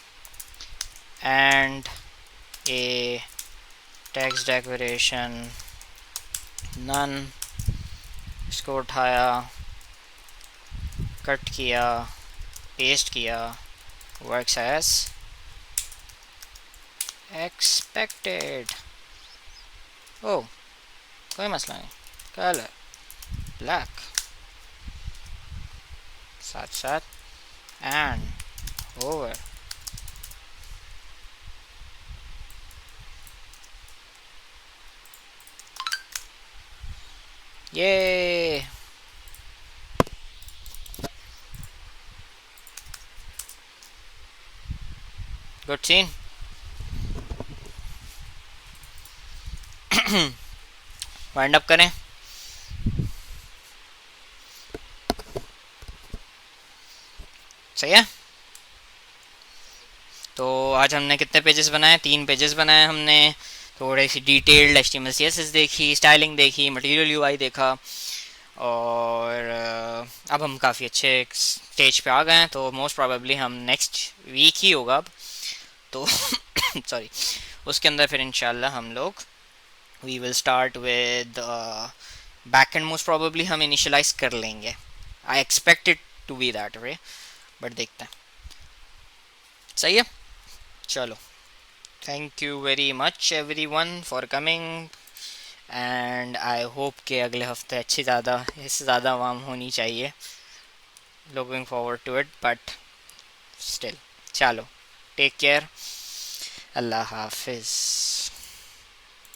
and a text decoration none, इसको उठाया, कट किया, पेस्ट किया, वर्क्स एज एक्सपेक्टेड। ओ, कोई मसला नहीं, कलर ब्लैक साथ साथ एंड ओवर। ये गुड सीन। वाइंड अप करें। सही है। तो आज हमने कितने पेजेस बनाए? 3 पेजेस बनाए हमने। थोड़ी सी डिटेल्ड HTML CSS देखी, स्टाइलिंग देखी, मटेरियल UI देखा, और अब हम काफ़ी अच्छे स्टेज पे आ गए हैं। तो मोस्ट प्रोबेबली हम नेक्स्ट वीक ही होगा अब तो सॉरी, उसके अंदर फिर इंशाल्लाह हम लोग we will start with back end. Most probably हम इनिशियलाइज कर लेंगे, I expect it to be that way, but देखते हैं। सही है, चलो, thank you very much everyone for coming, and I hope कि अगले हफ्ते अच्छी ज़्यादा, इससे ज़्यादा आवाम होनी चाहिए। Looking forward to it, but still चलो, टेक केयर, अल्लाह हाफिज़।